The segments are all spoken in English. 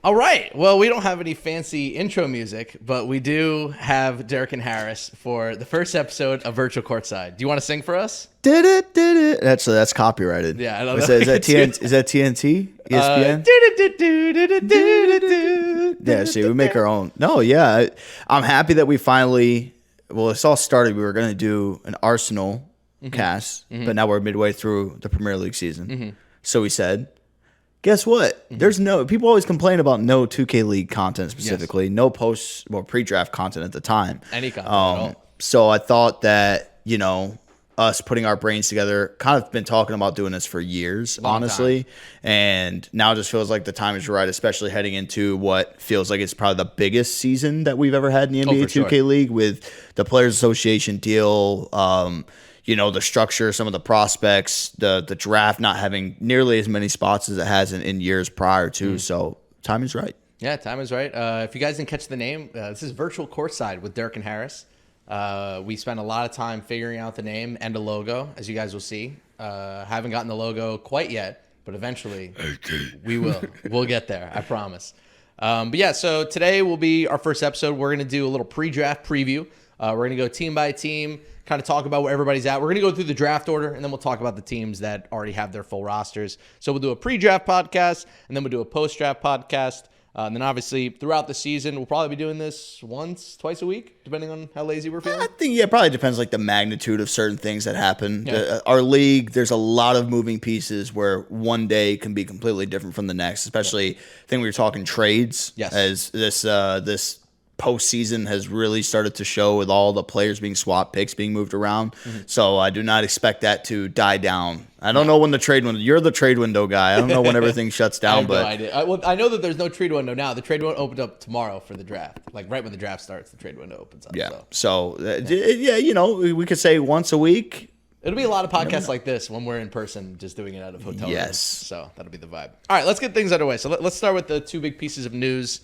All right. Well, we don't have any fancy intro music, but we do have Dirk and Harris for the first episode of Virtual Courtside. Do you want to sing for us? Did it. That's copyrighted. Yeah, I don't know. Is that TNT? ESPN? Yeah, see, we make our own. No, yeah. I'm happy that we finally, this all started. We were going to do an Arsenal cast, but now we're midway through the Premier League season. So we said, guess what? There's people always complain about no 2K League content specifically, no pre-draft content at the time. Any content at all. So I thought that, us putting our brains together, kind of been talking about doing this for years, honestly. And now it just feels like the time is right, especially heading into what feels like it's probably the biggest season that we've ever had in the NBA 2K League with the Players Association deal, the structure, some of the prospects, the draft not having nearly as many spots as it has in years prior to. So time is right. Yeah, time is right. If you guys didn't catch the name, this is Virtual Courtside with Dirk and Harris. We spent a lot of time figuring out the name and a logo, as you guys will see. Haven't gotten the logo quite yet, but eventually we will. We'll get there, I promise. But yeah, so today will be our first episode. We're going to do a little pre-draft preview. We're going to go team by team, kind of talk about where everybody's at. We're going to go through the draft order, and then we'll talk about the teams that already have their full rosters. So we'll do a pre-draft podcast, and then we'll do a post-draft podcast. And then obviously throughout the season, we'll probably be doing this twice a week, depending on how lazy we're feeling. I think, it probably depends the magnitude of certain things that happen. Yeah. Our league, there's a lot of moving pieces where one day can be completely different from the next, especially I think we were talking trades as this postseason has really started to show with all the players being swapped, picks being moved around. So I do not expect that to die down. I don't know when the trade window. You're the trade window guy. I don't know when everything shuts down. No idea. I know that there's no trade window now. The trade window opens up tomorrow for the draft. Like right when the draft starts, the trade window opens up. Yeah. So we could say once a week. It'll be a lot of podcasts like this when we're in person, just doing it out of hotel rooms. Yes. So that'll be the vibe. All right, let's get things underway. So let's start with the two big pieces of news.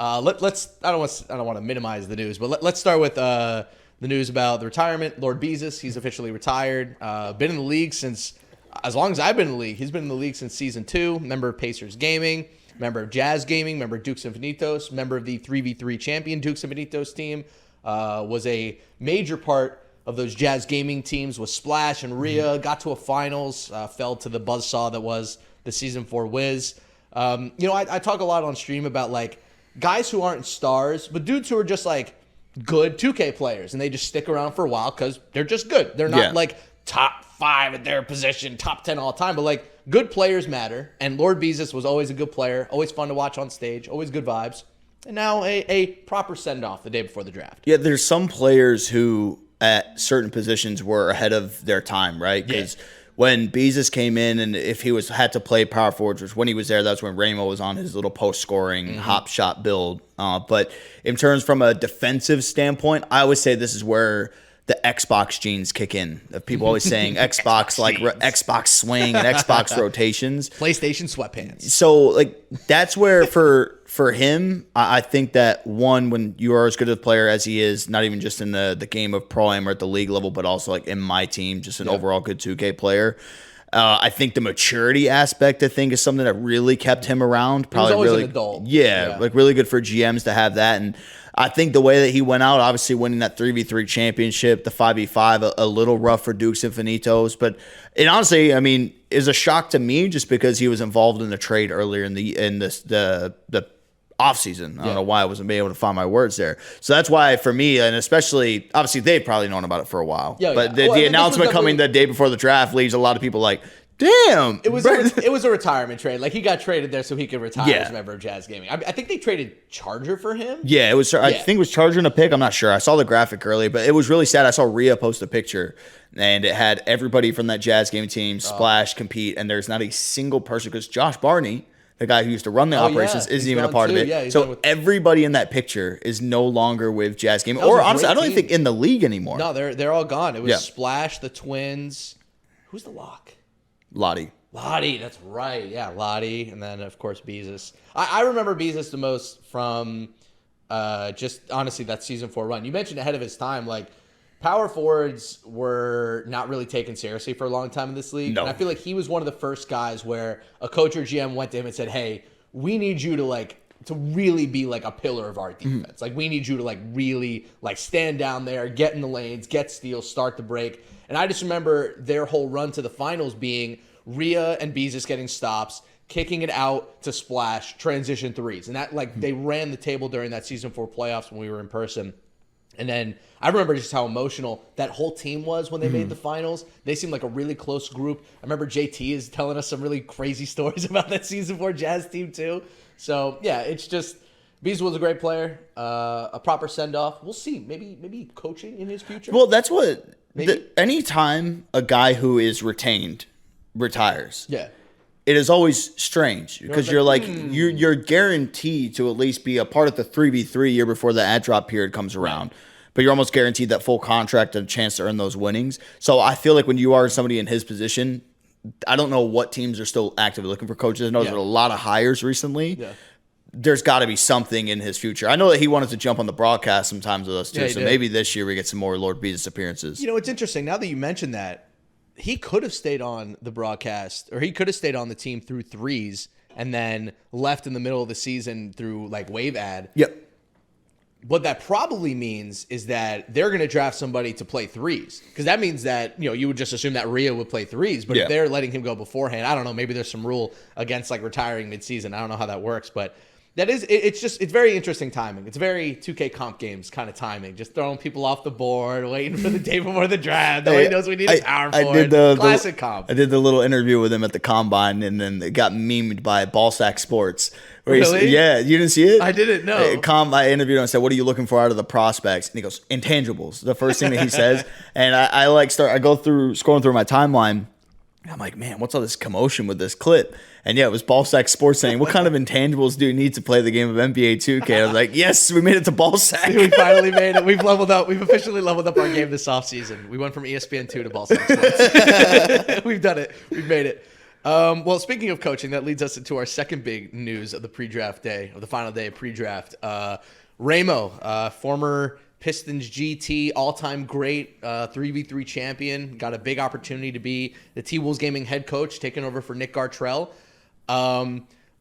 I don't want to minimize the news, but let's start with the news about the retirement. Lord Beezus, he's officially retired. Been in the league since as long as I've been in the league. He's been in the league since season 2. Member of Pacers Gaming, member of Jazz Gaming, member of Dukes and Finitos, member of the 3v3 champion Dukes and Finitos team. Was a major part of those Jazz Gaming teams with Splash and Rhea. Got to a finals, fell to the buzzsaw that was the season 4 Wiz. I talk a lot on stream about guys who aren't stars, but dudes who are just good 2K players, and they just stick around for a while because they're just good. They're not top 5 at their position, top 10 all time, but good players matter. And Lord Beezus was always a good player, always fun to watch on stage, always good vibes. And now a proper send-off the day before the draft. Yeah, there's some players who at certain positions were ahead of their time, right? Because when Beezus came in, and if he had to play power forwards, which when he was there, that's when Ramo was on his little post-scoring hop shot build. But in terms from a defensive standpoint, I always say this is where the Xbox genes kick in. People always saying Xbox Xbox swing and Xbox rotations, PlayStation sweatpants. So that's where for him, I think that when you are as good a player as he is, not even just in the game of Pro Am or at the league level, but also in my team, just an overall good 2K player. I think the maturity aspect, is something that really kept him around. Probably he was always an adult. Yeah, really good for GMs to have that. And I think the way that he went out, obviously winning that 3v3 championship, the 5v5, a little rough for Dukes and Finitos. But honestly, is a shock to me just because he was involved in the trade earlier in the offseason. I don't know why I wasn't able to find my words there. So that's why for me, and especially, obviously they've probably known about it for a while. But the announcement coming the day before the draft leaves a lot of people damn. It was a retirement trade. He got traded there so he could retire as a member of Jazz Gaming. I think they traded Charger for him. Yeah, it was. I think it was Charger and a pick. I'm not sure. I saw the graphic earlier, but it was really sad. I saw Rhea post a picture, and it had everybody from that Jazz Gaming team splash, compete, and there's not a single person because Josh Barney, the guy who used to run the operations, isn't even a part of it. Yeah, so everybody in that picture is no longer with Jazz Gaming. Or honestly, I don't even think in the league anymore. No, they're all gone. It was Splash, the Twins. Who's the lock? Lottie, that's right. Yeah, Lottie. And then, of course, Beezus. I remember Beezus the most from just, honestly, that season 4 run. You mentioned ahead of his time, power forwards were not really taken seriously for a long time in this league. No. And I feel like he was one of the first guys where a coach or GM went to him and said, hey, we need you to to really be like a pillar of our defense. Like, we need you to like really like stand down there, get in the lanes, get steals, start the break. And I just remember their whole run to the finals being Rhea and Beezus getting stops, kicking it out to Splash, transition threes. And that, like, they ran the table during that season 4 playoffs when we were in person. And then I remember just how emotional that whole team was when they made the finals. They seemed like a really close group. I remember JT is telling us some really crazy stories about that season 4 Jazz team too. So yeah, it's just, Bees was a great player, a proper send-off. We'll see. Maybe coaching in his future. Well, that's what, anytime a guy who is retained retires. Yeah. It is always strange because you're like, you're guaranteed to at least be a part of the 3v3 year before the ad drop period comes around. But you're almost guaranteed that full contract and a chance to earn those winnings. So I feel like when you are somebody in his position, I don't know what teams are still actively looking for coaches. I know there's a lot of hires recently. Yeah. There's got to be something in his future. I know that he wanted to jump on the broadcast sometimes with us too. So maybe this year we get some more Lord Beezus appearances. You know, it's interesting. Now that you mentioned that, he could have stayed on the broadcast, or he could have stayed on the team through threes and then left in the middle of the season through like wave ad. Yep. What that probably means is that they're going to draft somebody to play threes, because that means that, you know, you would just assume that Rhea would play threes. But if they're letting him go beforehand, I don't know, maybe there's some rule against like retiring midseason. I don't know how that works, but that is, it's very interesting timing. It's very 2K comp games kind of timing, just throwing people off the board, waiting for the day before the draft. Nobody knows we need a power forward. Classic comp. I did the little interview with him at the combine, and then it got memed by Ballsack Sports. Really? Yeah, you didn't see it? I didn't know. I interviewed him and said, "What are you looking for out of the prospects?" And he goes, "Intangibles." The first thing that he says, and I go through scrolling through my timeline. And I'm like, man, what's all this commotion with this clip? And yeah, it was Ballsack Sports saying, "What kind of intangibles do you need to play the game of NBA 2K?" I was like, yes, we made it to Ballsack. We finally made it. We've leveled up. We've officially leveled up our game this offseason. We went from ESPN 2 to Ballsack Sports. We've done it. We've made it. Well, speaking of coaching, that leads us into our second big news of the pre-draft day, of the final day of pre-draft. Ramo, former Pistons GT, all-time great 3v3 champion, got a big opportunity to be the T-Wolves Gaming head coach, taking over for Nick Gartrell.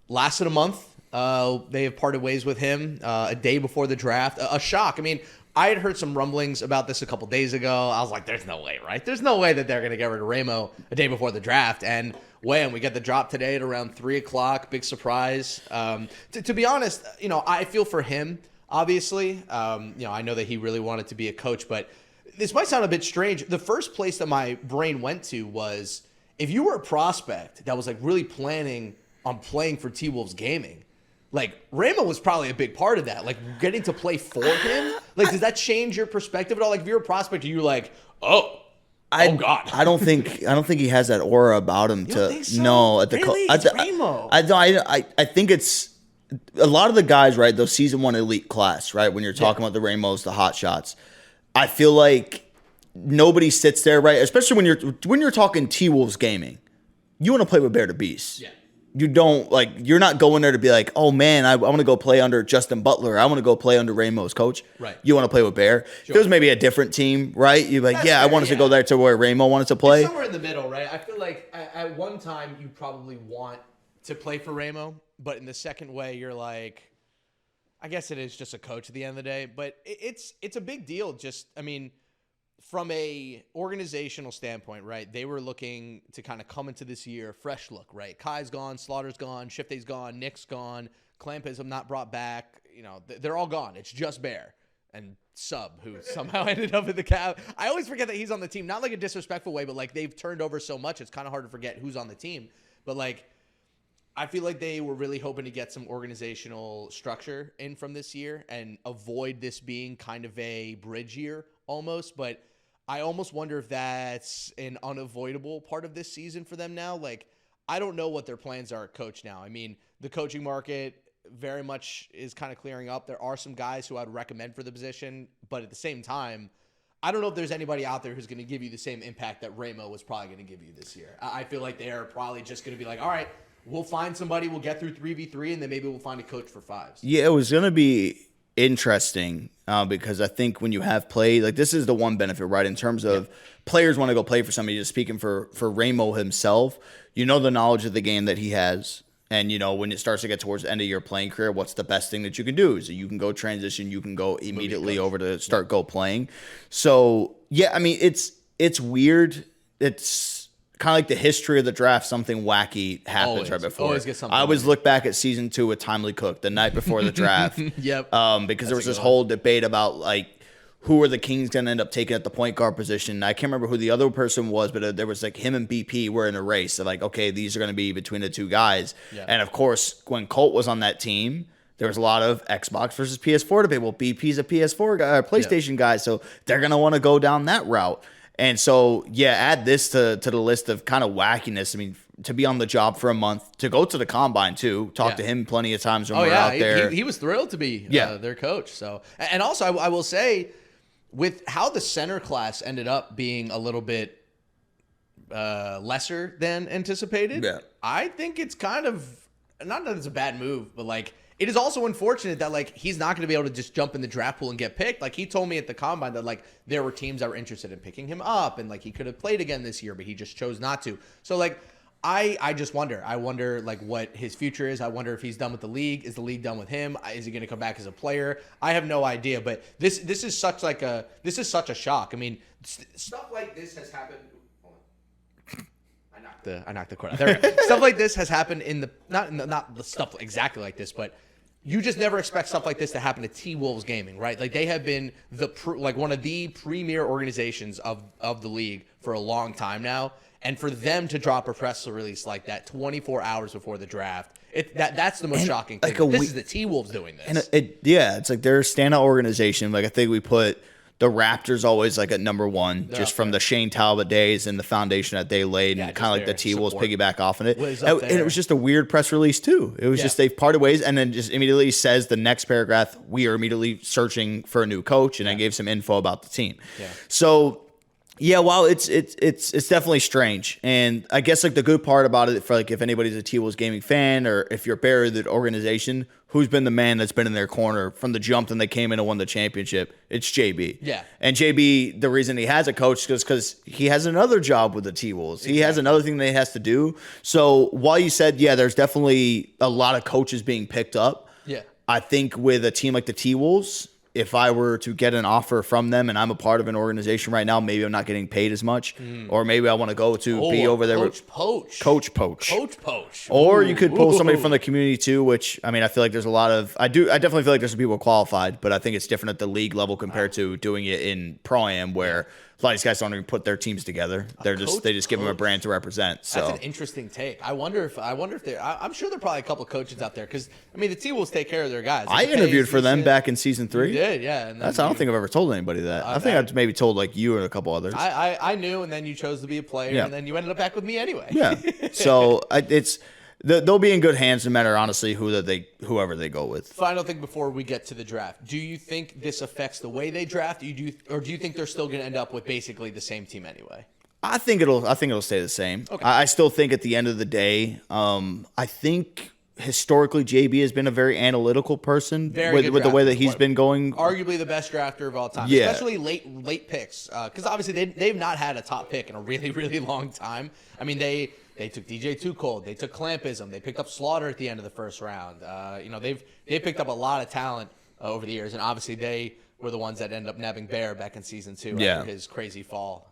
Lasted a month. They have parted ways with him a day before the draft. A shock. I mean, I had heard some rumblings about this a couple days ago. I was like, there's no way, right? There's no way that they're going to get rid of Ramo a day before the draft. And wham, we get the drop today at around 3 o'clock. Big surprise. To be honest, you know, I feel for him, obviously. You know, I know that he really wanted to be a coach, but this might sound a bit strange. The first place that my brain went to was, if you were a prospect that was like really planning on playing for T-Wolves Gaming, like, Ramo was probably a big part of that. Like, getting to play for him. Like, does that change your perspective at all? Like, if you're a prospect, are you like, oh God? I don't think he has that aura about him. You don't think so? No, really? It's Ramo. I think it's a lot of the guys, right? Those season 1 elite class, right? When you're talking about the Ramos, the hot shots, I feel like nobody sits there, right? Especially when you're talking T-Wolves Gaming, you want to play with Bear the Beast. Yeah. You don't, like, you're not going there to be like, oh man, I want to go play under Justin Butler. I want to go play under Ramos, coach. Right. You want to play with Bear. Sure. If it was maybe a different team, right? You're like, I wanted to go there to where Ramo wanted to play. It's somewhere in the middle, right? I feel like at one time you probably want to play for Ramo, but in the second way, you're like, I guess it is just a coach at the end of the day. But it's a big deal. Just, I mean, from a organizational standpoint, right, they were looking to kind of come into this year fresh look, right? Kai's gone, Slaughter's gone, Shiftay's gone, Nick's gone, Clampers have not brought back. You know, they're all gone. It's just Bear and Sub, who somehow ended up in the Cavs. I always forget that he's on the team, not like a disrespectful way, but like they've turned over so much, it's kind of hard to forget who's on the team. But like, I feel like they were really hoping to get some organizational structure in from this year and avoid this being kind of a bridge year almost, but I almost wonder if that's an unavoidable part of this season for them now. Like, I don't know what their plans are at coach now. I mean, the coaching market very much is kind of clearing up. There are some guys who I'd recommend for the position, but at the same time, I don't know if there's anybody out there who's going to give you the same impact that Ramo was probably going to give you this year. I feel like they're probably just going to be like, all right, we'll find somebody, we'll get through 3v3, and then maybe we'll find a coach for 5s. Yeah, it was going to be interesting because I think when you have played, like, this is the one benefit, right, in terms of players want to go play for somebody. Just speaking for Ramo himself, you know the knowledge of the game that he has. And, when it starts to get towards the end of your playing career, what's the best thing that you can do? So you can go transition, you can go immediately over to start go playing. So, yeah, I mean, it's weird. It's kind of like the history of the draft. Something wacky happens right before. Always get something. I always look back at season 2 with Timely Cook the night before the draft. Yep. Because there was this whole debate about, like, who are the Kings going to end up taking at the point guard position. I can't remember who the other person was, but there was like him and BP were in a race. So like, okay, these are going to be between the two guys. Yeah. And of course, when Colt was on that team, there was a lot of Xbox versus PS4 debate. Well, BP's a PS4 guy, or PlayStation guy, so they're going to want to go down that route. And so, yeah, add this to the list of kind of wackiness. I mean, to be on the job for a month, to go to the combine too, talk to him plenty of times when we're out there. He was thrilled to be their coach. So, and also I will say, with how the center class ended up being a little bit lesser than anticipated, I think it's kind of, not that it's a bad move, but like, it is also unfortunate that like he's not going to be able to just jump in the draft pool and get picked. Like he told me at the combine that like there were teams that were interested in picking him up, and like he could have played again this year, but he just chose not to. So like I just wonder. I wonder like what his future is. I wonder if he's done with the league. Is the league done with him? Is he going to come back as a player? I have no idea. But this is such a shock. I mean, stuff like this has happened. Hold on. I knocked the cord out. There we go. Stuff like this has happened in the not the stuff exactly like this, but you just never expect stuff like this to happen to T-Wolves Gaming, right? Like they have been one of the premier organizations of the league for a long time now. And for them to drop a press release like that 24 hours before the draft, that's the most shocking thing. Like this is the T-Wolves doing this. And it's like they're a standout organization. Like I think we put the Raptors always like at number one, just from the Shane Talbot days and the foundation that they laid, and kind of like the T-Wolves piggyback off of it. And it was just a weird press release too. It was just they've parted ways, and then just immediately says the next paragraph, we are immediately searching for a new coach, and I gave some info about the team. Yeah. So. Yeah, well, it's definitely strange, and I guess like the good part about it, for like if anybody's a T-Wolves Gaming fan, or if you're a bearer of the organization, who's been the man that's been in their corner from the jump when they came in and won the championship? It's JB. Yeah, and JB, the reason he has a coach is because he has another job with the T-Wolves. He has another thing that he has to do. So while you said there's definitely a lot of coaches being picked up. Yeah, I think with a team like the T-Wolves, if I were to get an offer from them and I'm a part of an organization right now, maybe I'm not getting paid as much, or maybe I want to go to be over there. Coach Poach. Or you could pull somebody from the community too, which, I mean, I feel like there's a lot of, I definitely feel like there's some people qualified, but I think it's different at the league level compared to doing it in Pro-Am, where a lot of these guys don't even put their teams together. They just give them a brand to represent. So that's an interesting take. I wonder if I'm sure there are probably a couple of coaches out there, because I mean the T-Wolves take care of their guys. I interviewed for them back in season 3. You did, yeah. And I don't think I've ever told anybody that. I think I've maybe told like you and a couple others. I knew, and then you chose to be a player, and then you ended up back with me anyway. Yeah. So they'll be in good hands no matter, honestly, whoever they go with. Final thing before we get to the draft. Do you think this affects the way they draft? Or do you think they're still going to end up with basically the same team anyway? I think it'll stay the same. Okay. I still think at the end of the day, I think historically JB has been a very analytical person with the way that he's been going. Arguably the best drafter of all time, especially late picks, because obviously they've not had a top pick in a really, really long time. I mean, they took DJ Too Cold, they took Clampism, they picked up Slaughter at the end of the first round. They've picked up a lot of talent over the years, and obviously they were the ones that ended up nabbing Bear back in season 2 after his crazy fall.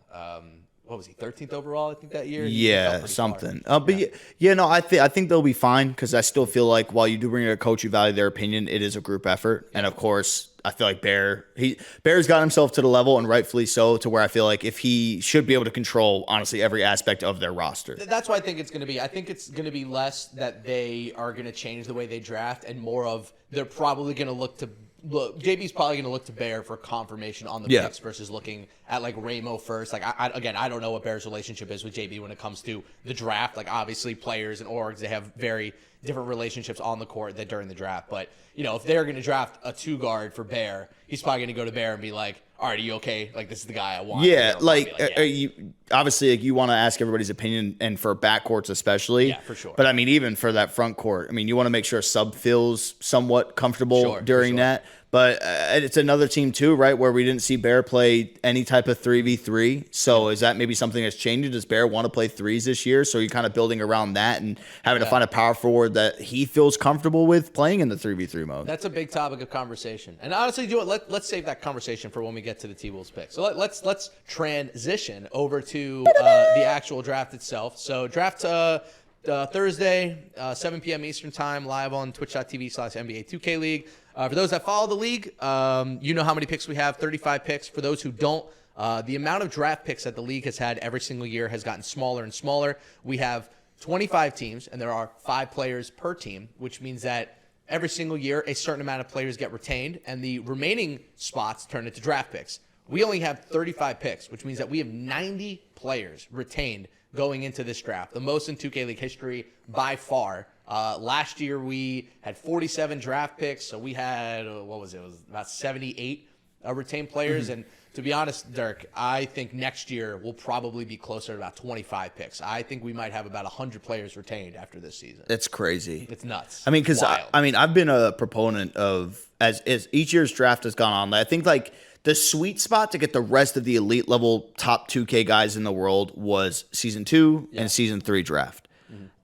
What was he, 13th overall, I think, that year? Yeah, something. I think they'll be fine, because I still feel like while you do bring in a coach, you value their opinion, it is a group effort. And, of course, I feel like Bear's got himself to the level, and rightfully so, to where I feel like if he should be able to control, honestly, every aspect of their roster. That's what I think it's going to be. I think it's going to be less that they are going to change the way they draft, and more of they're probably going to look, JB's probably going to look to Bear for confirmation on the picks versus looking at like Ramo first. Like I don't know what Bear's relationship is with JB when it comes to the draft. Like obviously players and orgs, they have very different relationships on the court than during the draft. But if they're going to draft a 2 guard for Bear, he's probably going to go to Bear and be like, all right, are you okay? Like, this is the guy I want. Yeah, obviously, you want to ask everybody's opinion, and for backcourts especially. Yeah, for sure. But, I mean, even for that front court, I mean, you want to make sure sub feels somewhat comfortable during that. But it's another team too, right, where we didn't see Bear play any type of 3v3. So is that maybe something that's changing? Does Bear want to play threes this year? So you're kind of building around that and having to find a power forward that he feels comfortable with playing in the 3v3 mode. That's a big topic of conversation. And honestly, let's save that conversation for when we get to the T-Wolves pick. So let's transition over to the actual draft itself. So draft Thursday, 7 p.m. Eastern time, live on twitch.tv/NBA 2K League. For those that follow the league, you know how many picks we have, 35 picks. For those who don't, the amount of draft picks that the league has had every single year has gotten smaller and smaller. We have 25 teams, and there are 5 players per team, which means that every single year a certain amount of players get retained, and the remaining spots turn into draft picks. We only have 35 picks, which means that we have 90 players retained going into this draft, the most in 2K League history by far. Last year we had 47 draft picks, so we had it was about 78 retained players. And to be honest, Dirk, I think next year we'll probably be closer to about 25 picks. I think we might have about 100 players retained after this season. It's crazy. It's nuts. I mean, because I've been a proponent of as each year's draft has gone on. I think like the sweet spot to get the rest of the elite level top 2K guys in the world was season 2 and season 3 draft.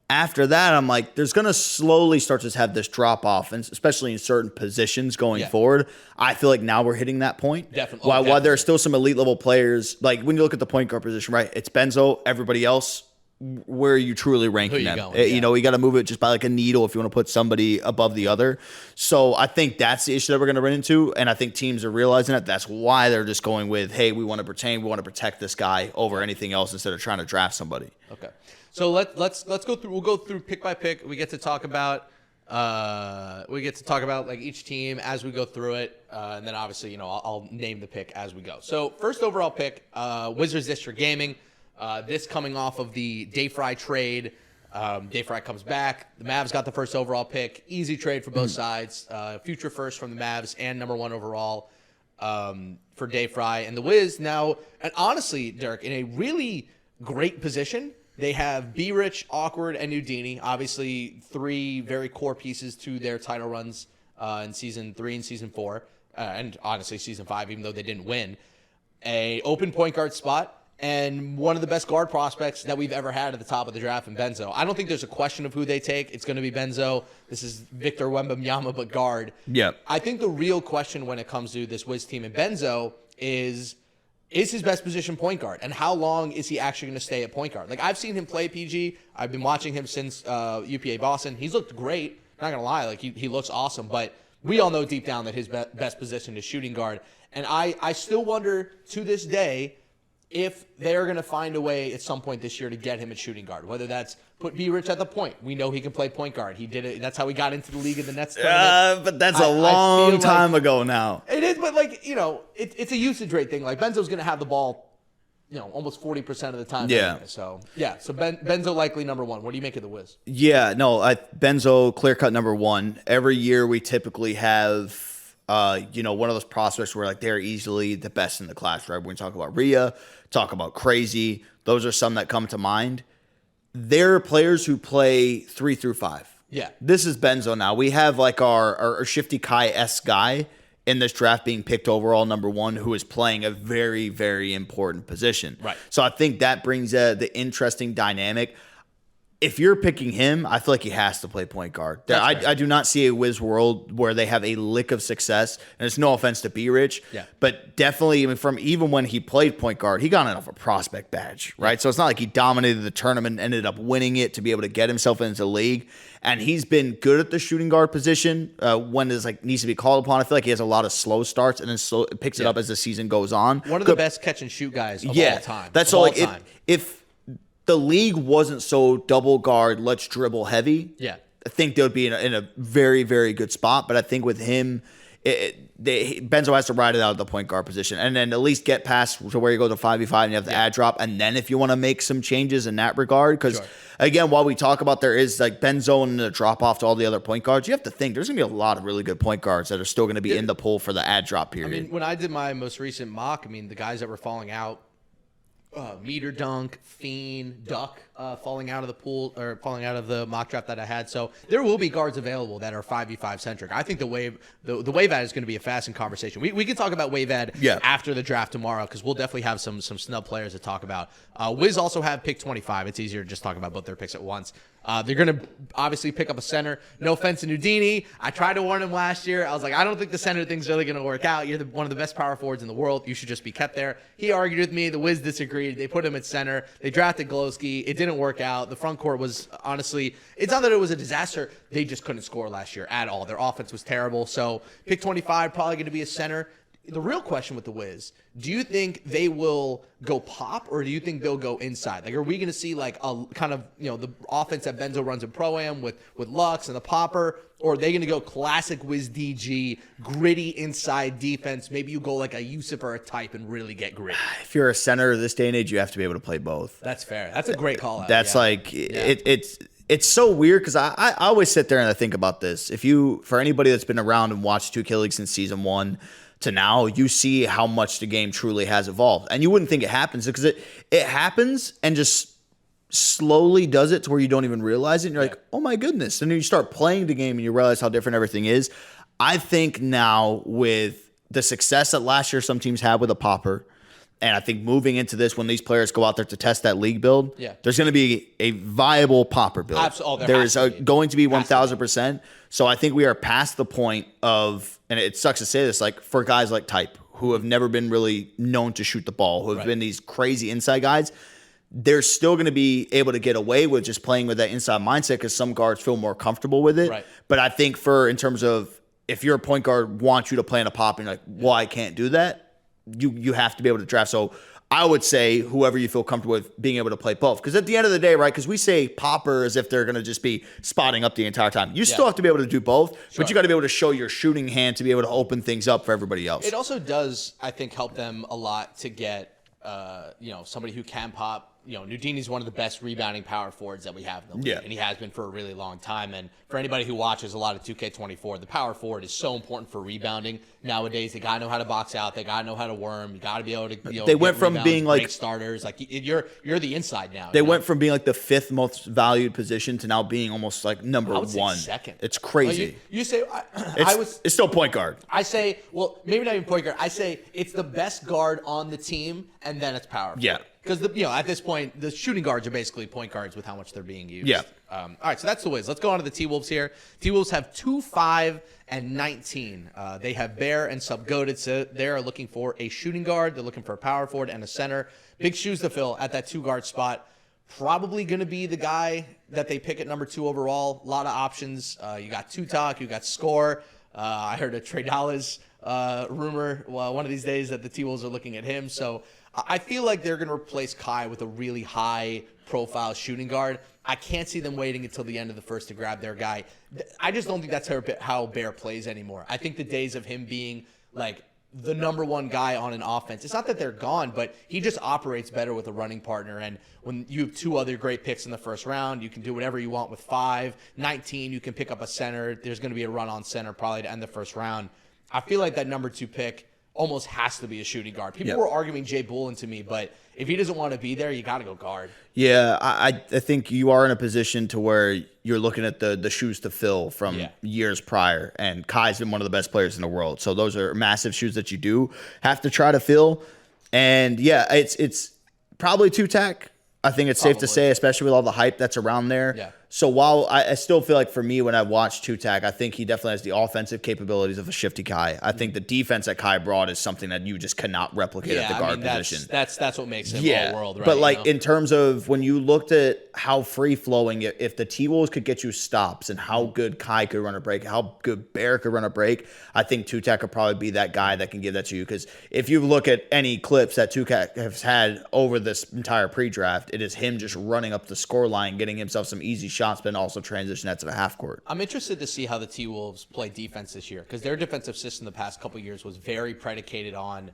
After that, I'm like, there's going to slowly start to have this drop off, and especially in certain positions going forward. I feel like now we're hitting that point. Definitely. While there are still some elite level players, like when you look at the point guard position, right? It's Benzo, everybody else. Where are you truly ranking them? You know, you got to move it just by like a needle if you want to put somebody above the other. So I think that's the issue that we're going to run into, and I think teams are realizing that. That's why they're just going with, hey, we want to retain, we want to protect this guy over anything else instead of trying to draft somebody. Okay. So let's go through. We'll go through pick by pick. We get to talk about like each team as we go through it, and then obviously I'll name the pick as we go. So first overall pick, Wizards District Gaming. This coming off of the Dayfry trade. Dayfry comes back. The Mavs got the first overall pick. Easy trade for both sides. Future first from the Mavs and number 1 overall for Dayfry. And the Wiz now, and honestly, Dirk, in a really great position. They have B-Rich, Awkward, and Udini. Obviously, 3 very core pieces to their title runs in Season 3 and Season 4. And honestly, Season 5, even though they didn't win. A open point guard spot. And one of the best guard prospects that we've ever had at the top of the draft in Benzo. I don't think there's a question of who they take. It's going to be Benzo. This is Victor Wembanyama, but guard. Yeah. I think the real question when it comes to this Wiz team in Benzo is his best position point guard, and how long is he actually going to stay at point guard? Like, I've seen him play PG. I've been watching him since UPA Boston. He's looked great. Not going to lie. Like, he looks awesome, but we all know deep down that his best position is shooting guard. And I still wonder to this day if they're going to find a way at some point this year to get him at shooting guard, whether that's put B-Rich at the point. We know he can play point guard. He did it. That's how he got into the league in the Nets tournament. But that's a long time ago now. It is, but like, it's a usage rate thing. Like, Benzo's going to have the ball, almost 40% of the time. Yeah. Anyway. So Benzo likely number 1. What do you make of the Wiz? Yeah, no, Benzo clear-cut number 1. Every year we typically have one of those prospects where like they're easily the best in the class, right? When we talk about Rhea, talk about Crazy, those are some that come to mind. They're players who play 3 through 5. Yeah. This is Benzo now. We have like our Shifty Kai-esque guy in this draft being picked overall number 1 who is playing a very, very important position. Right. So I think that brings the interesting dynamic. If you're picking him, I feel like he has to play point guard. I do not see a Wiz world where they have a lick of success, and it's no offense to B-Rich, but definitely from even when he played point guard, he got enough a prospect badge, right? So it's not like he dominated the tournament and ended up winning it to be able to get himself into the league. And he's been good at the shooting guard position when it needs to be called upon. I feel like he has a lot of slow starts and then picks it up as the season goes on. One of the best catch and shoot guys of all time. That's all. If the league wasn't so double guard, let's dribble heavy, I think they would be in a very, very good spot. But I think with him, Benzo has to ride it out of the point guard position and then at least get past to where you go to 5v5 and you have the ad drop. And then if you want to make some changes in that regard, because again, while we talk about there is like Benzo and the drop off to all the other point guards, you have to think there's going to be a lot of really good point guards that are still going to be in the pool for the ad drop period. I mean, when I did my most recent mock, the guys that were falling out meter dunk, fiend, duck falling out of the pool or falling out of the mock draft that I had. So there will be guards available that are 5v5 centric. I think the wave ad is going to be a fascinating conversation. We can talk about wave ad after the draft tomorrow because we'll definitely have some snub players to talk about. Wiz also have pick 25. It's easier to just talk about both their picks at once. They're going to obviously pick up a center. No offense to Nudini. I tried to warn him last year. I was like, I don't think the center thing's really going to work out. You're one of the best power forwards in the world. You should just be kept there. He argued with me. The Wiz disagreed. They put him at center. They drafted Glowski. It didn't work out. The front court was honestly, it's not that it was a disaster. They just couldn't score last year at all. Their offense was terrible. So pick 25, probably going to be a center. The real question with the Wiz, do you think they will go pop or do you think they'll go inside? Like, are we going to see like a kind of, the offense that Benzo runs in Pro-Am with Lux and the popper, or are they going to go classic Wiz DG, gritty inside defense? Maybe you go like a Yusuf or a type and really get gritty. If you're a center this day and age, you have to be able to play both. That's fair. That's a great call out. That's it's so weird because I always sit there and I think about this. For anybody that's been around and watched 2K League since season 1 to now, you see how much the game truly has evolved. And you wouldn't think it happens because it happens and just slowly does it to where you don't even realize it. And you're like, oh my goodness. And then you start playing the game and you realize how different everything is. I think now with the success that last year some teams had with a popper, and I think moving into this, when these players go out there to test that league build, there's going to be a viable popper build. Absolutely. There is going to be 1,000%. So I think we are past the point of, and it sucks to say this, like for guys like Type, who have never been really known to shoot the ball, who have been these crazy inside guys, they're still going to be able to get away with just playing with that inside mindset because some guards feel more comfortable with it. Right. But I think in terms of if your point guard wants you to play in a pop and you're like, well, I can't do that, you have to be able to draft. So I would say whoever you feel comfortable with being able to play both. Because at the end of the day, right, because we say popper as if they're going to just be spotting up the entire time. You still have to be able to do both, but you got to be able to show your shooting hand to be able to open things up for everybody else. It also does, I think, help them a lot to get, somebody who can pop. Nudini's one of the best rebounding power forwards that we have in the league, and he has been for a really long time. And for anybody who watches a lot of 2K24, the power forward is so important for rebounding nowadays. They gotta know how to box out. They gotta know how to worm. You gotta be able to. They went from being like starters, like you're the inside now. They went from being like the 5th most valued position to now being almost like number 1. Second. It's crazy. Well, you say it's still point guard. I say, well, maybe not even point guard. I say it's the best guard on the team, and then it's power forward. Yeah. Because at this point, the shooting guards are basically point guards with how much they're being used. Yeah. All right, so that's the Wiz. Let's go on to the T-Wolves here. T-Wolves have 2, 5, and 19. They have Bear and Subgoated. So they are looking for a shooting guard. They're looking for a power forward and a center. Big shoes to fill at that 2-guard spot. Probably going to be the guy that they pick at number 2 overall. A lot of options. You got Tutok. You got Score. I heard a Trey Dallas rumor one of these days that the T-Wolves are looking at him. So I feel like they're going to replace Kai with a really high-profile shooting guard. I can't see them waiting until the end of the first to grab their guy. I just don't think that's how Bear plays anymore. I think the days of him being like the number 1 guy on an offense, it's not that they're gone, but he just operates better with a running partner. And when you have 2 other great picks in the first round, you can do whatever you want with 5. 19, you can pick up a center. There's going to be a run on center probably to end the first round. I feel like that number 2 pick almost has to be a shooting guard. People were arguing Jay Bullen to me, but if he doesn't want to be there, you got to go guard. Yeah, I think you are in a position to where you're looking at the shoes to fill from years prior, and Kai's been one of the best players in the world. So those are massive shoes that you do have to try to fill. And yeah, it's probably Tutak. I think it's safe to say, especially with all the hype that's around there. Yeah. So while I still feel like for me, when I watch Tutak, I think he definitely has the offensive capabilities of a shifty Kai. I think the defense that Kai brought is something that you just cannot replicate at the guard position. That's what makes him all world, right? But like in terms of when you looked at how free flowing, if the T-Wolves could get you stops and how good Kai could run a break, how good Bear could run a break, I think Tutak could probably be that guy that can give that to you. Because if you look at any clips that Tutak has had over this entire pre-draft, it is him just running up the score line, getting himself some easy shots, but also transition that to the half court. I'm interested to see how the T-Wolves play defense this year because their defensive system the past couple years was very predicated on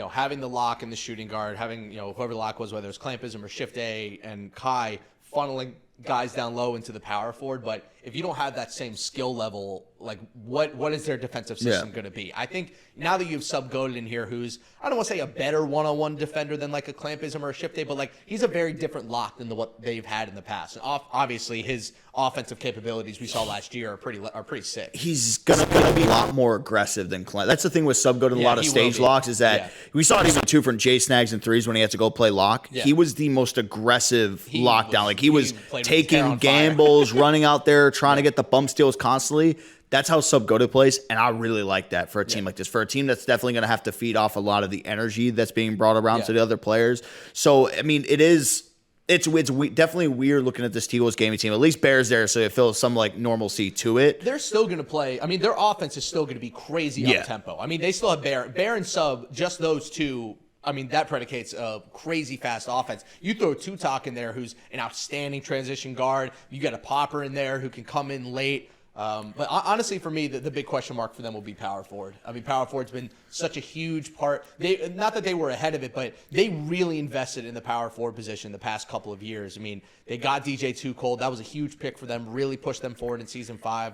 having the lock and the shooting guard, having whoever the lock was, whether it was Clampism or Shift A and Kai funneling guys down low into the power forward, but if you don't have that same skill level, like what is their defensive system going to be? I think now that you have Sub-Goated in here, who's, I don't want to say a better one-on-one defender than like a Clampism or a Shifte, but like he's a very different lock than what they've had in the past. And obviously his offensive capabilities we saw last year are pretty sick. He's gonna be a lot more aggressive than Clem. That's the thing with Sub-Goated and a lot of stage locks is that we saw it even too from Jay Snags and threes when he had to go play lock. He was the most aggressive lockdown. Like he was taking gambles, running out there, trying to get the bump steals constantly. That's how Sub-Goated plays, and I really like that for a team like this. For a team that's definitely going to have to feed off a lot of the energy that's being brought around to the other players. So, I mean, it's definitely weird looking at this T-Wolves gaming team. At least Bear's there, so it feels some like normalcy to it. They're still going to play. I mean, their offense is still going to be crazy up-tempo. I mean, they still have Bear and Sub, just those two. I mean, that predicates a crazy fast offense. You throw Tutok in there, who's an outstanding transition guard. You got a Popper in there who can come in late. But honestly, for me, the big question mark for them will be power forward. I mean, power forward's been such a huge part. Not that they were ahead of it, but they really invested in the power forward position the past couple of years. I mean, they got DJ Too Cold. That was a huge pick for them, really pushed them forward in Season 5.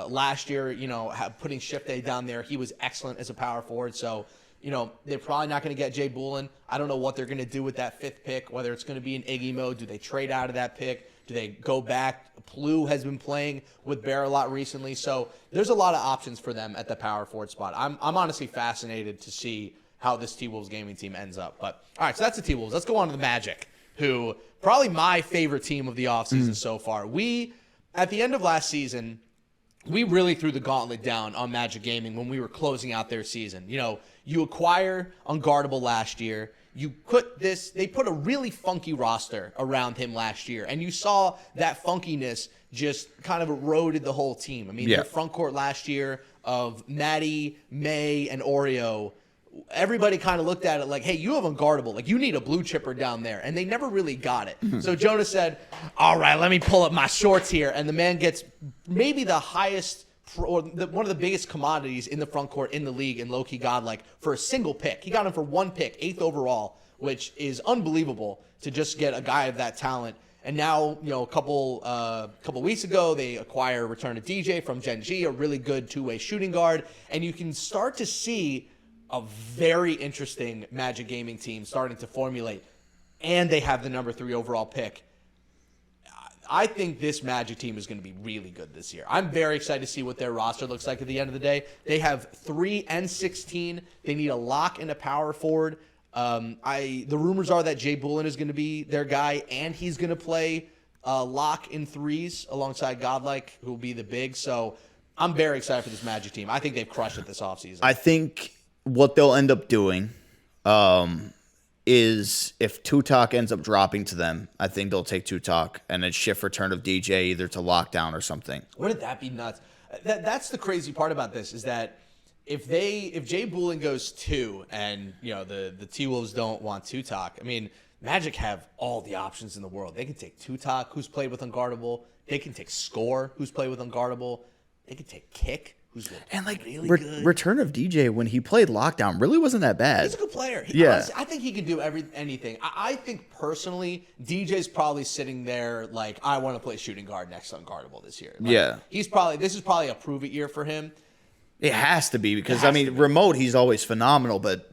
Last year, putting Shifte down there, he was excellent as a power forward. So, they're probably not going to get Jay Boulin. I don't know what they're going to do with that 5th pick, whether it's going to be an Iggy mode. Do they trade out of that pick? Do they go back? Plu has been playing with Bear a lot recently. So there's a lot of options for them at the power forward spot. I'm honestly fascinated to see how this T-Wolves gaming team ends up. But all right, so that's the T-Wolves. Let's go on to the Magic, who probably my favorite team of the offseason so far. At the end of last season, we really threw the gauntlet down on Magic Gaming when we were closing out their season. You acquire Unguardable last year. They put a really funky roster around him last year, and you saw that funkiness just kind of eroded the whole team. I mean, their front court last year of Maddie, May, and Oreo, everybody kind of looked at it like, hey, you have Unguardable. Like, you need a blue chipper down there, and they never really got it. So Jonas said, all right, let me pull up my shorts here, and the man gets maybe the highest one of the biggest commodities in the front court in the league in low-key godlike for a single pick. He got him for 1 pick, 8th overall, which is unbelievable to just get a guy of that talent. And now, a couple weeks ago, they acquire return to DJ from Gen G, a really good two-way shooting guard, and you can start to see a very interesting Magic Gaming team starting to formulate, and they have the number 3 overall pick. I think this Magic team is going to be really good this year. I'm very excited to see what their roster looks like at the end of the day. They have 3 and 16. They need a lock and a power forward. The rumors are that Jay Boulin is going to be their guy, and he's going to play lock in threes alongside Godlike, who will be the big. So I'm very excited for this Magic team. I think they've crushed it this offseason. I think what they'll end up doing is if Tutok ends up dropping to them, I think they'll take Tutok and then shift return of DJ either to lockdown or something. Wouldn't that be nuts? That's the crazy part about this is that if Jay Boulin goes 2 and the T-Wolves don't want Tutok, I mean, Magic have all the options in the world. They can take Tutok, who's played with Unguardable. They can take Score, who's played with Unguardable. They can take Kick, who's been really good. Return of DJ when he played lockdown really wasn't that bad. He's a good player. Honestly, I think he can do anything. I think personally, DJ's probably sitting there like, I want to play shooting guard next to Unguardable this year. This is probably a prove it year for him. It has to be because remote he's always phenomenal, but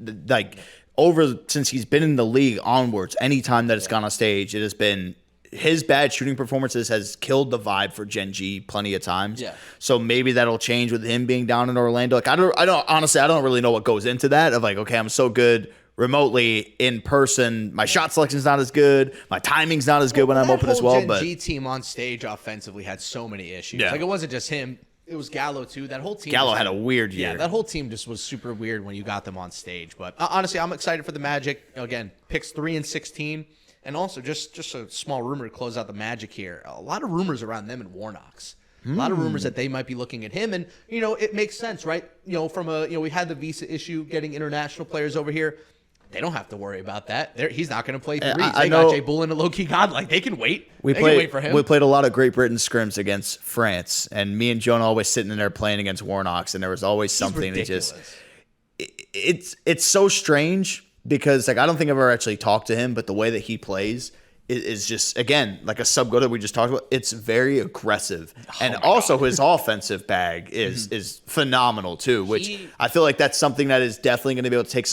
since he's been in the league onwards, anytime that it's gone on stage, it has been his bad shooting performances has killed the vibe for Gen G plenty of times. Yeah. So maybe that'll change with him being down in Orlando. Like I don't really know what goes into that of like, okay, I'm so good remotely. In person, my shot selection's not as good. My timing's not as good when I'm open as well. But Gen G team on stage offensively had so many issues. Like it wasn't just him. It was Gallo too. That whole team. Gallo had a weird year. Yeah, that whole team just was super weird when you got them on stage. But honestly, I'm excited for the Magic. Again, picks 3 and 16. And also, just a small rumor to close out the Magic here. A lot of rumors around them and Warnox. A lot of rumors that they might be looking at him. And, it makes sense, right? We had the visa issue getting international players over here. They don't have to worry about that. He's not going to play threes. They got Jay Boulin and low-key godlike. They can wait. They can wait for him. We played a lot of Great Britain scrims against France. And me and Jonah always sitting in there playing against Warnox. And there was always something that just... It's so strange. Because I don't think I've ever actually talked to him, but the way that he plays is just, again, like a sub go that we just talked about. It's very aggressive. And also his offensive bag is phenomenal too, which I feel like that's something that is definitely going to be able to take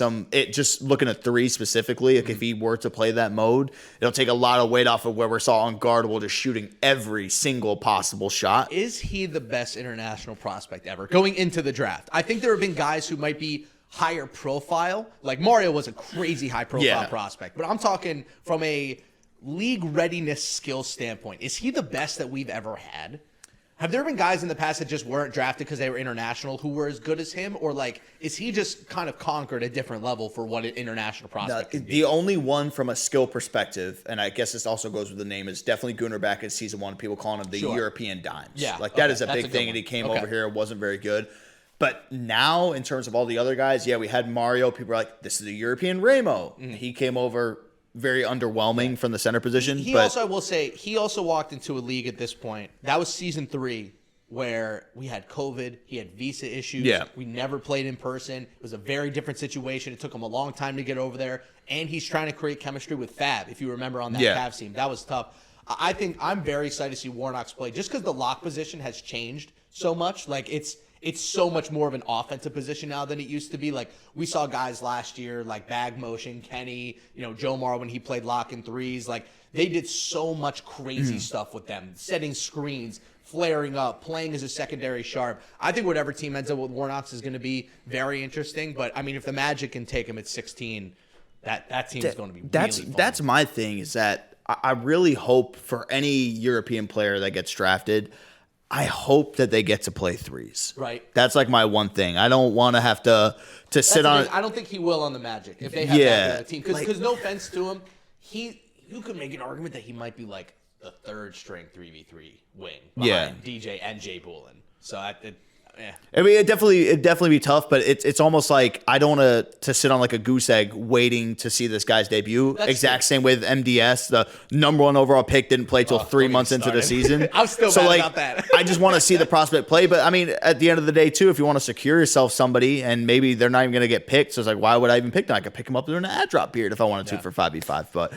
just looking at three specifically, like if he were to play that mode, it'll take a lot of weight off of where we're saw unguardable, just shooting every single possible shot. Is he the best international prospect ever going into the draft? I think there have been guys who might be higher profile. Like Mario was a crazy high profile prospect, but I'm talking from a league readiness skill standpoint. Is he the best that we've ever had? Have there been guys in the past that just weren't drafted because they were international who were as good as him? Or like, is he just kind of conquered a different level for what an international prospect can be? The only one from a skill perspective, and I guess this also goes with the name, is definitely Gunnar back in season 1. People calling him the European Dimes. Yeah. Like that is a big thing, and he came over here, wasn't very good. But now, in terms of all the other guys, we had Mario. People were like, this is a European Ramo. He came over very underwhelming from the center position. Also, I will say, he also walked into a league at this point. That was season 3, where we had COVID. He had visa issues. Yeah. We never played in person. It was a very different situation. It took him a long time to get over there. And he's trying to create chemistry with Fab, if you remember on that Cavs team. That was tough. I think I'm very excited to see Warnock's play, just because the lock position has changed so much. Like, it's so much more of an offensive position now than it used to be. Like, we saw guys last year like bag motion, Kenny, Joe Morrow when he played lock and threes. Like, they did so much crazy stuff with them, setting screens, flaring up, playing as a secondary sharp. I think whatever team ends up with Warnock's is going to be very interesting. But, I mean, if the Magic can take him at 16, that team is going to be really fun. That's my thing, is that I really hope for any European player that gets drafted, I hope that they get to play threes. Right. That's like my one thing. I don't want to have to sit on. I don't think he will on the Magic if they have that team. Because no offense to him, you could make an argument that he might be like the third string 3v3 wing behind DJ and Jay Boolin. So I mean, it definitely be tough, but it's almost like I don't want to sit on like a goose egg waiting to see this guy's debut. That's exact true. same with MDS, the number 1 overall pick, didn't play till 3 months into the season. I'm still mad about that. I just want to see the prospect play, but I mean, at the end of the day too, if you want to secure yourself somebody and maybe they're not even going to get picked, so it's like, why would I even pick them? I could pick them up during an ad drop period if I wanted to for 5v5. But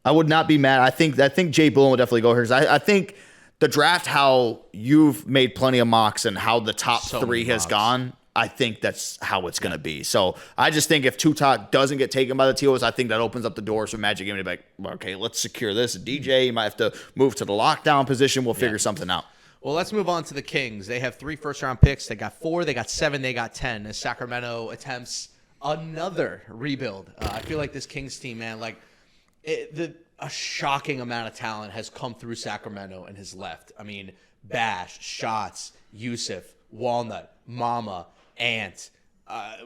I would not be mad. I think Jay Bullen would definitely go here, because I think the draft, how you've made plenty of mocks and how the top 3 has gone, I think that's how it's going to be. So I just think if Tutok doesn't get taken by the TOs, I think that opens up the doors for Magic Game to be like, okay, let's secure this. DJ, you might have to move to the lockdown position. We'll figure something out. Well, let's move on to the Kings. They have 3 first-round picks. They got 4, they got 7, they got 10. As Sacramento attempts another rebuild. I feel like this Kings team, man, like a shocking amount of talent has come through Sacramento and has left. I mean, Bash, Shots, Yusuf, Walnut, Mama, Ant,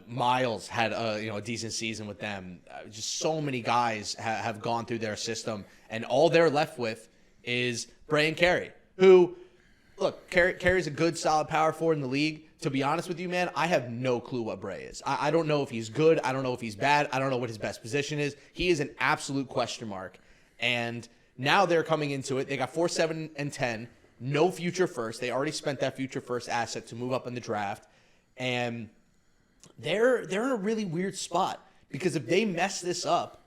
Miles had a decent season with them. Just so many guys have gone through their system, and all they're left with is Bray and Carey, who, look, Carey's a good, solid power forward in the league. To be honest with you, man, I have no clue what Bray is. I don't know if he's good. I don't know if he's bad. I don't know what his best position is. He is an absolute question mark. And now they're coming into it. They got 4, 7, and 10. No future first. They already spent that future first asset to move up in the draft. And they're in a really weird spot, because if they mess this up,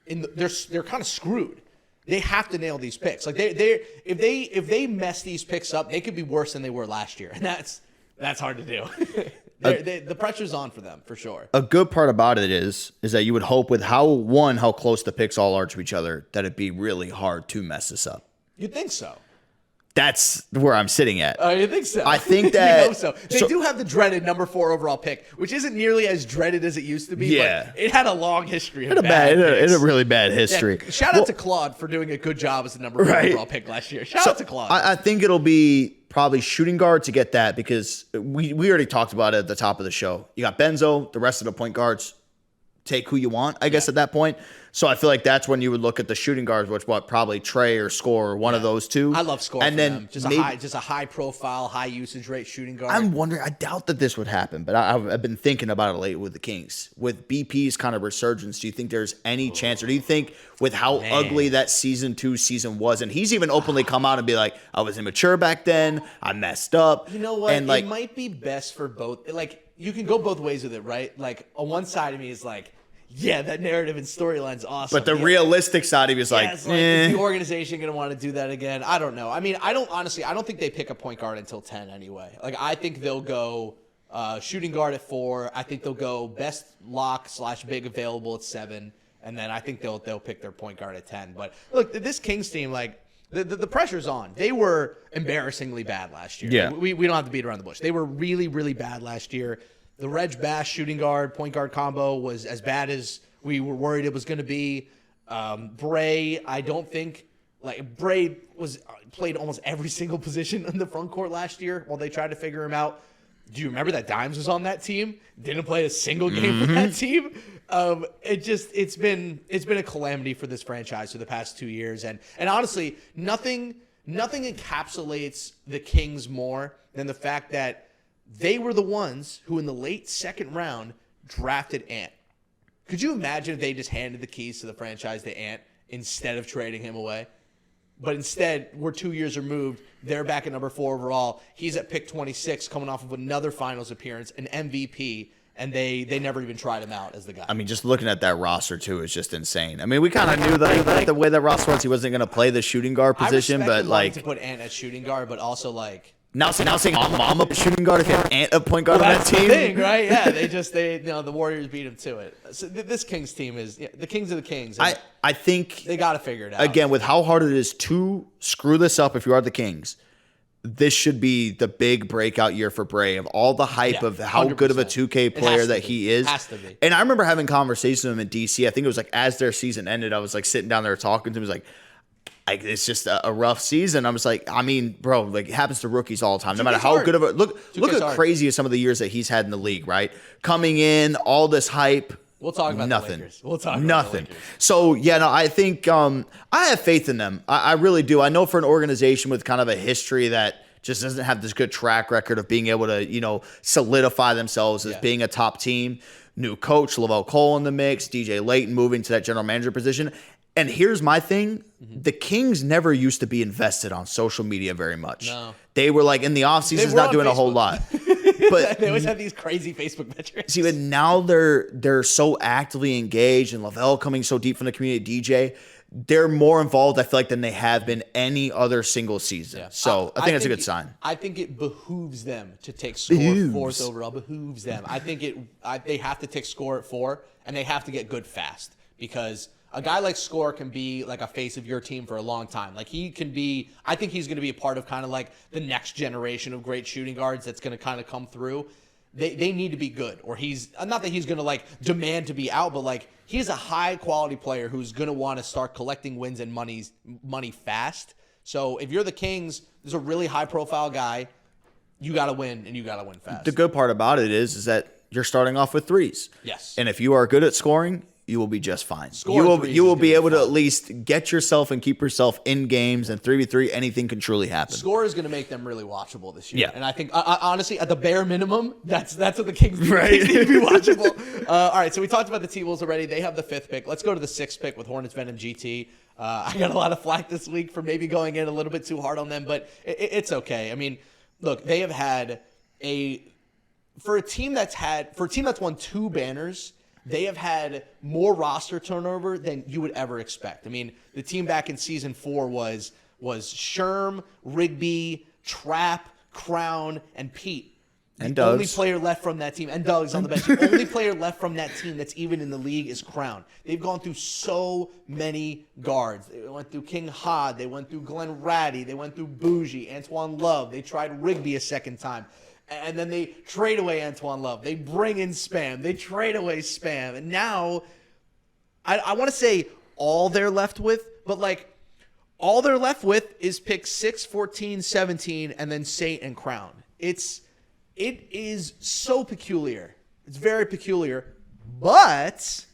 they're kind of screwed. They have to nail these picks. Like if they mess these picks up, they could be worse than they were last year. And that's hard to do. The pressure's on for them, for sure. A good part about it is that you would hope with how close the picks all are to each other, that it'd be really hard to mess this up. You'd think so. That's where I'm sitting at. Oh, you think so? I think that... You hope so. They do have the dreaded number 4 overall pick, which isn't nearly as dreaded as it used to be. Yeah. But it had a long history of It had a really bad history. Yeah. Shout out to Claude for doing a good job as the number 4 overall pick last year. Shout out to Claude. I think it'll be probably shooting guard to get that, because we already talked about it at the top of the show. You got Benzo, the rest of the point guards, take who you want, I guess, at that point. So I feel like that's when you would look at the shooting guards, which probably Trey or Score, or one of those two. I love Score. And for then them. Just a high profile, high usage rate shooting guard. I'm wondering. I doubt that this would happen, but I've been thinking about it lately with the Kings, with BP's kind of resurgence. Do you think there's any chance, or do you think with how ugly that season was, and he's even openly come out and be like, I was immature back then, I messed up. You know what? And it might be best for both. Like, you can go both ways with it, right? Like, on one side of me is like, yeah, that narrative and storyline's awesome. But the realistic side, he was like, is the organization going to want to do that again? I don't know. I mean, I don't think they pick a point guard until 10 anyway. Like, I think they'll go shooting guard at 4. I think they'll go best lock / big available at 7. And then I think they'll pick their point guard at 10. But look, this Kings team, like, the pressure's on. They were embarrassingly bad last year. Yeah. We don't have to beat around the bush. They were really, really bad last year. The Reg Bass shooting guard, point guard combo was as bad as we were worried it was going to be. Bray, I don't think, Bray played almost every single position in the front court last year while they tried to figure him out. Do you remember that Dimes was on that team? Didn't play a single game for that team. It's been a calamity for this franchise for the past 2 years, and honestly, nothing encapsulates the Kings more than the fact that they were the ones who in the late second round drafted Ant. Could you imagine if they just handed the keys to the franchise to Ant instead of trading him away? But instead, we're 2 years removed. They're back at number 4 overall. He's at pick 26, coming off of another finals appearance, an MVP, and they never even tried him out as the guy. I mean, just looking at that roster, too, is just insane. I mean, we kind of knew that the way that roster was, he wasn't going to play the shooting guard position, but like to put Ant at shooting guard, but also like now saying I'm a shooting guard if you have Ant a point guard on that that's team. The thing, right? Yeah, the Warriors beat him to it. So this Kings team is the Kings of the Kings. I think they got to figure it out. Again, with how hard it is to screw this up if you are the Kings, this should be the big breakout year for Bray of all the hype of how 100%. Good of a 2K player that he is. Has to be. And I remember having conversations with him in DC. I think it was like as their season ended, I was like sitting down there talking to him. He was like, it's just a rough season. I was like, I mean, bro, like it happens to rookies all the time. No matter how good of a look at crazy as some of the years that he's had in the league, right? Coming in, all this hype. We'll talk about nothing. The Lakers. We'll talk about nothing. The Lakers. So yeah, no, I think I have faith in them. I really do. I know for an organization with kind of a history that just doesn't have this good track record of being able to, solidify themselves as being a top team. New coach, Lavelle Cole in the mix, DJ Layton moving to that general manager position. And here's my thing. The Kings never used to be invested on social media very much. No. They were like in the offseason not doing Facebook. A whole lot. But they always have these crazy Facebook metrics. See, but now they're so actively engaged, and Lavelle coming so deep from the community, DJ, they're more involved, I feel like, than they have been any other single season. Yeah. So I think that's a good sign. I think it behooves them to take score 4th overall. Behooves them. I think they have to take score at 4, and they have to get good fast because a guy like Score can be like a face of your team for a long time. Like he can be, I think he's going to be a part of kind of like the next generation of great shooting guards that's going to kind of come through. They need to be good, or he's not that he's going to like demand to be out, but like he's a high quality player who's going to want to start collecting wins and money fast. So if you're the Kings, there's a really high profile guy. You got to win, and you got to win fast. The good part about it is that you're starting off with threes. Yes. And if you are good at scoring, you will be just fine. You will be able to at least get yourself and keep yourself in games, and 3v3, anything can truly happen. Score is going to make them really watchable this year. Yeah. And I think, honestly, at the bare minimum, that's what the Kings need to be watchable. All right, so we talked about the T-Wolves already. They have the 5th pick. Let's go to the 6th pick with Hornets Venom GT. I got a lot of flack this week for maybe going in a little bit too hard on them, but it's okay. I mean, look, they have had for a team that's won 2 banners, they have had more roster turnover than you would ever expect. I mean, the team back in season 4 was Sherm, Rigby, Trapp, Crown, and Pete. And the Doug's. only player left from that team, and Doug's on the bench. The only player left from that team that's even in the league is Crown. They've gone through so many guards. They went through King Hod. They went through Glenn Ratty. They went through Bougie, Antoine Love. They tried Rigby a second time. And then they trade away Antoine Love. They bring in Spam. They trade away Spam. And now, I want to say all they're left with, but like all they're left with is pick 6, 14, 17, and then Saint and Crown. It is so peculiar. It's very peculiar, but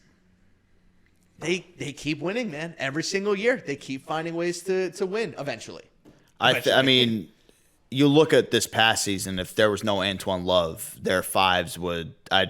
they keep winning, man. Every single year, they keep finding ways to win eventually. I mean, you look at this past season, if there was no Antoine Love, their 5s would – I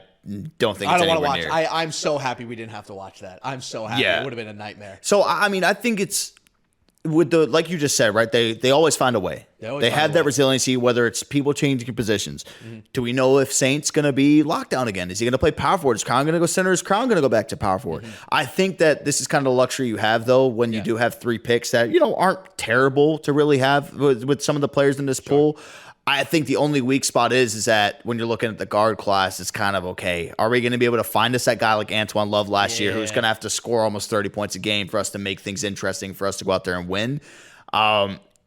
don't think it's anywhere watch. near. I'm so happy we didn't have to watch that. I'm so happy. Yeah. It would have been a nightmare. So, I mean, I think it's – with the like you just said, right? They always find a way. They have that resiliency, whether it's people changing positions. Do we know if Saint's going to be lockdown again? Is he going to play power forward? Is Crown going to go center? Is Crown going to go back to power forward? I think that this is kind of the luxury you have, though, when you do have 3 picks that, aren't terrible to really have with some of the players in this pool. I think the only weak spot is that when you're looking at the guard class, it's kind of okay. Are we going to be able to find us that guy like Antoine Love last year who's going to have to score almost 30 points a game for us to make things interesting for us to go out there and win?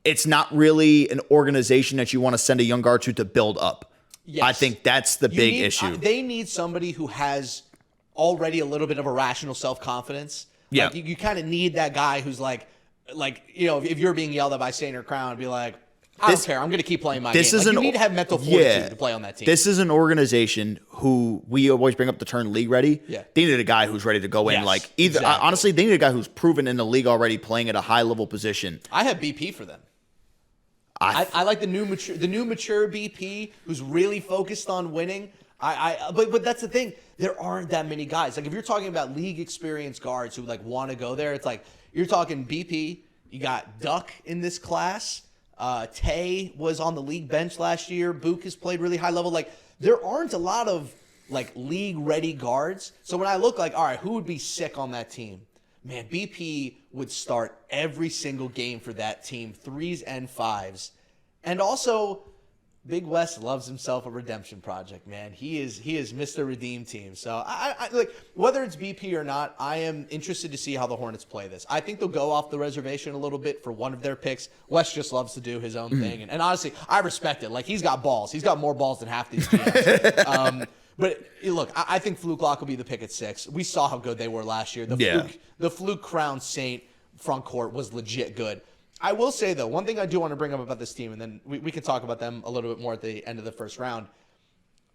It's not really an organization that you want to send a young guard to build up. Yes. I think that's the big issue. They need somebody who has already a little bit of irrational self-confidence. Yeah. Like you kind of need that guy who's like, if you're being yelled at by Saint or Crown, be like, I don't care. I'm going to keep playing my game. You need to have mental fortitude to play on that team. This is an organization who we always bring up the term league ready. Yeah. They needed a guy who's ready to go in. Honestly, they need a guy who's proven in the league already playing at a high level position. I have BP for them. I like the new mature BP who's really focused on winning. But that's the thing. There aren't that many guys. Like if you're talking about league experienced guards who like want to go there, it's like you're talking BP. You got Duck in this class. Tay was on the league bench last year. Book has played really high level. Like there aren't a lot of like league ready guards. So when I look like, all right, who would be sick on that team? Man, BP would start every single game for that team, 3s and 5s. And also, Big West loves himself a redemption project, man. He is Mr. Redeem Team. So I like whether it's BP or not, I am interested to see how the Hornets play this. I think they'll go off the reservation a little bit for one of their picks. West just loves to do his own thing. And honestly, I respect it. Like he's got balls. He's got more balls than half these GMs. But look, I think Fluke Lock will be the pick at 6. We saw how good they were last year. The Fluke Crown Saint front court was legit good. I will say, though, one thing I do want to bring up about this team, and then we can talk about them a little bit more at the end of the first round.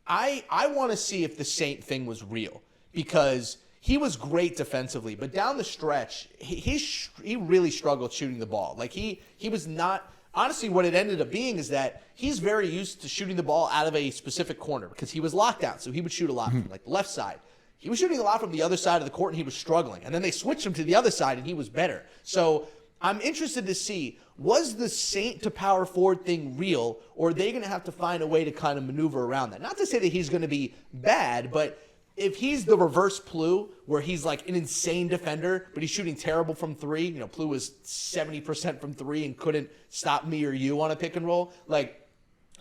I want to see if the Saint thing was real because he was great defensively, but down the stretch, he really struggled shooting the ball. Like he was not. Honestly, what it ended up being is that he's very used to shooting the ball out of a specific corner because he was locked down, so he would shoot a lot from like the left side. He was shooting a lot from the other side of the court, and he was struggling. And then they switched him to the other side, and he was better. So I'm interested to see, was the Saint to power forward thing real, or are they going to have to find a way to kind of maneuver around that? Not to say that he's going to be bad, but if he's the reverse Plu, where he's like an insane defender, but he's shooting terrible from 3, Plu was 70% from 3 and couldn't stop me or you on a pick and roll. Like,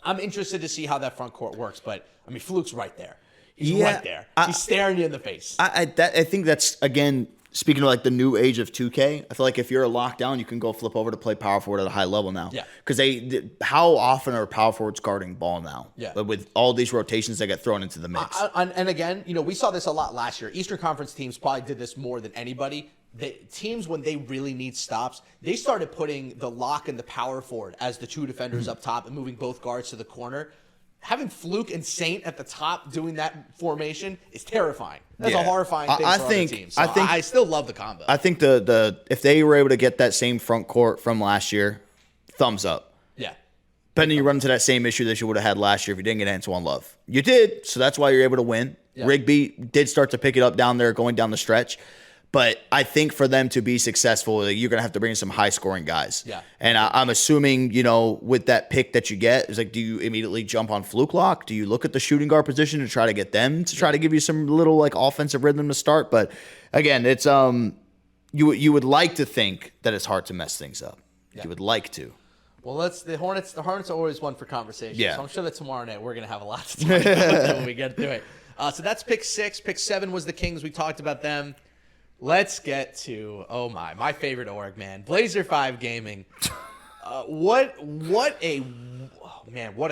I'm interested to see how that front court works, but I mean, Fluke's right there. He's right there. He's staring you in the face. I think that's, again, speaking of like the new age of 2K, I feel like if you're a lockdown, you can go flip over to play power forward at a high level now. Yeah. Because how often are power forwards guarding ball now? Yeah. But with all these rotations that get thrown into the mix. And again, we saw this a lot last year. Eastern Conference teams probably did this more than anybody. The teams, when they really need stops, they started putting the lock and the power forward as the 2 defenders up top and moving both guards to the corner. Having Fluke and Saint at the top doing that formation is terrifying. That's a horrifying thing for other teams. So I still love the combo. I think if they were able to get that same front court from last year, thumbs up. Yeah. But then you run into that same issue that you would have had last year if you didn't get Antoine Love. You did, so that's why you're able to win. Yeah. Rigby did start to pick it up down there going down the stretch. But I think for them to be successful, you're going to have to bring in some high-scoring guys. Yeah. And I'm assuming, with that pick that you get, is like, do you immediately jump on Fluke Lock? Do you look at the shooting guard position and try to get them to try to give you some little like offensive rhythm to start? But again, it's you would like to think that it's hard to mess things up. Yeah. You would like to. Well, the Hornets are always one for conversation. Yeah. So I'm sure that tomorrow night we're going to have a lot to talk about when we get to it. So that's pick 6. Pick 7 was the Kings. We talked about them. Let's get to, my favorite org, man. Blazer 5 Gaming. What a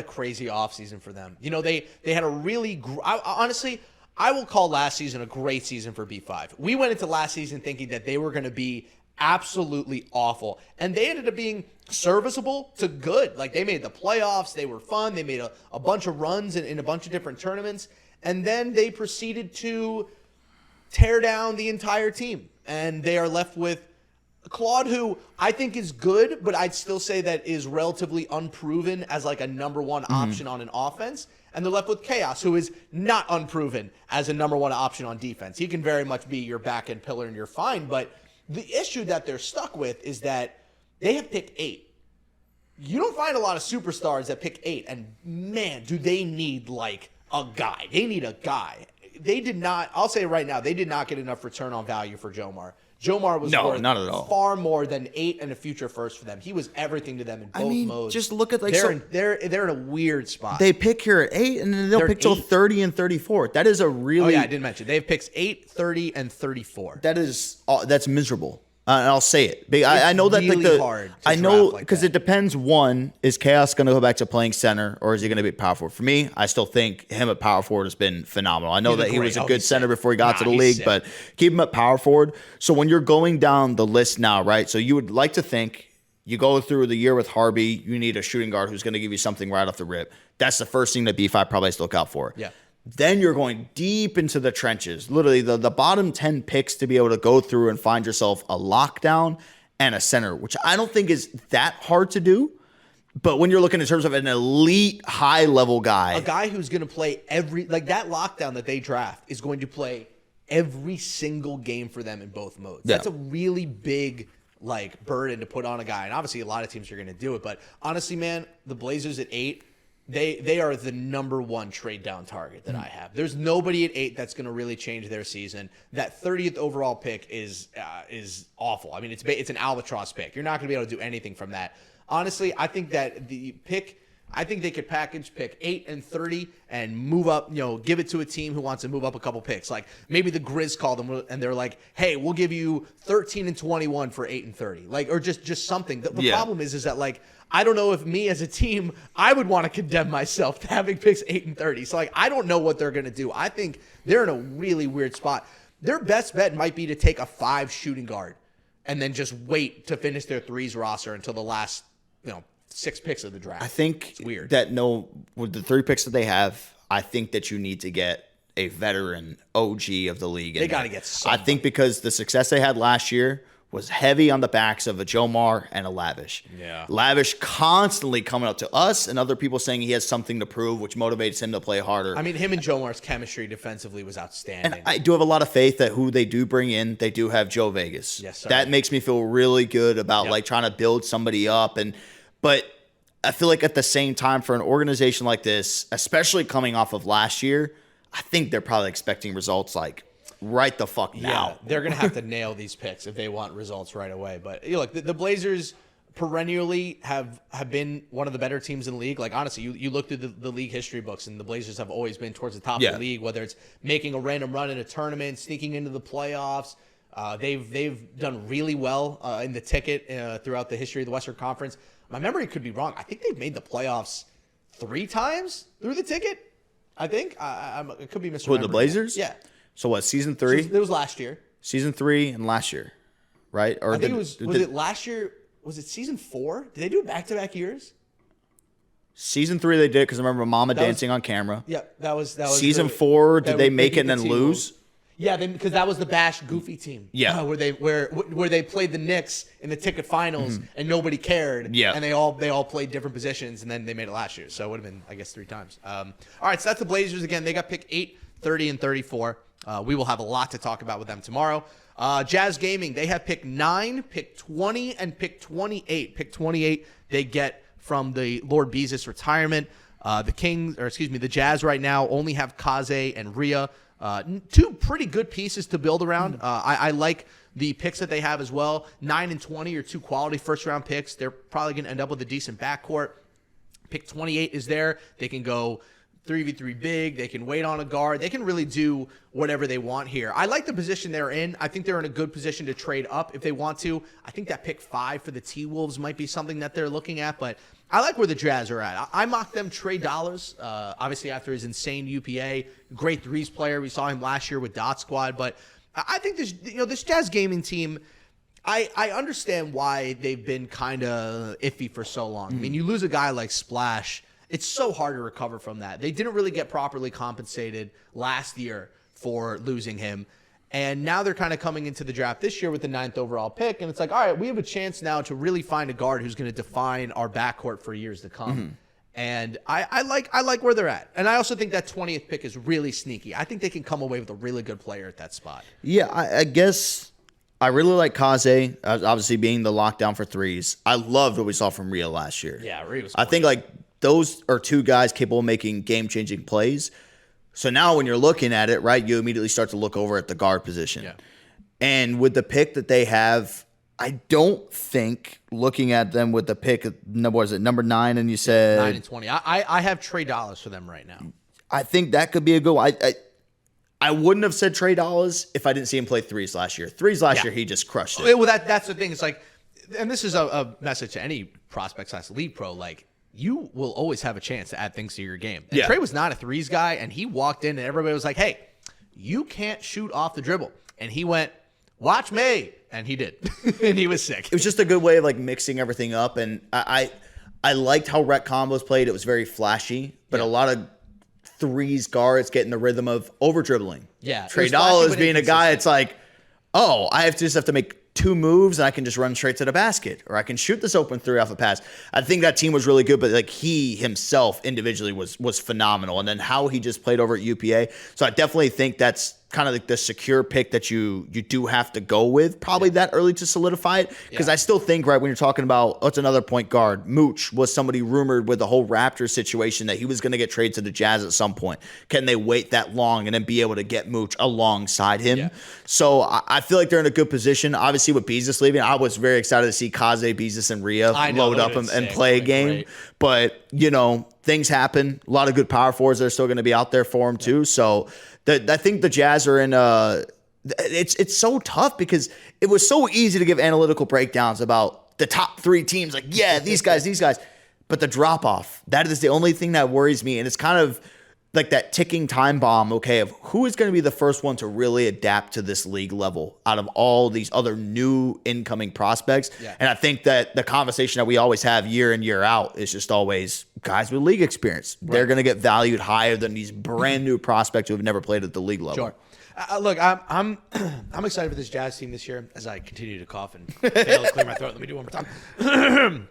crazy offseason for them. They had a really, honestly, I will call last season a great season for B5. We went into last season thinking that they were going to be absolutely awful. And they ended up being serviceable to good. Like, they made the playoffs. They were fun. They made a bunch of runs in a bunch of different tournaments. And then they proceeded to tear down the entire team. And they are left with Claude, who I think is good, but I'd still say that is relatively unproven as like a number 1 option on an offense. And they're left with Chaos, who is not unproven as a number 1 option on defense. He can very much be your back-end pillar and you're fine. But the issue that they're stuck with is that they have picked 8. you don't find a lot of superstars that pick 8, and man, do they need like a guy. They need a guy. They did not, I'll say it right now, they did not get enough return on value for Jomar. Jomar was worth not at all. far more than 8 and a future first for them. He was everything to them in both modes. Just look at they're in a weird spot. They pick here at 8, and then they'll pick till 30 and 34. That is a really. Oh yeah, I didn't mention they have picks 8, 30, and 34. That's miserable. And I'll say it. I know that really like hard I to know draft because like it depends. One, is Chaos going to go back to playing center, or is he going to be power forward? For me, I still think him at power forward has been phenomenal. I know that he was a good center before he got to the league, but keep him at power forward. So when you're going down the list now, right? So you would like to think you go through the year with Harby, you need a shooting guard who's going to give you something right off the rip. That's the first thing that B5 probably has to look out for. Yeah. Then you're going deep into the trenches, literally the bottom 10 picks to be able to go through and find yourself a lockdown and a center, which I don't think is that hard to do. But when you're looking in terms of an elite high-level guy. A guy who's going to play like that lockdown that they draft is going to play every single game for them in both modes. Yeah. That's a really big like burden to put on a guy. And obviously a lot of teams are going to do it. But honestly, man, the Blazers at 8, they are the number 1 trade down target that I have. There's nobody at 8 that's going to really change their season. That 30th overall pick is awful. I mean, it's an albatross pick. You're not going to be able to do anything from that. Honestly, I think that I think they could package pick 8 and 30 and move up, give it to a team who wants to move up a couple picks. Like maybe the Grizz called them and they're like, hey, we'll give you 13 and 21 for 8 and 30. Like, or just something. The problem is that like, I don't know if me as a team, I would want to condemn myself to having picks 8 and 30. So like, I don't know what they're going to do. I think they're in a really weird spot. Their best bet might be to take a 5 shooting guard and then just wait to finish their 3s roster until the last, 6 picks of the draft. I think it's weird that with the 3 picks that they have, I think that you need to get a veteran OG of the league. They got to get somebody. I think because the success they had last year was heavy on the backs of a Jomar and a Lavish. Yeah. Lavish constantly coming up to us and other people saying he has something to prove, which motivates him to play harder. I mean, him and Jomar's chemistry defensively was outstanding. And I do have a lot of faith that who they do bring in, they do have Joe Vegas. Yes, sir. That makes me feel really good about like trying to build somebody up. But I feel like at the same time for an organization like this, especially coming off of last year, I think they're probably expecting results like right the fuck now. Yeah, they're going to have to nail these picks if they want results right away. But look, the Blazers perennially have been one of the better teams in the league. Like, honestly, you look through the league history books, and the Blazers have always been towards the top of the league, whether it's making a random run in a tournament, sneaking into the playoffs. They've done really well in the ticket throughout the history of the Western Conference. My memory could be wrong. I think they've made the playoffs 3 times through the ticket. I think. It could be misremembering. Who, the Blazers? Yeah. So what, season 3? So it was last year. Season 3 and last year, right? Or I think was it last year? Was it season 4? Did they do it back-to-back years? Season 3 they did because I remember Mama dancing on camera. Yeah, that was season 4. Did they make it and then lose? Yeah, because that was the Bash Goofy team. Yeah, where they played the Knicks in the ticket finals and nobody cared. Yeah, and they all played different positions and then they made it last year. So it would have been, I guess, 3 times. All right, so that's the Blazers again. They got pick 8, 30, and 34. We will have a lot to talk about with them tomorrow. Jazz Gaming, they have pick 9, pick 20, and pick 28. Pick 28 they get from the Lord Beezus retirement. The Jazz right now only have Kaze and Rhea. 2 pretty good pieces to build around. I like the picks that they have as well. 9 and 20 are 2 quality first-round picks. They're probably going to end up with a decent backcourt. Pick 28 is there. They can go 3v3 big. They can wait on a guard. They can really do whatever they want here. I like the position they're in. I think they're in a good position to trade up if they want to. I think that pick 5 for the T-Wolves might be something that they're looking at, but I like where the Jazz are at. I mocked them Trey Dollars, obviously after his insane UPA. Great threes player. We saw him last year with Dot Squad, but I think this Jazz Gaming team, I understand why they've been kind of iffy for so long. I mean, you lose a guy like Splash, it's so hard to recover from that. They didn't really get properly compensated last year for losing him. And now they're kind of coming into the draft this year with the 9th overall pick. And it's like, all right, we have a chance now to really find a guard who's going to define our backcourt for years to come. And I like where they're at. And I also think that 20th pick is really sneaky. I think they can come away with a really good player at that spot. Yeah, I guess I really like Kaze, obviously being the lockdown for threes. I loved what we saw from Rhea last year. Yeah, Rhea was I think like those are two guys capable of making game-changing plays. So now when you're looking at it, right, you immediately start to look over at the guard position. Yeah. And with the pick that they have, I don't think looking at them with the pick, what was it, number 9, and you said 9 and 20. I have Trey Dollars for them right now. I think that could be a good one. I wouldn't have said Trey Dollars if I didn't see him play threes last year. Threes last year, he just crushed it. Well, that's the thing. It's like, and this is a message to any prospect / league pro. Like, you will always have a chance to add things to your game. And Trey was not a threes guy, and he walked in, and everybody was like, "Hey, you can't shoot off the dribble," and he went, "Watch me," and he did, and he was sick. It was just a good way of like mixing everything up, and I liked how rec combos played. It was very flashy, but a lot of threes guards getting the rhythm of over dribbling. Yeah, Trey Dollars being a guy, it's like, oh, I just have to make 2 moves and I can just run straight to the basket, or I can shoot this open 3 off a pass. I think that team was really good, but like he himself individually was phenomenal, and then how he just played over at UPA. So I definitely think that's kind of like the secure pick that you do have to go with probably that early to solidify it, because I still think, right, when you're talking about what's another point guard, Mooch was somebody rumored with the whole Raptors situation that he was going to get traded to the Jazz at some point. Can they wait that long and then be able to get Mooch alongside him? So I feel like they're in a good position. Obviously with Beezus leaving, I was very excited to see Kaze, Beezus, and Rhea load up and play a game. Great. But, you know, things happen. A lot of good power forwards that are still going to be out there for him too. So I think the Jazz are in it's so tough because it was so easy to give analytical breakdowns about the top 3 teams. Like, yeah, these guys. But the drop off, that is the only thing that worries me. And it's kind of like that ticking time bomb, okay, of who is going to be the first one to really adapt to this league level out of all these other new incoming prospects. Yeah. And I think that the conversation that we always have year in, year out is just always guys with league experience. Right. They're going to get valued higher than these brand new prospects who have never played at the league level. Sure. Look, I'm excited for this Jazz team this year as I continue to cough and fail to clear my throat. Let me do it one more time.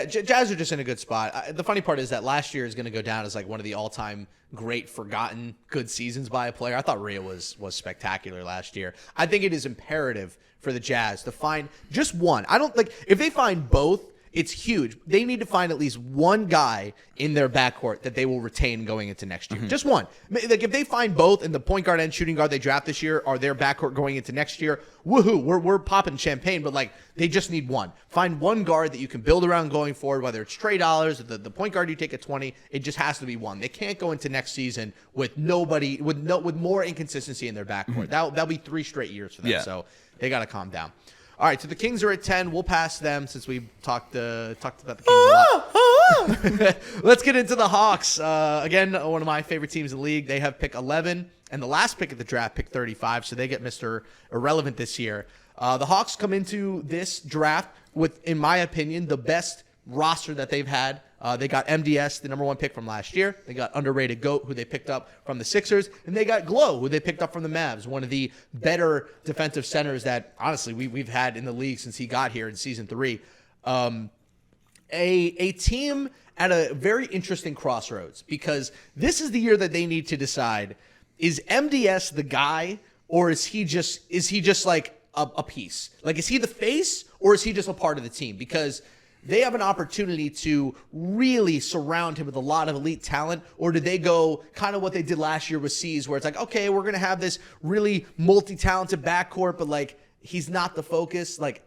Jazz are just in a good spot. The funny part is that last year is going to go down as like one of the all-time great forgotten good seasons by a player. I thought Rhea was spectacular last year. I think it is imperative for the Jazz to find just one. I don't like if they find both, it's huge. They need to find at least one guy in their backcourt that they will retain going into next year. Mm-hmm. Just one. Like if they find both and the point guard and shooting guard they draft this year are their backcourt going into next year, woohoo, we're popping champagne, but like they just need one. Find one guard that you can build around going forward, whether it's Trey Dollars or the point guard you take at 20. It just has to be one. They can't go into next season with nobody with more inconsistency in their backcourt. Mm-hmm. That'll be 3 straight years for them. Yeah. So they got to calm down. All right, so the Kings are at 10. We'll pass them since we've talked about the Kings a lot. Let's get into the Hawks. Again, one of my favorite teams in the league. They have pick 11, and the last pick of the draft, pick 35, so they get Mr. Irrelevant this year. The Hawks come into this draft with, in my opinion, the best roster that they've had. They got MDS, the number 1 pick from last year. They got underrated GOAT, who they picked up from the Sixers. And they got Glow, who they picked up from the Mavs, one of the better defensive centers that, honestly, we've had in the league since he got here in Season 3. A team at a very interesting crossroads, because this is the year that they need to decide, is MDS the guy, or is he just like a piece? Like, is he the face, or is he just a part of the team? Because they have an opportunity to really surround him with a lot of elite talent, or do they go kind of what they did last year with C's, where it's like, okay, we're going to have this really multi-talented backcourt, but like he's not the focus. Like,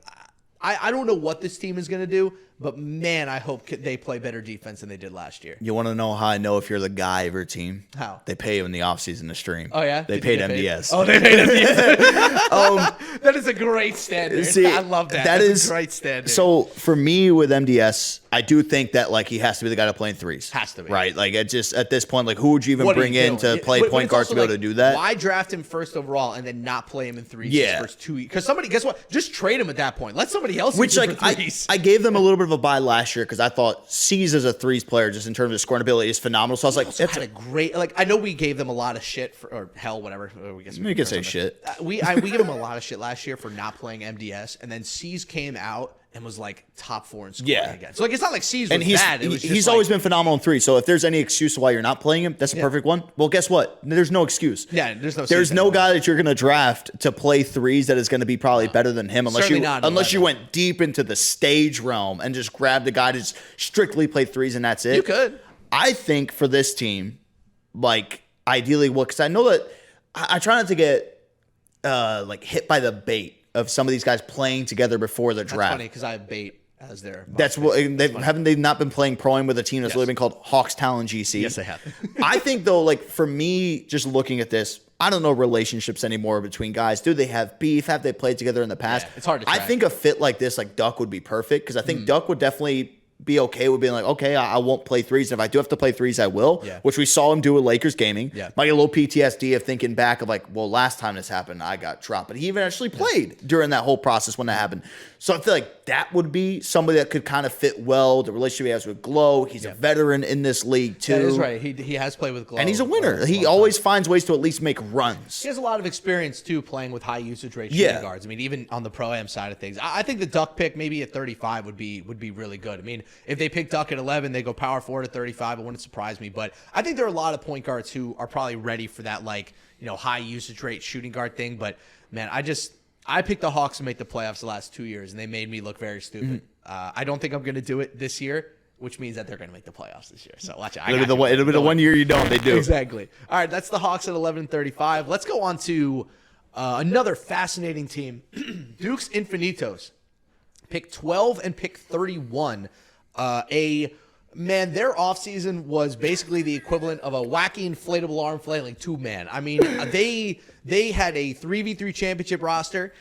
I don't know what this team is going to do, but man, I hope they play better defense than they did last year. You want to know how I know if you're the guy of your team? How? They pay you in the offseason to stream. Oh, yeah? They paid MDS. Oh, they paid MDS. That is a great standard. See, I love that. That's a great standard. So for me with MDS, I do think that like he has to be the guy to play in threes. Has to be. Right? Like at this point, like who would you even bring in to play point guard to be able to do that? Why draft him first overall and then not play him in threes his first 2 weeks? Because somebody, guess what? Just trade him at that point. Let somebody else use him for threes. I gave them a little bit of a buy last year because I thought C's as a threes player, just in terms of scoring ability, is phenomenal. So I was like, that's a great. Like, I know we gave them a lot of shit or hell, whatever. We can say shit. We gave them a lot of shit last year for not playing MDS, and then C's came out and was like top 4 in scoring again. So like it's not like C's was bad. It was just he's always been phenomenal in 3. So if there's any excuse why you're not playing him, that's a perfect one. Well, guess what? There's no excuse. Yeah, there's no guy that you're going to draft to play threes that is going to be probably better than him unless you went deep into the stage realm and just grabbed a guy to just strictly play threes and that's it. You could. I think for this team, like ideally, because I know that I try not to get like hit by the bait of some of these guys playing together before the draft. That's funny because I have bait as their. That's what haven't they not been playing pro-am with a team that's really been called Hawks Talon GC? Yes, they have. I think though, like for me, just looking at this, I don't know relationships anymore between guys. Do they have beef? Have they played together in the past? Yeah, it's hard to track. I think a fit like this, like Duck, would be perfect because I think Duck would definitely be okay with being like, okay, I won't play threes. And if I do have to play threes, I will, which we saw him do with Lakers gaming. Yeah. Might get a little PTSD of thinking back of like, well, last time this happened, I got dropped. But he even actually played during that whole process when that happened. So I feel like that would be somebody that could kind of fit well. The relationship he has with Glow. He's a veteran in this league too. That is right. He has played with Glow. And he's a winner. He always finds ways to at least make runs. He has a lot of experience too playing with high usage rate shooting guards. I mean, even on the pro-am side of things. I think the Duck pick maybe at 35 would be really good. I mean, if they pick Duck at 11, they go power forward at 35. It wouldn't surprise me. But I think there are a lot of point guards who are probably ready for that, like, high usage rate shooting guard thing. But man, I picked the Hawks to make the playoffs the last 2 years, and they made me look very stupid. I don't think I'm going to do it this year, which means that they're going to make the playoffs this year. So watch it. It'll be the 1 year you don't. They do. Exactly. All right, that's the Hawks at 11-35. Let's go on to another fascinating team, Duke's Infinitos. Pick 12 and pick 31. Their offseason was basically the equivalent of a wacky inflatable arm flailing two-man. I mean, they had a 3v3 championship roster.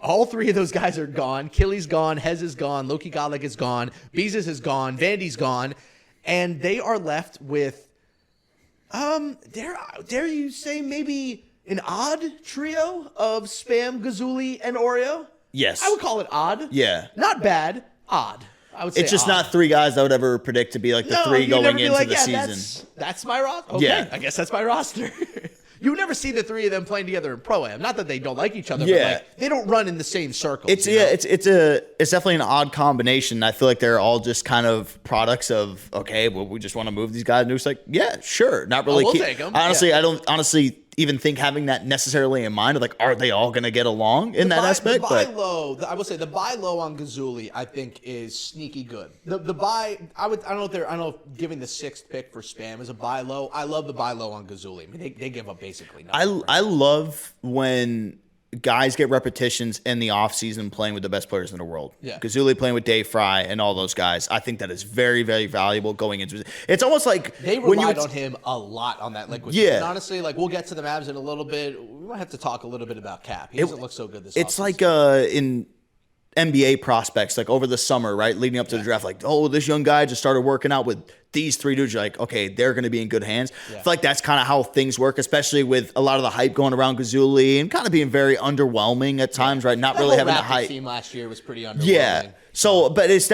All 3 of those guys are gone. Killy's gone. Hez is gone. Loki Godlick is gone. Beezus is gone. Vandy's gone. And they are left with, dare you say maybe an odd trio of Spam, Gazuli, and Oreo? Yes. I would call it odd. Yeah. Not bad. Odd. I would say it's just odd. not 3 guys I would ever predict to be like the 3 going into the season. That's my roster. Okay, Yeah. I guess that's my roster. You would never see the 3 of them playing together in pro-am. Not that they don't like each other, but like, they don't run in the same circles. It's definitely an odd combination. I feel like they're all just kind of products of, okay, well, we just want to move these guys. And it's like, yeah, sure, not really. We'll take them. Honestly, I don't even think having that necessarily in mind of like, are they all going to get along in that aspect? I will say the buy low on Gazuli, I think, is sneaky good. The buy, I don't know if giving the 6th pick for Spam is a buy low. I love the buy low on Gazuli. I mean, they give up basically nothing. I love when guys get repetitions in the offseason playing with the best players in the world. Yeah. Gazuli playing with Dave Fry and all those guys. I think that is very, very valuable going into it. It's almost like they relied on him a lot on that liquid. Yeah. And honestly, like we'll get to the Mavs in a little bit. We might have to talk a little bit about Cap. He doesn't look so good this It's offseason. like in NBA prospects, like over the summer, right, leading up to the draft, like, oh, this young guy just started working out with these 3 dudes. You're like, okay, they're going to be in good hands. I feel like that's kind of how things work, especially with a lot of the hype going around Gazuli and kind of being very underwhelming at times, right? Not really having the hype. The team last year was pretty underwhelming. Yeah. So, but it's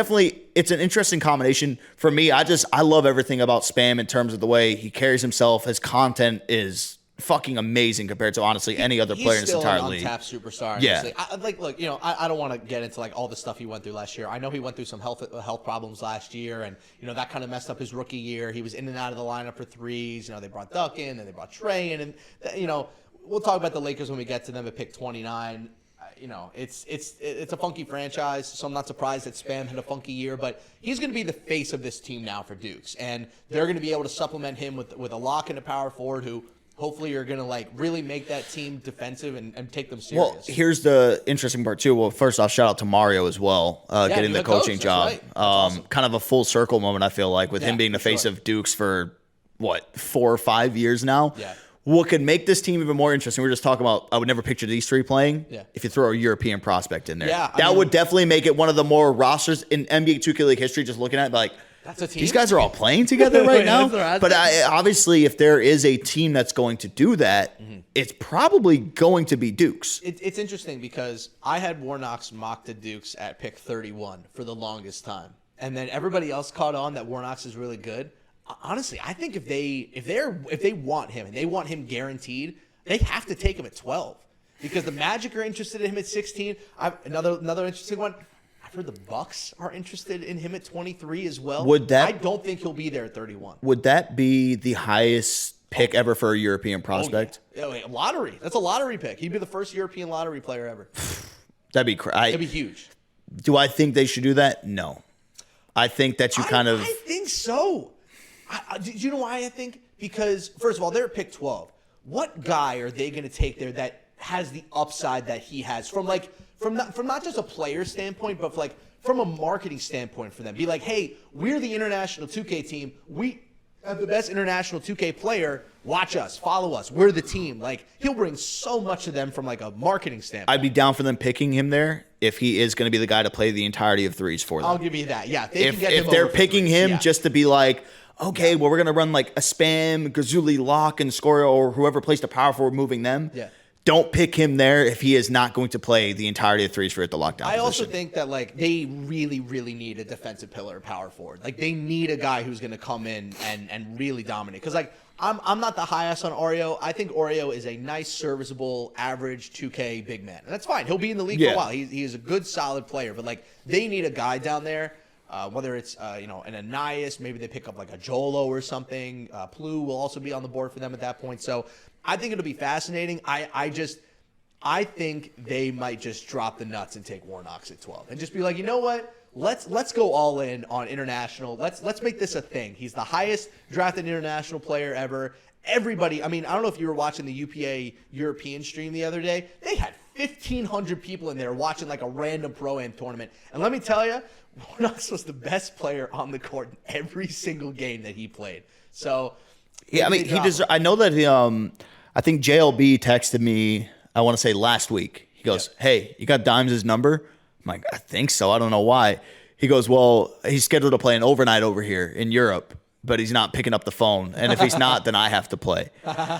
an interesting combination for me. I love everything about Spam in terms of the way he carries himself. His content is fucking amazing compared to honestly any other player in this entire league. He's still an untapped superstar. Yeah. Look, I don't want to get into like all the stuff he went through last year. I know he went through some health problems last year, and that kind of messed up his rookie year. He was in and out of the lineup for threes. They brought Duck in, and they brought Trey in, and we'll talk about the Lakers when we get to them at pick 29. It's a funky franchise, so I'm not surprised that Spam had a funky year, but he's going to be the face of this team now for Dukes, and they're going to be able to supplement him with a lock and a power forward who hopefully are going to like really make that team defensive and take them serious. Well, here's the interesting part too. Well, first off, shout out to Mario as well, getting the coaching job. Right. Awesome. Kind of a full circle moment, I feel like, with him being the face of Dukes for 4 or 5 years now. Yeah. What could make this team even more interesting, we were just talking about, I would never picture these 3 playing if you throw a European prospect in there. Yeah, that would definitely make it one of the more rosters in NBA 2K League history, just looking at it, like, that's a team. These guys are all playing together right now. But obviously, if there is a team that's going to do that, it's probably going to be Dukes. It's interesting because I had Warnock's mocked to Dukes at pick 31 for the longest time. And then everybody else caught on that Warnock's is really good. Honestly, I think if they want him and they want him guaranteed, they have to take him at 12 because the Magic are interested in him at 16. Another interesting one. I I've heard the Bucks are interested in him at 23 as well. I don't think he'll be there at 31. Would that be the highest pick ever for a European prospect? Lottery. That's a lottery pick. He'd be the first European lottery player ever. That'd be crazy. That'd be huge. Do I think they should do that? No. I think that I think so. Do you know why I think? Because, first of all, they're at pick 12. What guy are they going to take there that has the upside that he has from not just a player standpoint, but from a marketing standpoint for them? Be like, hey, we're the international 2K team. We have the best international 2K player. Watch us, follow us. We're the team. Like, he'll bring so much to them from like a marketing standpoint. I'd be down for them picking him there if he is going to be the guy to play the entirety of threes for them. I'll give you that. Yeah, if they're picking him just to be like, okay, well, we're going to run like a spam, Gazuli, Lock, and Scoria, or whoever plays the power forward moving them. Yeah. Don't pick him there if he is not going to play the entirety of threes for it, the lockdown I position. also think that like they really, really need a defensive pillar power forward. Like they need a guy who's going to come in and really dominate. Because like I'm not the highest on Oreo. I think Oreo is a nice, serviceable, average 2K big man. And that's fine. He'll be in the league for a while. He is a good, solid player. But like they need a guy down there. Whether it's an Ananias, maybe they pick up like a Jolo or something. Plu will also be on the board for them at that point. So I think it'll be fascinating. I think they might just drop the nuts and take Warnox at 12 and just be like, you know what? Let's go all in on international. Let's make this a thing. He's the highest drafted international player ever. Everybody, I mean, I don't know if you were watching the UPA European stream the other day. They had 1,500 people in there watching like a random Pro-Am tournament. And let me tell you, Warnox was the best player on the court in every single game that he played. So, yeah, I mean, I know that I think JLB texted me, I want to say last week. He goes, hey, you got Dimes' number? I'm like, I think so. I don't know why. He goes, well, he's scheduled to play an overnight over here in Europe, but he's not picking up the phone. And if he's not, then I have to play.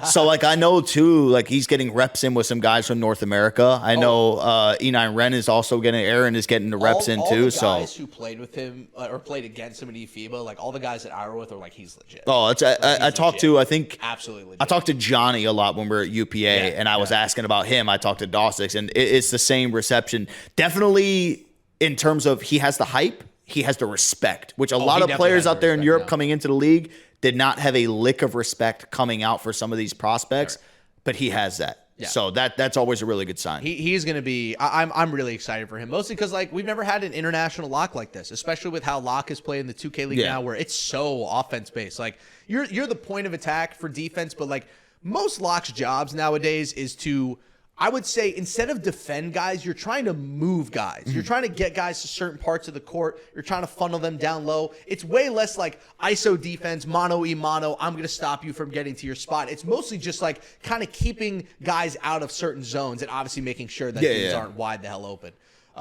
So, like, I know, too, like, he's getting reps in with some guys from North America. I know E9 Ren is also getting, Aaron is getting the reps in, too. All the guys who played with him or played against him in eFIBA, like, all the guys that I were with are like, he's legit. Oh, I talked to, I think. Absolutely legit. I talked to Johnny a lot when we were at UPA, and I was asking about him. I talked to Dawsix, and it's the same reception. Definitely in terms of he has the hype. He has the respect, which a lot of players out there in Europe coming into the league did not have a lick of respect coming out for some of these prospects, but he has that. Yeah. So that's always a really good sign. He's going to be. I'm really excited for him, mostly because like we've never had an international lock like this, especially with how Lock is playing the 2K league now, where it's so offense based. Like you're the point of attack for defense, but like most Lock's jobs nowadays is to, I would say, instead of defend guys, you're trying to move guys. You're trying to get guys to certain parts of the court. You're trying to funnel them down low. It's way less like ISO defense, mano-a-mano, I'm going to stop you from getting to your spot. It's mostly just like kind of keeping guys out of certain zones and obviously making sure that dudes aren't wide the hell open.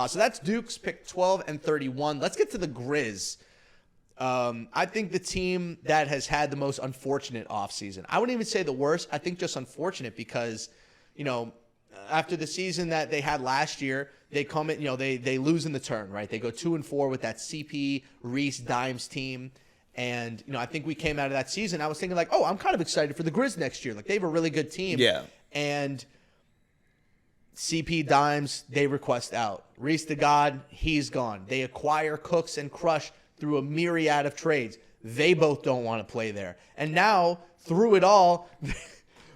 So that's Duke's pick 12 and 31. Let's get to the Grizz. I think the team that has had the most unfortunate offseason. I wouldn't even say the worst. I think just unfortunate because, after the season that they had last year, they come in, they lose in the turn, right? They go 2-4 with that CP, Reese, Dimes team. And, I think we came out of that season. I was thinking like, oh, I'm kind of excited for the Grizz next year. Like they have a really good team. Yeah. And CP, Dimes, they request out. Reese the God, he's gone. They acquire Cooks and Crush through a myriad of trades. They both don't want to play there. And now, through it all,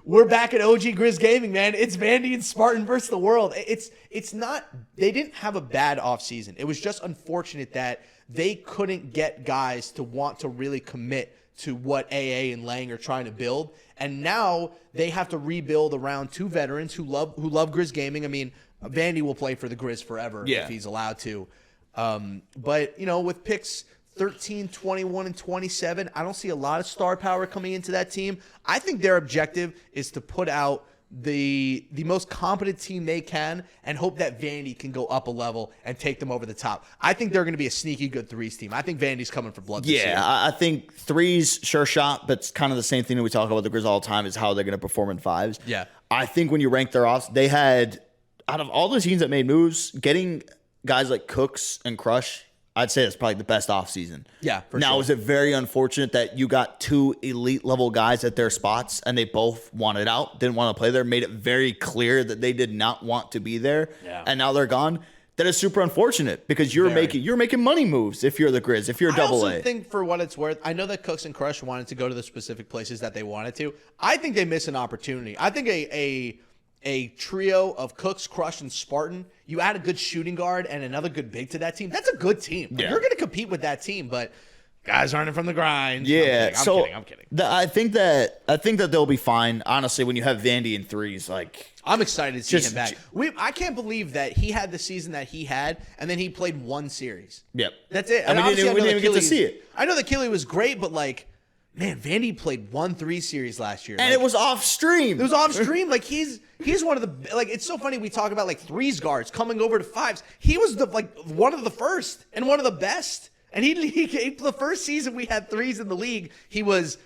we're back at OG Grizz Gaming, man. It's Vandy and Spartan versus the world. It's not, they didn't have a bad offseason. It was just unfortunate that they couldn't get guys to want to really commit to what AA and Lang are trying to build. And now they have to rebuild around two veterans who love Grizz Gaming. I mean, Vandy will play for the Grizz forever if he's allowed to. But, with picks 13, 21, and 27, I don't see a lot of star power coming into that team. I think their objective is to put out the most competent team they can and hope that Vandy can go up a level and take them over the top. I think they're going to be a sneaky good threes team. I think Vandy's coming for blood this year. Yeah, I think threes, sure shot, but it's kind of the same thing that we talk about the Grizz all the time is how they're going to perform in fives. Yeah. I think when you rank their offs, they had, out of all the teams that made moves, getting guys like Cooks and Crush, I'd say that's probably the best offseason. Yeah, for now, sure. is it very unfortunate that you got two elite level guys at their spots and they both wanted out, didn't want to play there, made it very clear that they did not want to be there, and now they're gone? That is super unfortunate because you're making money moves if you're the Grizz, if you're I double also A. think for what it's worth, I know that Cooks and Crush wanted to go to the specific places that they wanted to. I think they miss an opportunity. I think a trio of Cooks, Crush, and Spartan, you add a good shooting guard and another good big to that team. That's a good team. Like, you're going to compete with that team, but guys aren't from the grind. Yeah, I'm kidding. I think that they'll be fine. Honestly, when you have Vandy in threes, like I'm excited to see him back. I can't believe that he had the season that he had, and then he played one series. Yep, that's it. And we didn't even get to see it. I know that Kelly was great, but like, man, Vandy played 1-3 series last year, and it was off stream. It was off stream. Like he's one of the it's so funny we talk about like threes guards coming over to fives. He was one of the first and one of the best. And he the first season we had threes in the league, he was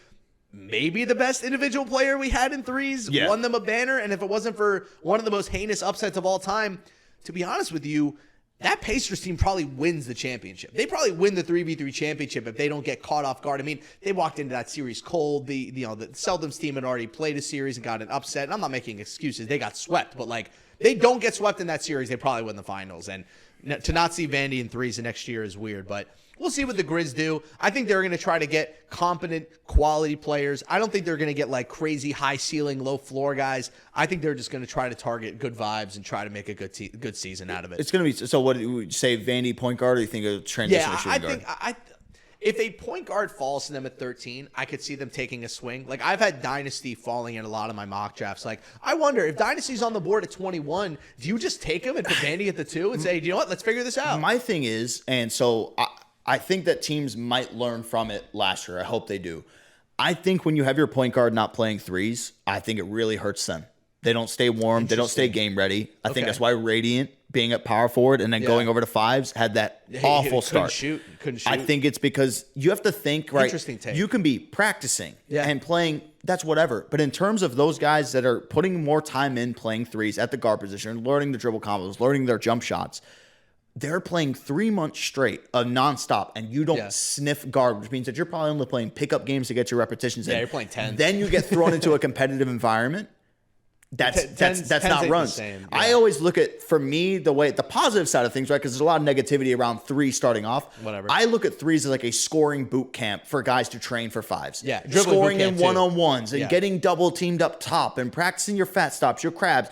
maybe the best individual player we had in threes, won them a banner. And if it wasn't for one of the most heinous upsets of all time, to be honest with you, that Pacers team probably wins the championship. They probably win the 3v3 championship if they don't get caught off guard. I mean, they walked into that series cold. The Seldon's team had already played a series and got an upset. And I'm not making excuses. They got swept. But, like, they don't get swept in that series, they probably win the finals. And to not see Vandy in threes the next year is weird. But we'll see what the Grizz do. I think they're going to try to get competent, quality players. I don't think they're going to get like crazy high ceiling, low floor guys. I think they're just going to try to target good vibes and try to make a good season out of it. It's going to be so. What do you say, Vandy point guard, or do you think it'll transition to shooting guard? I think if a point guard falls to them at 13, I could see them taking a swing. Like I've had Dynasty falling in a lot of my mock drafts. Like I wonder if Dynasty's on the board at 21, do you just take him and put Vandy at the 2 and say, do you know what? Let's figure this out. My thing is, and so I think that teams might learn from it last year. I hope they do. I think when you have your point guard not playing threes, I think it really hurts them. They don't stay warm. They don't stay game ready. I think that's why Radiant being at power forward and then going over to fives had that awful start. Couldn't shoot. I think it's because you have to think, right? Interesting take. You can be practicing and playing, that's whatever. But in terms of those guys that are putting more time in playing threes at the guard position, learning the dribble combos, learning their jump shots, they're playing 3 months straight of nonstop, and you don't sniff guard, which means that you're probably only playing pickup games to get your repetitions in. Yeah, you're playing 10. Then you get thrown into a competitive environment. That's not runs. Same, I always look at, for me, the positive side of things, right? Because there's a lot of negativity around three starting off. Whatever. I look at threes as like a scoring boot camp for guys to train for fives. Yeah, scoring in one-on-ones and getting double teamed up top and practicing your fat stops, your crabs,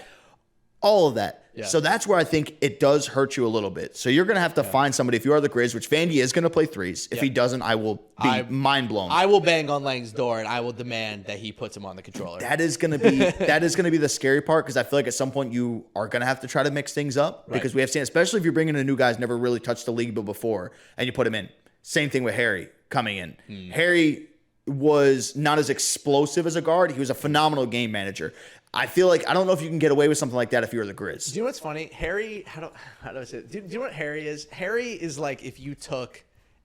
all of that. Yeah. So that's where I think it does hurt you a little bit. So you're going to have to find somebody, if you are the Grizz, which Vandy is going to play threes. If he doesn't, I will be mind blown. I will bang on Lang's door and I will demand that he puts him on the controller. That is going to be the scary part, because I feel like at some point you are going to have to try to mix things up, because we have seen, especially if you're bringing in a new guy who's never really touched the league before and you put him in. Same thing with Harry coming in. Harry was not as explosive as a guard. He was a phenomenal game manager. I feel like I don't know if you can get away with something like that if you're the Grizz. Do you know what's funny? Harry, how do I say it? Do you know what Harry is? Harry is like if you took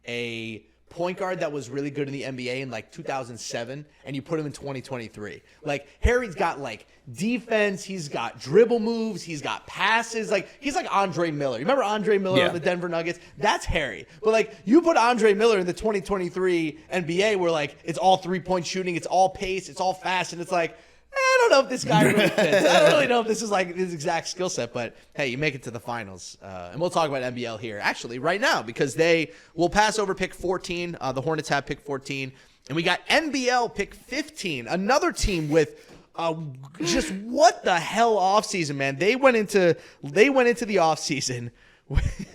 a point guard that was really good in the NBA in like 2007 and you put him in 2023. Like Harry's got like defense, he's got dribble moves, he's got passes. Like he's like Andre Miller. You remember Andre Miller on the Denver Nuggets? That's Harry. But like you put Andre Miller in the 2023 NBA where like it's all 3-point shooting, it's all pace, it's all fast, and it's like, I don't know if this guy really fits. I don't really know if this is like his exact skill set, but hey, you make it to the finals. And we'll talk about NBL here, actually, right now, because they will pass over pick 14. The Hornets have pick 14. And we got NBL pick 15, another team with just what the hell offseason, man. They went into the offseason,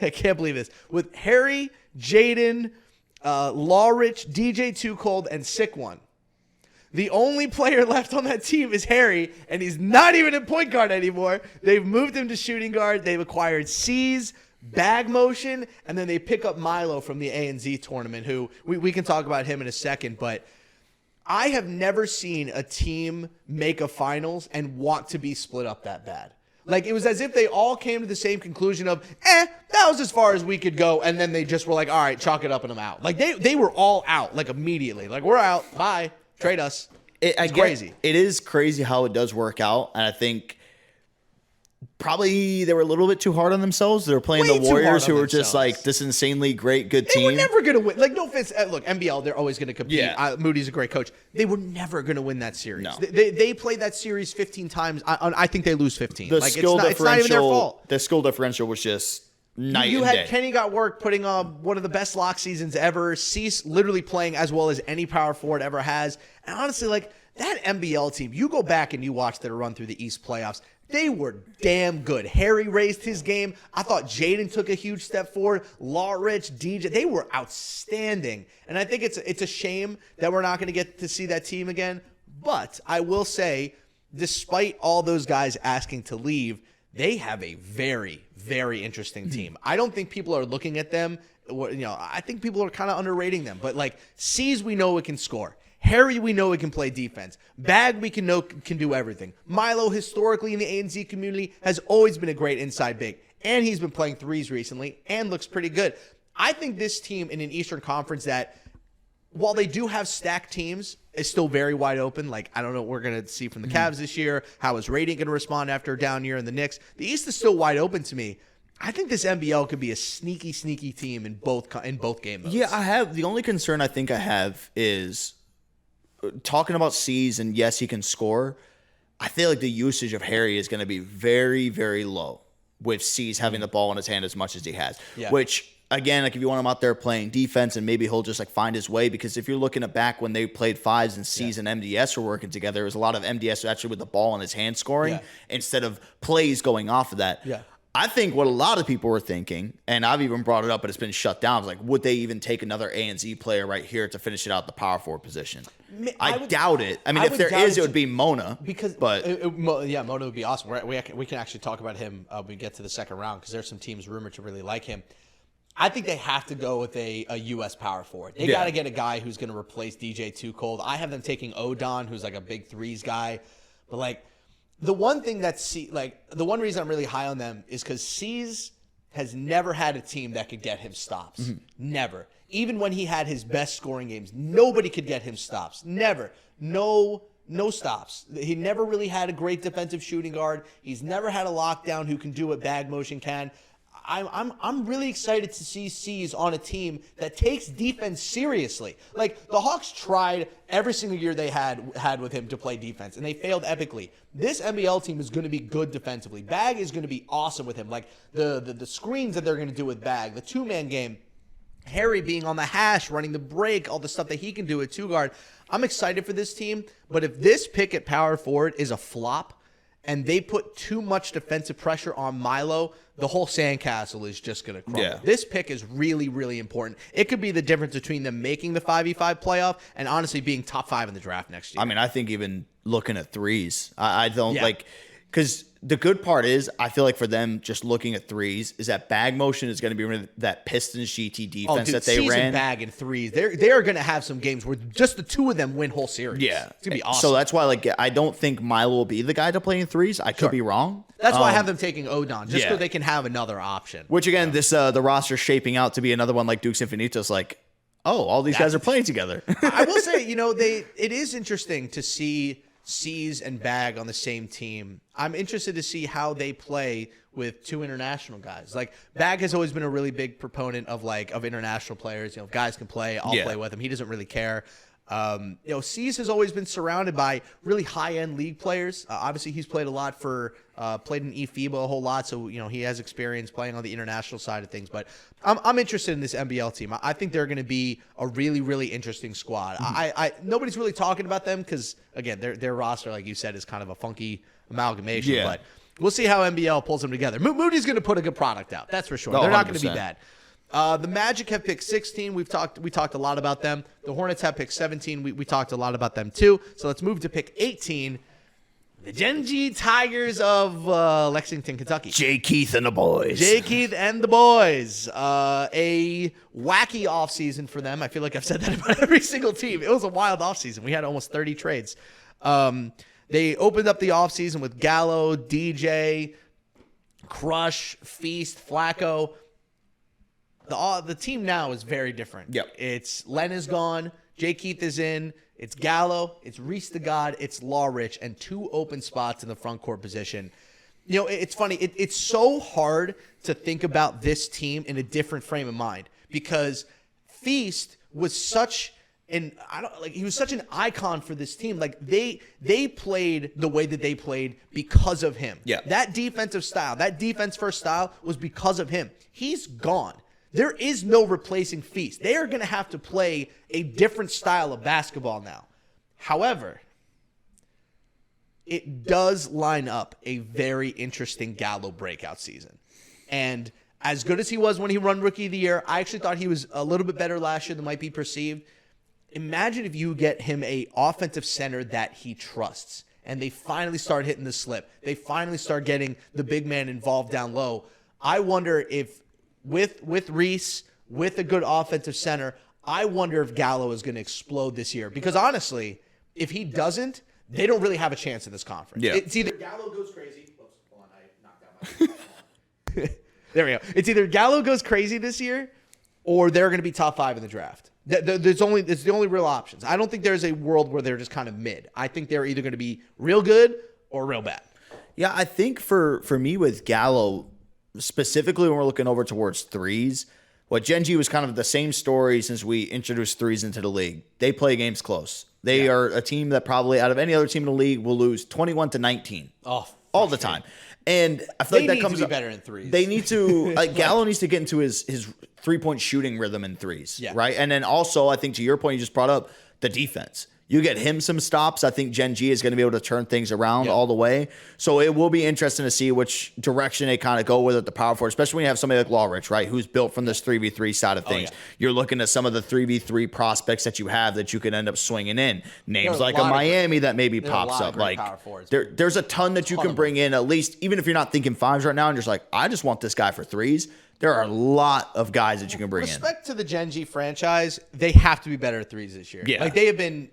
I can't believe this, with Harry, Jaden, Lawrich, DJ Too Cold, and Sick One. The only player left on that team is Harry, and he's not even a point guard anymore. They've moved him to shooting guard. They've acquired C's, Bag Motion, and then they pick up Milo from the A&Z tournament, who we can talk about him in a second. But I have never seen a team make a finals and want to be split up that bad. Like, it was as if they all came to the same conclusion of, that was as far as we could go, and then they just were like, all right, chalk it up and I'm out. Like, they were all out, like, immediately. Like, we're out. Bye. Trade us. It's crazy. It is crazy how it does work out, and I think probably they were a little bit too hard on themselves. They were playing the Warriors, who were just like this insanely great, good team. They were never going to win. Like, no offense. Look, NBL, they're always going to compete. Yeah. Moody's a great coach. They were never going to win that series. No. They played that series 15 times. I think they lose 15. It's not even their fault. The skill differential was just night You and had day. Kenny got work putting on one of the best lock seasons ever. Cease literally playing as well as any power forward ever has. And honestly, like that NBL team, you go back and you watch their run through the East playoffs. They were damn good. Harry raised his game. I thought Jaden took a huge step forward. Lawrich, DJ, they were outstanding. And I think it's a shame that we're not going to get to see that team again. But I will say, despite all those guys asking to leave, they have a very, very interesting team. I don't think people are looking at them. I think people are kind of underrating them. But like C's, we know it can score. Harry, we know he can play defense. Bag, we can do everything. Milo, historically in the A&Z community, has always been a great inside big. And he's been playing threes recently and looks pretty good. I think this team in an Eastern Conference that, while they do have stacked teams, is still very wide open. Like, I don't know what we're going to see from the Cavs this year. How is Radiant going to respond after a down year in the Knicks? The East is still wide open to me. I think this NBL could be a sneaky, sneaky team in both game modes. Yeah, the only concern I think I have is talking about C's, and yes, he can score. I feel like the usage of Harry is going to be very, very low with C's having the ball in his hand as much as he has. Yeah. Which, again, like if you want him out there playing defense, and maybe he'll just like find his way, because if you're looking at back when they played fives and C's and MDS were working together, there was a lot of MDS actually with the ball in his hand scoring instead of plays going off of that. Yeah. I think what a lot of people were thinking, and I've even brought it up, but it's been shut down, was like, would they even take another A&Z player right here to finish it out the power forward position? I doubt it. I mean, if there is, it would be Mona. Mona would be awesome. We can actually talk about him when we get to the second round, because there's some teams rumored to really like him. I think they have to go with a U.S. power forward. They got to get a guy who's going to replace DJ Too Cold. I have them taking Odon, who's like a big threes guy. But like, the one thing the one reason I'm really high on them is because C's has never had a team that could get him stops. Mm-hmm. Never. Even when he had his best scoring games, nobody could get him stops. Never. No stops. He never really had a great defensive shooting guard. He's never had a lockdown who can do what Bag Motion can. I'm really excited to see C's on a team that takes defense seriously. Like, the Hawks tried every single year they had with him to play defense, and they failed epically. This NBL team is going to be good defensively. Bag is going to be awesome with him. Like, the screens that they're going to do with Bag, the two-man game, Harry being on the hash, running the break, all the stuff that he can do at two guard. I'm excited for this team, but if this pick at power forward is a flop, and they put too much defensive pressure on Milo, the whole sandcastle is just going to crumble. Yeah. This pick is really, really important. It could be the difference between them making the 5v5 playoff and honestly being top 5 in the draft next year. I mean, I think even looking at threes, I don't like, because the good part is, I feel like for them just looking at threes is that Bag Motion is going to be that Pistons GT defense that they ran. Bag and threes, they are going to have some games where just the two of them win whole series. Yeah, it's going to be awesome. So that's why, like, I don't think Milo will be the guy to play in threes. I could be wrong. That's why I have them taking Odon, just so they can have another option. Which again, the roster shaping out to be another one like Duke's Infinitos. Like, all these guys are playing together. I will say, it is interesting to see C's and Bag on the same team. I'm interested to see how they play with two international guys. Like, Bag has always been a really big proponent of international players. If guys can play, I'll play with them. He doesn't really care. C's has always been surrounded by really high-end league players. Obviously, he's played a lot played in eFIBA a whole lot, so he has experience playing on the international side of things. But I'm interested in this NBL team. I think they're going to be a really, really interesting squad. Mm-hmm. Nobody's really talking about them because, again, their roster, like you said, is kind of a funky amalgamation. Yeah. But we'll see how NBL pulls them together. Moody's going to put a good product out. That's for sure. They're not going to be bad. The Magic have picked 16. We talked a lot about them. The Hornets have picked 17. We talked a lot about them too. So let's move to pick 18. The Genji Tigers of Lexington, Kentucky. Jay Keith and the boys. A wacky offseason for them. I feel like I've said that about every single team. It was a wild offseason. We had almost 30 trades. They opened up the offseason with Gallo, DJ, Crush, Feast, Flacco. The team now is very different. Yep. It's Len is gone. Jay Keith is in. It's Gallo. It's Reese the God. It's Lawrich, and 2 open spots in the front court position. It's funny. It's so hard to think about this team in a different frame of mind because Feast was such And I don't like he was such an icon for this team. Like they played the way that they played because of him. Yeah. That defensive style, that defense first style was because of him. He's gone. There is no replacing Feast. They are going to have to play a different style of basketball now. However, it does line up a very interesting Gallo breakout season. And as good as he was when he won Rookie of the Year, I actually thought he was a little bit better last year than might be perceived. Imagine if you get him a offensive center that he trusts, and they finally start hitting the slip. They finally start getting the big man involved down low. I wonder if with Reese, with a good offensive center, I wonder if Gallo is going to explode this year. Because honestly, if he doesn't, they don't really have a chance in this conference. Yeah. It's either Gallo goes crazy. Whoops, hold on, I knocked out my There we go. It's either Gallo goes crazy this year, or they're going to be top 5 in the draft. It's the only real options. I don't think there's a world where they're just kind of mid. I think they're either going to be real good or real bad. Yeah, I think for me with Gallo, specifically when we're looking over towards threes, what Gen G was kind of the same story since we introduced threes into the league. They play games close. They are a team that probably out of any other team in the league will lose 21-19 all the time. And I feel like that comes to be better in threes. They need to Gallo needs to get into his 3-point shooting rhythm in threes, right? And then also, I think to your point, you just brought up the defense. You get him some stops. I think Gen G is going to be able to turn things around all the way. So it will be interesting to see which direction they kind of go with at the power forward, especially when you have somebody like Lawrence, right, who's built from this 3v3 side of things. You're looking at some of the 3v3 prospects that you have that you could end up swinging in. Names like a Miami that maybe pops up. Like there's a ton that you can bring in, at least, even if you're not thinking fives right now and you're just like, I just want this guy for threes. There are a lot of guys that you can bring in. Respect to the Gen G franchise, they have to be better at threes this year. Yeah. Like they have been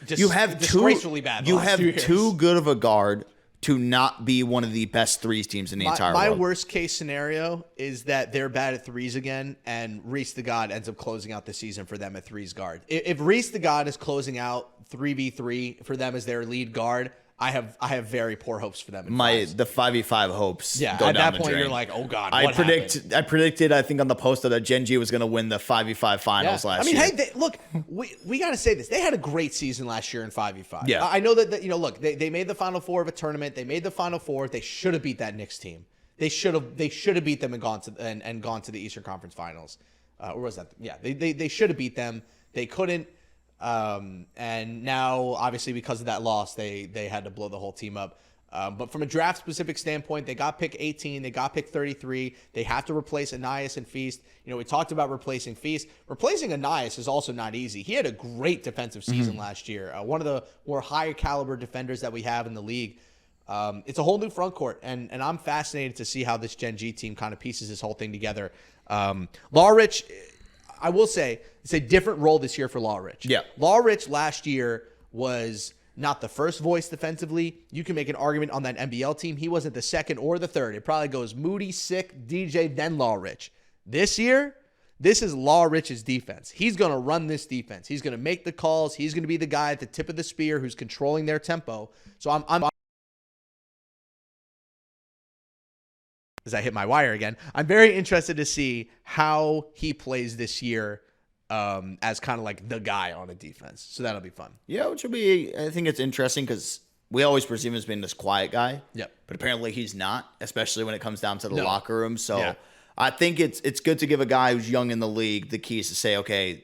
disgracefully bad. You have too good of a guard to not be one of the best threes teams in the entire world. My worst case scenario is that they're bad at threes again, and Reese the God ends up closing out the season for them at threes guard. If Reese the God is closing out 3v3 for them as their lead guard, I have very poor hopes for them. The 5v5 hopes. Yeah, go at down that point drain. you're like, oh God, I predicted, I think on the poster that Gen G was going to win the 5v5 finals last year. Hey, look, we got to say this. They had a great season last year in 5v5. Yeah, I know that look, they made the Final Four of a tournament. They made the Final Four. They should have beat that Knicks team. They should have beat them and gone to the Eastern Conference Finals. Or was that? Yeah, they should have beat them. They couldn't. And now, obviously, because of that loss, they had to blow the whole team up. But from a draft-specific standpoint, they got pick 18. They got pick 33. They have to replace Anias and Feast. We talked about replacing Feast. Replacing Anias is also not easy. He had a great defensive season last year. One of the more higher-caliber defenders that we have in the league. It's a whole new front court, and I'm fascinated to see how this Gen G team kind of pieces this whole thing together. Lawrence, I will say, it's a different role this year for Lawrence. Yeah. Lawrence last year was not the first voice defensively. You can make an argument on that NBL team. He wasn't the second or the third. It probably goes Moody, Sick, DJ, then Lawrence. This year, this is Lawrence's defense. He's going to run this defense. He's going to make the calls. He's going to be the guy at the tip of the spear who's controlling their tempo. So I'm as I hit my wire again, I'm very interested to see how he plays this year as kind of like the guy on a defense. So that'll be fun. Yeah, which will be, I think it's interesting because we always presume him as being this quiet guy. Yep. But apparently he's not, especially when it comes down to the locker room. So I think it's good to give a guy who's young in the league the keys to say, okay,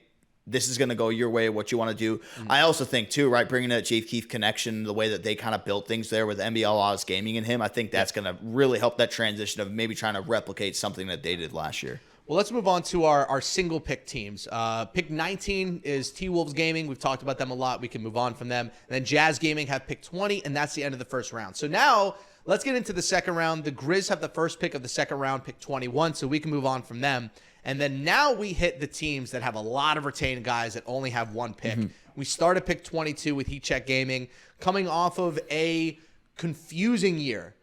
this is going to go your way, what you want to do. I also think, too, right, bringing that Chief Keef connection, the way that they kind of built things there with NBL Oz Gaming and him, I think that's going to really help that transition of maybe trying to replicate something that they did last year. Well, let's move on to our single pick teams. Pick 19 is T-Wolves Gaming. We've talked about them a lot. We can move on from them. And then Jazz Gaming have pick 20, and that's the end of the first round. So now let's get into the second round. The Grizz have the first pick of the second round, pick 21, so we can move on from them. And then now we hit the teams that have a lot of retained guys that only have one pick. We start at pick 22 with Heat Check Gaming, coming off of a confusing year.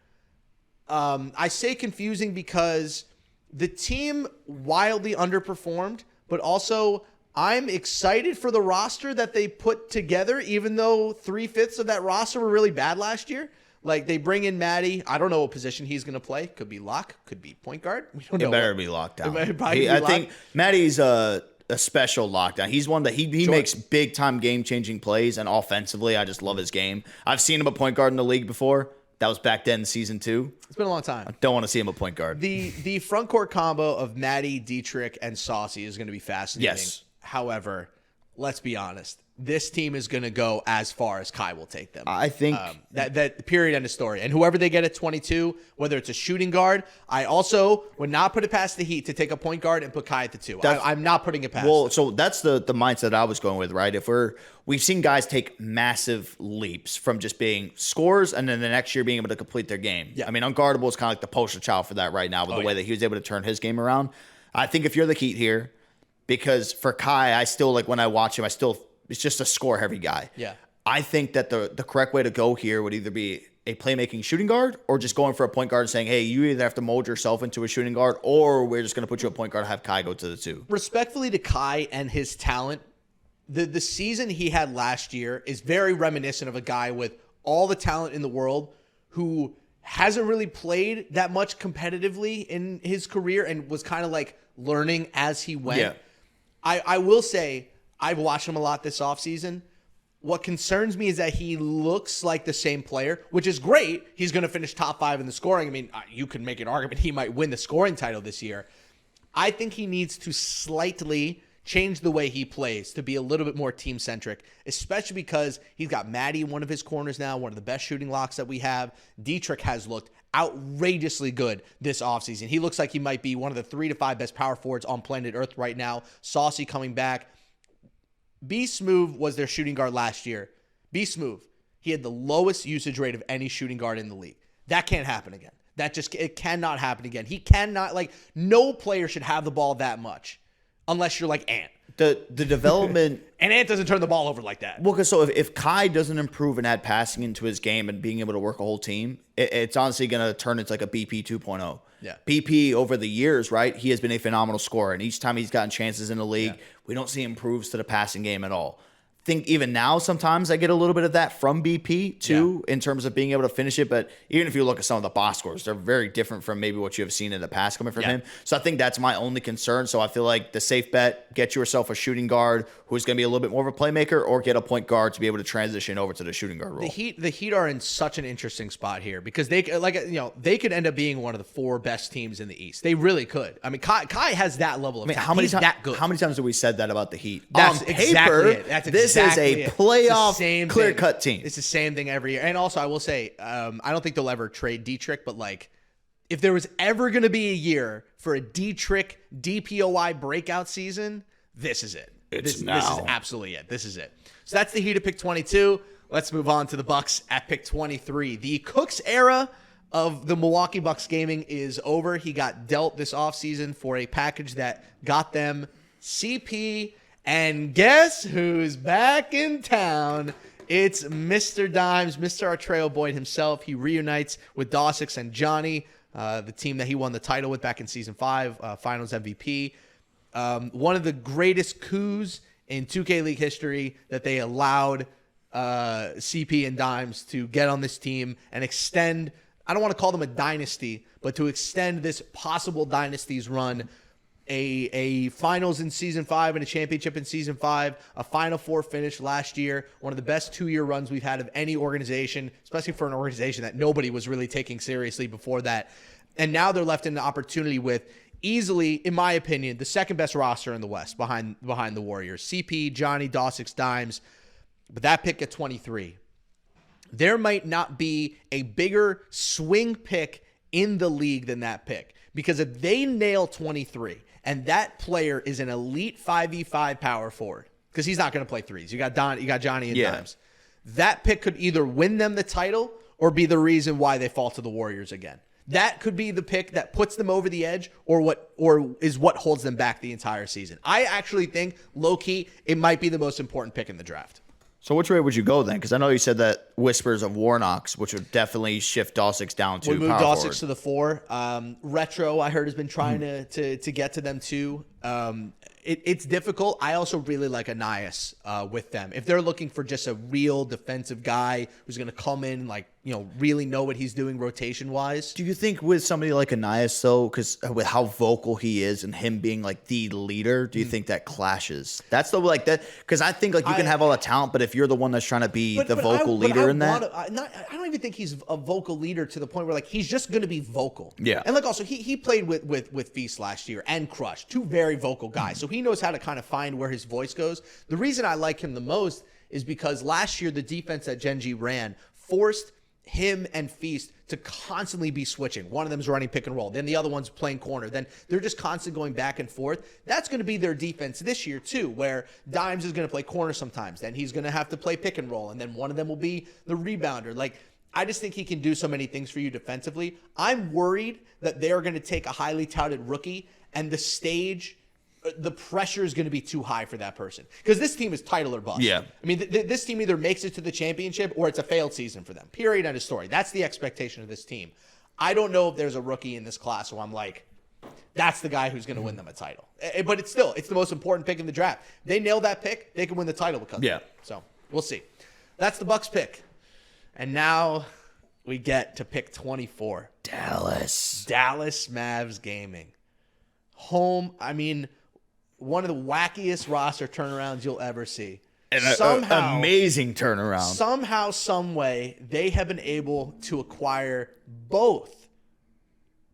I say confusing because the team wildly underperformed, but also I'm excited for the roster that they put together, even though 3/5 of that roster were really bad last year. Like, they bring in Matty. I don't know what position he's going to play. Could be lock. Could be point guard. We don't know. It better be locked down. I think Matty's a special lockdown. He's one that he makes big time game changing plays, and offensively, I just love his game. I've seen him a point guard in the league before. That was back then in season 2. It's been a long time. I don't want to see him a point guard. The front court combo of Matty, Dietrich, and Saucy is going to be fascinating. Yes. However, let's be honest. This team is going to go as far as Kai will take them. I think that period end of story. And whoever they get at 22, whether it's a shooting guard, I also would not put it past the Heat to take a point guard and put Kai at the 2. I'm not putting it past. Well, them. so that's the mindset I was going with, right? If we've seen guys take massive leaps from just being scorers and then the next year being able to complete their game. Yeah. I mean, Unguardable is kind of like the poster child for that right now with the way that he was able to turn his game around. I think if you're the Heat here, because for Kai, I still like when I watch him, it's just a score-heavy guy. Yeah. I think that the correct way to go here would either be a playmaking shooting guard or just going for a point guard and saying, hey, you either have to mold yourself into a shooting guard or we're just going to put you a point guard and have Kai go to the 2. Respectfully to Kai and his talent, the season he had last year is very reminiscent of a guy with all the talent in the world who hasn't really played that much competitively in his career and was kind of like learning as he went. Yeah. I will say, I've watched him a lot this offseason. What concerns me is that he looks like the same player, which is great. He's going to finish top 5 in the scoring. I mean, you could make an argument he might win the scoring title this year. I think he needs to slightly change the way he plays to be a little bit more team-centric, especially because he's got Matty in one of his corners now, one of the best shooting locks that we have. Dietrich has looked outrageously good this offseason. He looks like he might be one of the 3 to 5 best power forwards on planet Earth right now. Saucy coming back. B. Smoove was their shooting guard last year. B. Smoove, he had the lowest usage rate of any shooting guard in the league. That can't happen again. It cannot happen again. He cannot, no player should have the ball that much unless you're like Ant. The development... And Ant doesn't turn the ball over like that. Well, because so if Kai doesn't improve and add passing into his game and being able to work a whole team, it's honestly going to turn into like a BP 2.0. Yeah. BP over the years, right? He has been a phenomenal scorer, and each time he's gotten chances in the league, we don't see improves to the passing game at all. Think even now sometimes I get a little bit of that from BP too in terms of being able to finish it. But even if you look at some of the box scores, they're very different from maybe what you have seen in the past coming from him. So I think that's my only concern. So I feel like the safe bet, get yourself a shooting guard who's going to be a little bit more of a playmaker, or get a point guard to be able to transition over to the shooting guard role. The Heat are in such an interesting spot here because they could end up being one of the 4 best teams in the East. They really could. I mean, Kai has that level of talent. He's that good. How many times have we said that about the Heat? That's on exactly paper, it. That's this exactly is a playoff, clear-cut team. It's the same thing every year. And also, I will say, I don't think they'll ever trade Dietrich, but if there was ever going to be a year for a Dietrich DPOY breakout season, this is it. This is absolutely it. This is it. So that's the Heat at pick 22. Let's move on to the Bucks at pick 23. The Cooks era of the Milwaukee Bucks gaming is over. He got dealt this offseason for a package that got them CP. And guess who's back in town? It's Mr. Dimes, Mr. Artreo Boyd himself. He reunites with Dawsix and Johnny, the team that he won the title with back in Season 5, Finals MVP. One of the greatest coups in 2K League history that they allowed CP and Dimes to get on this team and extend, I don't want to call them a dynasty, but to extend this possible dynasty's run. A finals in Season 5 and a championship in Season 5, a Final Four finish last year, one of the best 2-year runs we've had of any organization, especially for an organization that nobody was really taking seriously before that. And now they're left in an opportunity with easily, in my opinion, the second best roster in the West behind the Warriors. CP, Johnny, Dawsix, Dimes. But that pick at 23, there might not be a bigger swing pick in the league than that pick. Because if they nail 23 and that player is an elite 5v5 power forward, because he's not going to play threes. You got Johnny and Dimes. That pick could either win them the title or be the reason why they fall to the Warriors again. That could be the pick that puts them over the edge or is what holds them back the entire season. I actually think, low-key, it might be the most important pick in the draft. So which way would you go then? Because I know you said that whispers of Warnock's, which would definitely shift Dawsix down to we'll move power Dawsix forward. to the 4. Retro, I heard, has been trying to get to them too. It's difficult. I also really like Anais with them. If they're looking for just a real defensive guy who's going to come in, really know what he's doing rotation-wise. Do you think with somebody like Anais, though, because with how vocal he is and him being like the leader, do you think that clashes? That's the like that because I think like you can have all the talent, but if you're the one that's trying to be the vocal leader in that, I don't even think he's a vocal leader to the point where like he's just going to be vocal. Yeah, and like also he played with Feast last year and Crush, two very vocal guys, so he knows how to kind of find where his voice goes. The reason I like him the most is because last year the defense that Gen G ran forced him and Feast to constantly be switching. One of them's running pick and roll, then the other one's playing corner. Then they're just constantly going back and forth. That's going to be their defense this year too, where Dimes is going to play corner sometimes. Then he's going to have to play pick and roll, and then one of them will be the rebounder. Like, I just think he can do so many things for you defensively. I'm worried that they're going to take a highly touted rookie and the pressure is going to be too high for that person because this team is title or bust. Yeah. I mean, this team either makes it to the championship or it's a failed season for them. Period. End of story. That's the expectation of this team. I don't know if there's a rookie in this class where I'm like, that's the guy who's going to win them a title. But it's the most important pick in the draft. They nail that pick, they can win the title because of it. So we'll see. That's the Bucks pick. And now we get to pick 24. Dallas Mavs Gaming. Home, I mean, one of the wackiest roster turnarounds you'll ever see. And somehow, amazing turnaround. Somehow, some way, they have been able to acquire both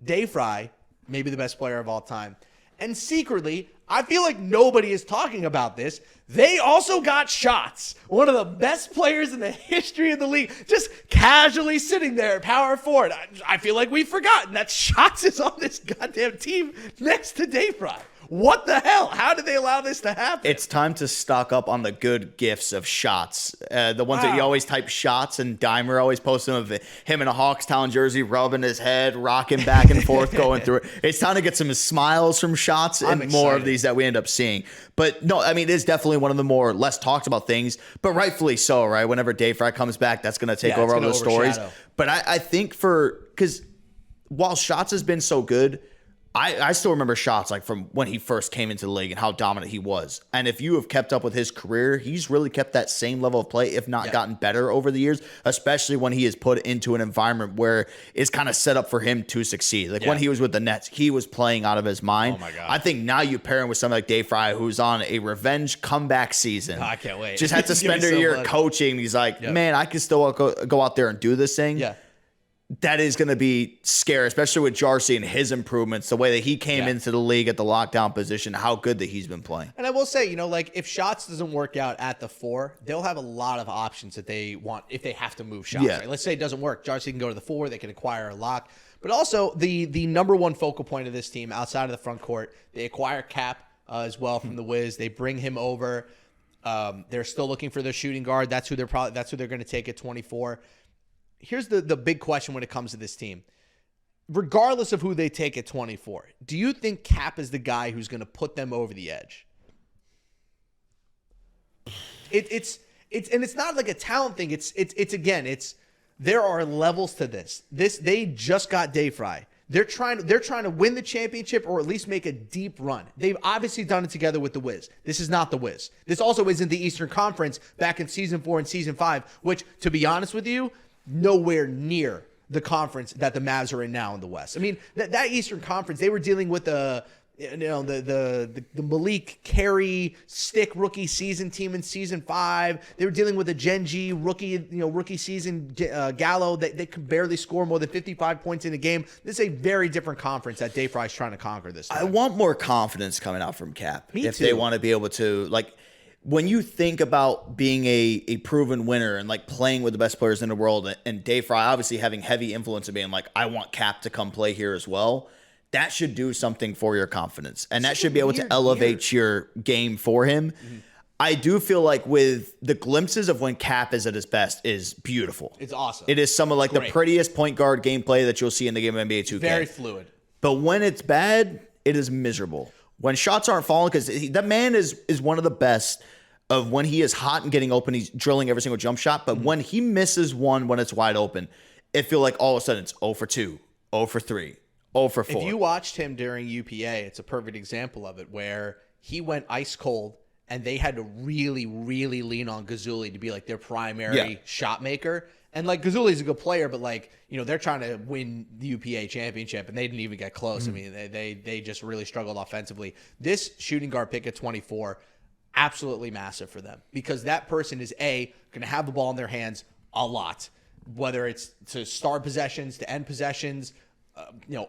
Dave Fry, maybe the best player of all time, and secretly, I feel like nobody is talking about this, they also got Shots, one of the best players in the history of the league, just casually sitting there at power forward. I feel like we've forgotten that Shots is on this goddamn team next to Dave Fry. What the hell? How did they allow this to happen? It's time to stock up on the good gifts of Shots. The ones that you always type Shots, and Dimer always posts them of him in a Hawkstown jersey, rubbing his head, rocking back and forth, going through it. It's time to get some smiles from Shots and more of these that we end up seeing. But no, I mean, it is definitely one of the more less talked about things, but rightfully so, right? Whenever Dave Fry comes back, that's going to take over all those stories. But I think because while Shots has been so good, I still remember Shots like from when he first came into the league and how dominant he was. And if you have kept up with his career, he's really kept that same level of play, if not gotten better over the years, especially when he is put into an environment where it's kind of set up for him to succeed. Like when he was with the Nets, he was playing out of his mind. Oh my God. I think now you pair him with somebody like Dave Fry, who's on a revenge comeback season. Oh, I can't wait. Just had to spend a year coaching. He's like, man, I can still go out there and do this thing. Yeah. That is going to be scary, especially with Jarcy and his improvements, the way that he came into the league at the lockdown position, how good that he's been playing. And I will say, like if Shots doesn't work out at the 4, they'll have a lot of options that they want if they have to move Shots. Right? Let's say it doesn't work. Jarcy can go to the 4. They can acquire a lock. But also the number one focal point of this team outside of the front court, they acquire Cap as well from the Wiz. They bring him over. They're still looking for their shooting guard. That's who they're going to take at 24. Here's the big question when it comes to this team. Regardless of who they take at 24, do you think Cap is the guy who's going to put them over the edge? It's not like a talent thing. It's there are levels to this. They just got Dave Fry. They're trying to win the championship or at least make a deep run. They've obviously done it together with the Wiz. This is not the Wiz. This also isn't the Eastern Conference back in season 4 and season 5, which, to be honest with you, nowhere near the conference that the Mavs are in now in the West. I mean, that Eastern Conference, they were dealing with the Malik Carey stick rookie season team in season 5. They were dealing with a Gen G rookie season Gallo. They could barely score more than 55 points in a game. This is a very different conference that Dave Fry's trying to conquer this time. I want more confidence coming out from Cap. Me if too. They want to be able to, like, when you think about being a proven winner and like playing with the best players in the world, and Dave Fry obviously having heavy influence of being like, I want Cap to come play here as well, that should do something for your confidence. And that should be able to elevate your game for him. Mm-hmm. I do feel like with the glimpses of when Cap is at his best is beautiful. It's awesome. It is some of like the prettiest point guard gameplay that you'll see in the game of NBA 2K. Very fluid. But when it's bad, it is miserable. When shots aren't falling, because that man is one of the best of when he is hot and getting open, he's drilling every single jump shot. But when he misses one when it's wide open, it feels like all of a sudden it's 0 for 2, 0 for 3, 0 for 4. If you watched him during UPA, it's a perfect example of it where he went ice cold and they had to really, really lean on Gazuli to be like their primary shot maker. And like Gazuli's a good player, but like, they're trying to win the UPA championship and they didn't even get close. I mean, they just really struggled offensively. This shooting guard pick at 24, absolutely massive for them because that person is going to have the ball in their hands a lot, whether it's to start possessions, to end possessions,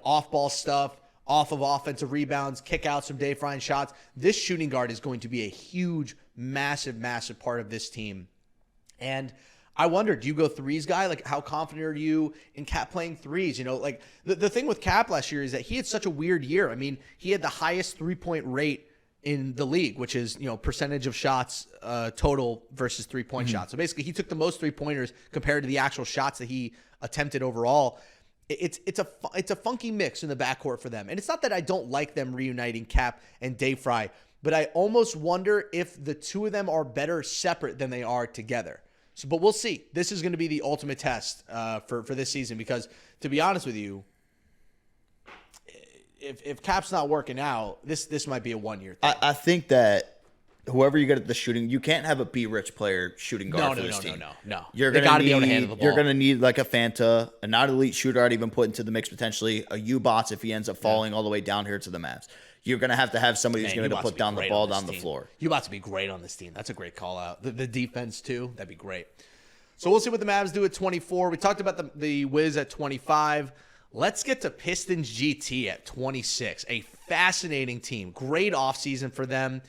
off ball stuff, off of offensive rebounds, kick outs from Dave Ryan shots. This shooting guard is going to be a huge, massive, massive part of this team. And I wonder, do you go threes guy? Like, how confident are you in Cap playing threes? Like the thing with Cap last year is that he had such a weird year. I mean, he had the highest 3-point rate in the league, which is, percentage of shots total versus 3-point shots. So basically he took the most 3-pointers compared to the actual shots that he attempted overall. It's a funky mix in the backcourt for them. And it's not that I don't like them reuniting Cap and Dave Fry, but I almost wonder if the two of them are better separate than they are together. But we'll see. This is going to be the ultimate test for this season because, to be honest with you, if Cap's not working out, this might be a one-year thing. I think that whoever you get at the shooting, you can't have a B-rich player shooting guard for this team. No. You're They going to be able to handle the ball. You're going to need like a Fanta, a not elite shooter I'd even put into the mix potentially, a U-Bots if he ends up falling all the way down here to the Mavs. You're going to have somebody who's going to put down the ball down the floor. You're about to be great on this team. That's a great call out. The defense, too, that'd be great. So we'll see what the Mavs do at 24. We talked about the Wiz at 25. Let's get to Pistons GT at 26. A fascinating team. Great offseason for them.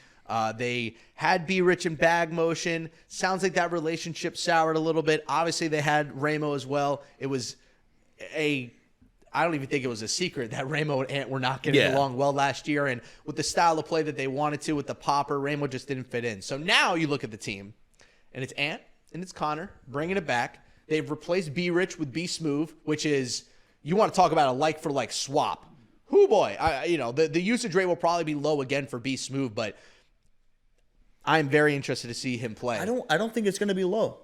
They had B-Rich and bag motion. Sounds like that relationship soured a little bit. Obviously, they had Ramo as well. It was I don't even think it was a secret that Ramo and Ant were not getting along well last year. And with the style of play that they wanted to with the popper, Ramo just didn't fit in. So now you look at the team, and it's Ant and it's Connor bringing it back. They've replaced B-Rich with B-Smooth, which is, you want to talk about a like-for-like swap. Hoo boy. The usage rate will probably be low again for B-Smooth, but I'm very interested to see him play. I don't think it's going to be low.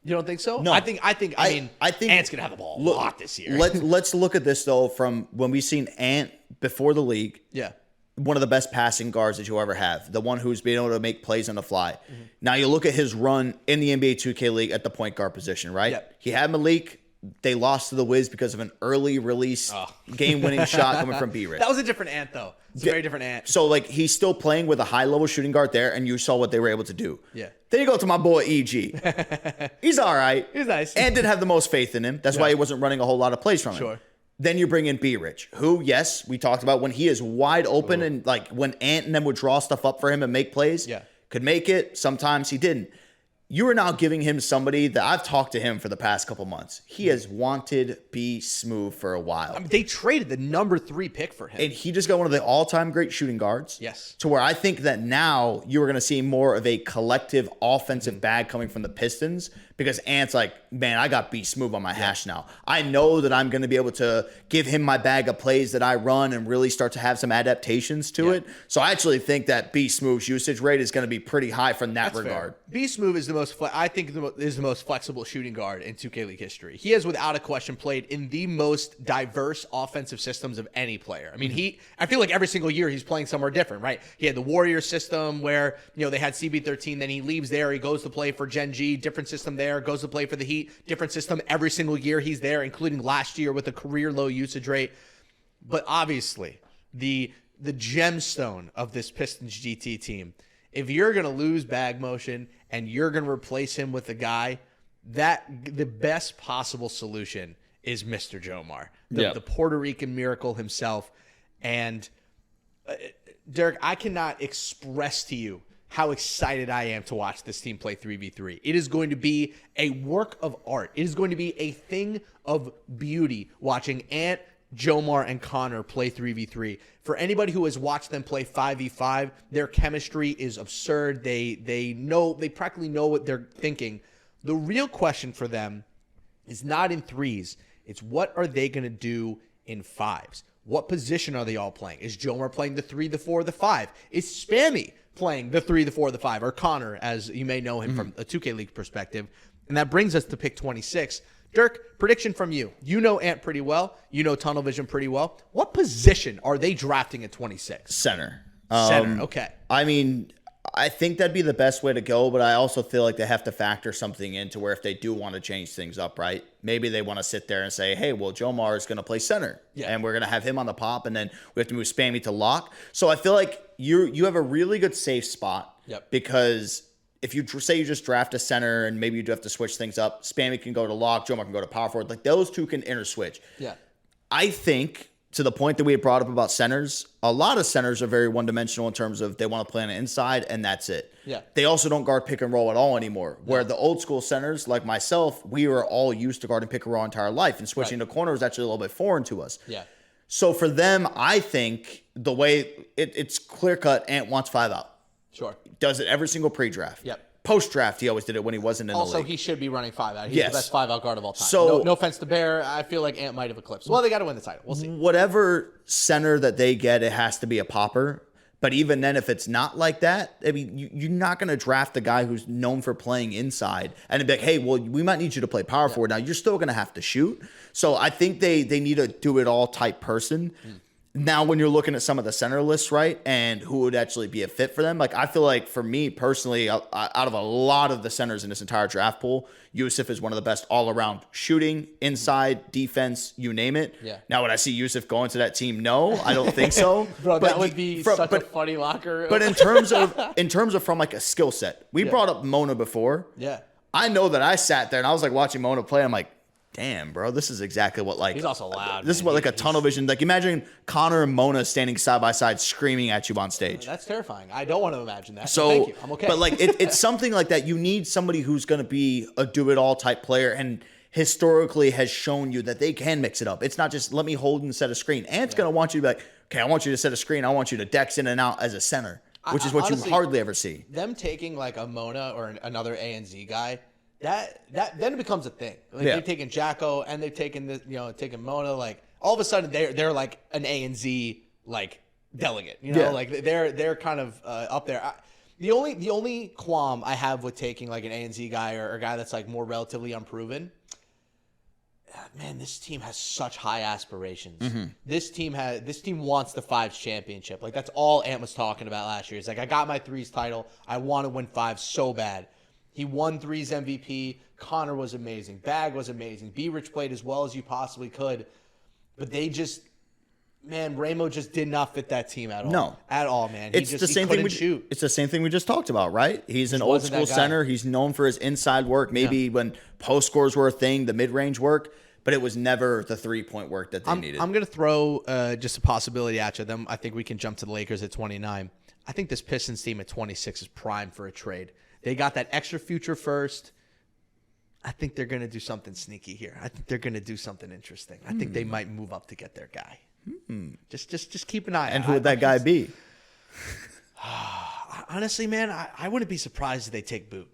You don't think so? No. I think Ant's gonna have the ball a lot this year. Let's look at this though from when we've seen Ant before the league. Yeah. One of the best passing guards that you'll ever have. The one who's been able to make plays on the fly. Mm-hmm. Now you look at his run in the NBA 2K League at the point guard position, right? Yep. He had Malik. They lost to the Wiz because of an early release game-winning shot coming from B-Rich. That was a different Ant, though. It's a very different Ant. So, like, he's still playing with a high-level shooting guard there, and you saw what they were able to do. Yeah. Then you go to my boy EG. He's all right. He's nice. And didn't have the most faith in him. That's why he wasn't running a whole lot of plays from him. Sure. Then you bring in B-Rich, who, yes, we talked about when he is wide open and, like, when Ant and them would draw stuff up for him and make plays, could make it. Sometimes he didn't. You are now giving him somebody that I've talked to him for the past couple months. He has wanted B-Smooth for a while. I mean, they traded the number 3 pick for him. And he just got one of the all-time great shooting guards. Yes. To where I think that now you are going to see more of a collective offensive bag coming from the Pistons because Ant's like, man, I got B-Smooth on my hash now. I know that I'm going to be able to give him my bag of plays that I run and really start to have some adaptations to it. So I actually think that B-Smooth's usage rate is going to be pretty high from that regard. B-Smooth is the most flexible shooting guard in 2K League history. He has, without a question, played in the most diverse offensive systems of any player. I mean, I feel like every single year he's playing somewhere different, right? He had the Warriors system where, they had CB13, then he leaves there, he goes to play for Gen G, different system there, goes to play for the Heat, different system every single year he's there, including last year with a career low usage rate. But obviously, the gemstone of this Pistons GT team, if you're going to lose bag motion and you're going to replace him with a guy, the best possible solution is Mr. Jomar, the Puerto Rican miracle himself. And Dirk, I cannot express to you how excited I am to watch this team play 3v3. It is going to be a work of art. It is going to be a thing of beauty watching Ant, Jomar, and Connor play 3v3. For anybody who has watched them play 5v5, their chemistry is absurd. They practically know what they're thinking. The real question for them is not in threes. It's what are they going to do in fives? What position are they all playing? Is Jomar playing the 3, the 4, the 5? Is Spammy playing the 3, the 4, the 5? Or Connor, as you may know him from a 2K League perspective. And that brings us to pick 26. Dirk, prediction from you. You know Ant pretty well. You know Tunnel Vision pretty well. What position are they drafting at 26? Center. Center, okay. I mean, I think that'd be the best way to go, but I also feel like they have to factor something into where if they do want to change things up, right? Maybe they want to sit there and say, hey, well, Jomar is going to play center, and we're going to have him on the pop, and then we have to move Spammy to lock. So I feel like you have a really good safe spot because if you say you just draft a center and maybe you do have to switch things up, Spammy can go to lock, Jomar can go to power forward. Like those two can interswitch. Yeah. I think to the point that we had brought up about centers, a lot of centers are very one-dimensional in terms of they want to play on the inside, and that's it. Yeah. They also don't guard pick and roll at all anymore, where the old school centers, like myself, we were all used to guarding pick and roll our entire life, and switching to corner was actually a little bit foreign to us. Yeah. So for them, I think the way it's clear-cut, Ant wants 5 out. Sure. Does it every single pre-draft. Yep. Post-draft, he always did it when he wasn't in the league. Also, he should be running 5 out. He's the best 5 out guard of all time. So, no offense to Bear. I feel like Ant might have eclipsed. Well, they got to win the title. We'll see. Whatever center that they get, it has to be a popper. But even then, if it's not like that, I mean, you're not going to draft a guy who's known for playing inside and be like, hey, well, we might need you to play power forward. Now, you're still going to have to shoot. So I think they need a do-it-all type person. Now, when you're looking at some of the center lists, right, and who would actually be a fit for them, like I feel like for me personally, out of a lot of the centers in this entire draft pool, Yusuf is one of the best all-around shooting, inside, defense, you name it. Yeah. Now, would I see Yusuf going to that team? No, I don't think so. Bro, that would be such a funny locker. But in terms of from like a skill set, we brought up Mona before. Yeah. I know that I sat there and I was like watching Mona play. I'm like, damn, bro, this is exactly what like. He's also loud. This is what like a tunnel vision. Like imagine Connor and Mona standing side by side, screaming at you on stage. That's terrifying. I don't want to imagine that. So thank you. I'm okay. But like it's something like that. You need somebody who's going to be a do-it-all type player, and historically has shown you that they can mix it up. It's not just let me hold and set a screen. Ant's going to want you to be like, okay, I want you to set a screen. I want you to dex in and out as a center, which is what honestly, you hardly ever see. Them taking like a Mona or another A and Z guy. That then it becomes a thing. Like they've taken Jacko and they've taken taken Mona. Like all of a sudden they're like an A and Z like delegate. Like they're kind of up there. The only qualm I have with taking like an A and Z guy or a guy that's like more relatively unproven. Man, this team has such high aspirations. Mm-hmm. This team wants the 5s championship. Like that's all Ant was talking about last year. It's like I got my 3s title. I want to win 5 so bad. He won 3's MVP. Connor was amazing. Bag was amazing. B-Rich played as well as you possibly could. But they just, man, Ramo just did not fit that team at all. No. At all, man. It's the same thing. It's the same thing we just talked about, right? He's an old school center. He's known for his inside work. Maybe when post scores were a thing, the mid-range work. But it was never the 3-point work that they needed. I'm going to throw just a possibility at you. Then I think we can jump to the Lakers at 29. I think this Pistons team at 26 is primed for a trade. They got that extra future first. I think they're going to do something sneaky here. I think they're going to do something interesting. I think they might move up to get their guy. Just keep an eye out. And who would that guy be? Honestly, man, I wouldn't be surprised if they take Boot.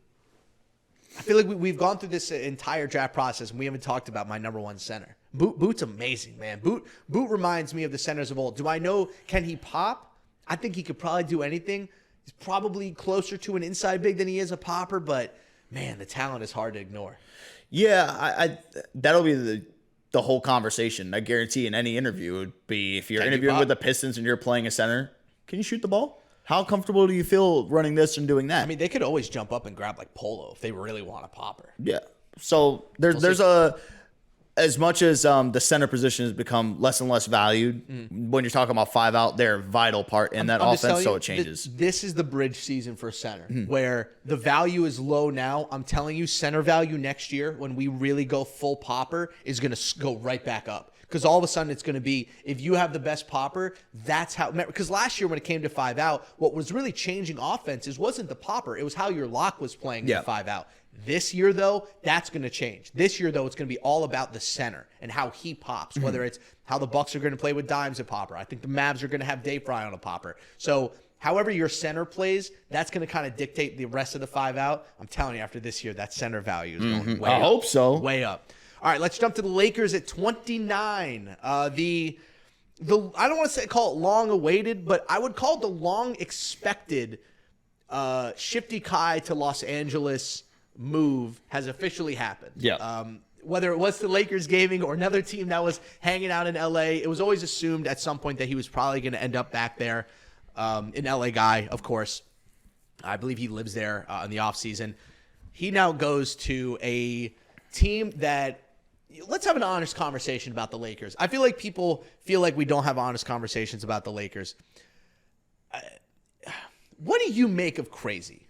I feel like we've gone through this entire draft process and we haven't talked about my number 1 center. Boot's amazing, man. Boot reminds me of the centers of old. Do I know, can he pop? I think he could probably do anything. He's probably closer to an inside big than he is a popper, but man, the talent is hard to ignore. Yeah, I that'll be the whole conversation. I guarantee in any interview would be if you're interviewing with the Pistons and you're playing a center, can you shoot the ball? How comfortable do you feel running this and doing that? I mean, they could always jump up and grab like Polo if they really want a popper. Yeah. So there's as much as the center position has become less and less valued, when you're talking about 5 out, they're a vital part in that offense, so it changes. This is the bridge season for center, where the value is low now. I'm telling you, center value next year, when we really go full popper, is going to go right back up. Because all of a sudden it's going to be, if you have the best popper, that's how. Because last year when it came to 5 out, what was really changing offenses wasn't the popper. It was how your lock was playing in 5 out. This year, though, that's going to change. This year, though, it's going to be all about the center and how he pops, whether it's how the Bucks are going to play with Dimes at popper. I think the Mavs are going to have Dave Fry on a popper. So however your center plays, that's going to kind of dictate the rest of the 5 out. I'm telling you, after this year, that center value is going way up. I hope so. Way up. All right, let's jump to the Lakers at 29. The I don't want to call it long awaited, but I would call it the long expected Shifty Kai to Los Angeles move has officially happened. Yeah. Whether it was the Lakers gaming or another team that was hanging out in LA, it was always assumed at some point that he was probably going to end up back there. An LA guy, of course. I believe he lives there in the offseason. He now goes to a team that – let's have an honest conversation about the Lakers. I feel like people feel like we don't have honest conversations about the Lakers. What do you make of Crazy?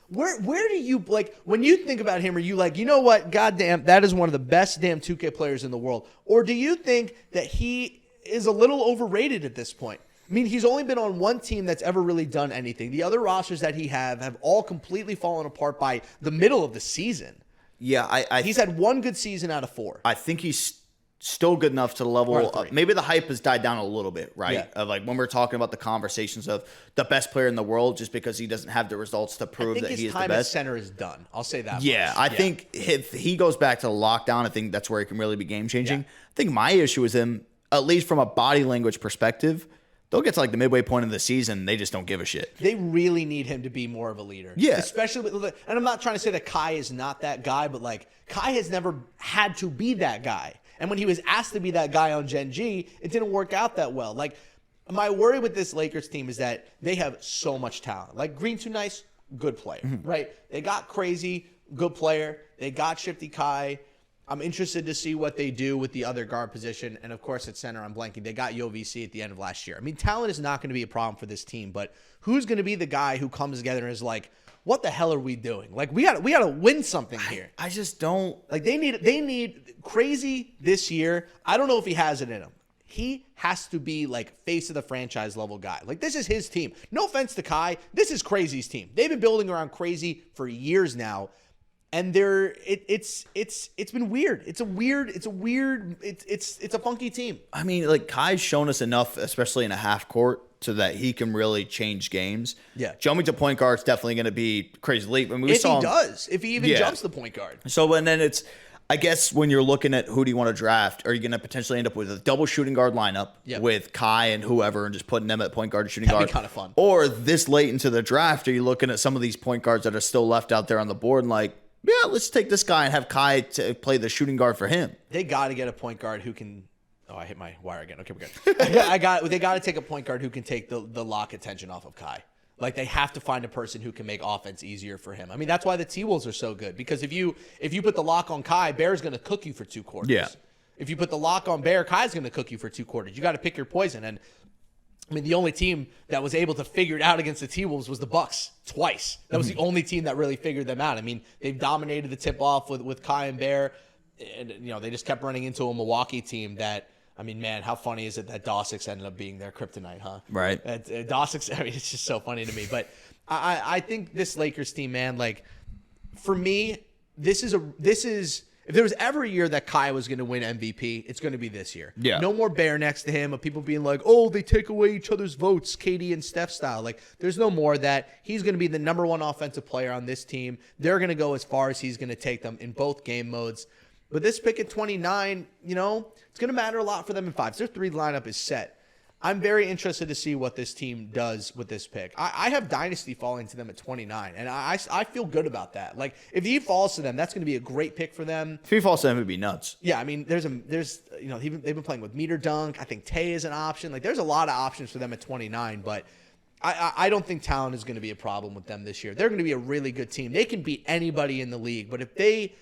Where do you, like, when you think about him, are you like, you know what, goddamn, that is one of the best damn 2K players in the world? Or do you think that he is a little overrated at this point? I mean, he's only been on one team that's ever really done anything. The other rosters that he have all completely fallen apart by the middle of the season. Yeah, he's had one good season out of 4. I think he's still good enough to the level. Maybe the hype has died down a little bit, right? Yeah. Of like when we're talking about the conversations of the best player in the world, just because he doesn't have the results to prove that he is the best. His time at center is done. I'll say that. Yeah, I think if he goes back to the lockdown, I think that's where he can really be game changing. Yeah. I think my issue is him, at least from a body language perspective. They'll get to like the midway point of the season, they just don't give a shit. They really need him to be more of a leader. Yeah. Especially with, and I'm not trying to say that Kai is not that guy, but like Kai has never had to be that guy. And when he was asked to be that guy on Gen G, it didn't work out that well. Like, my worry with this Lakers team is that they have so much talent. Like, Green Too Nice, good player, right? They got Crazy, good player. They got Shifty Kai. I'm interested to see what they do with the other guard position. And, of course, at center, I'm blanking. They got YoVC at the end of last year. I mean, talent is not going to be a problem for this team, but who's going to be the guy who comes together and is like, what the hell are we doing? Like, we got to win something here. I just don't. Like, they need Crazy this year. I don't know if he has it in him. He has to be like face of the franchise level guy. Like, this is his team. No offense to Kai. This is Crazy's team. They've been building around Crazy for years now. And it's been weird. It's a funky team. I mean, like, Kai's shown us enough, especially in a half court, so that he can really change games. Yeah. Jumping to point guard is definitely going to be crazy leap. I mean, if he even jumps the point guard. So, and then it's, I guess when you're looking at who do you want to draft, are you going to potentially end up with a double shooting guard lineup with Kai and whoever and just putting them at point guard and shooting guard? That'd be kind of fun. Or this late into the draft, are you looking at some of these point guards that are still left out there on the board and like, yeah, let's take this guy and have Kai to play the shooting guard for him. They got to get a point guard who can. Oh, I hit my wire again. Okay, we're good. They got to take a point guard who can take the lock attention off of Kai. Like, they have to find a person who can make offense easier for him. I mean, that's why the T-Wolves are so good, because if you put the lock on Kai, Bear's going to cook you for 2 quarters. Yeah. If you put the lock on Bear, Kai's going to cook you for 2 quarters. You got to pick your poison. And I mean, the only team that was able to figure it out against the T-Wolves was the Bucks twice. That was the only team that really figured them out. I mean, they've dominated the tip-off with Kai and Bear, and they just kept running into a Milwaukee team that, I mean, man, how funny is it that Dawsix ended up being their kryptonite, huh? Right. Dawsix, I mean, it's just so funny to me. But I think this Lakers team, man, like, for me, this is if there was ever a year that Kai was going to win MVP, it's going to be this year. Yeah. No more Bear next to him of people being like, oh, they take away each other's votes, KD and Steph style. Like, there's no more of that. He's going to be the number 1 offensive player on this team. They're going to go as far as he's going to take them in both game modes. But this pick at 29, it's going to matter a lot for them in 5. Their 3 lineup is set. I'm very interested to see what this team does with this pick. I have Dynasty falling to them at 29, and I feel good about that. Like, if he falls to them, that's going to be a great pick for them. If he falls to them, it would be nuts. Yeah, I mean, they've been playing with Meter Dunk. I think Tay is an option. Like, there's a lot of options for them at 29, but I don't think talent is going to be a problem with them this year. They're going to be a really good team. They can beat anybody in the league, but if they,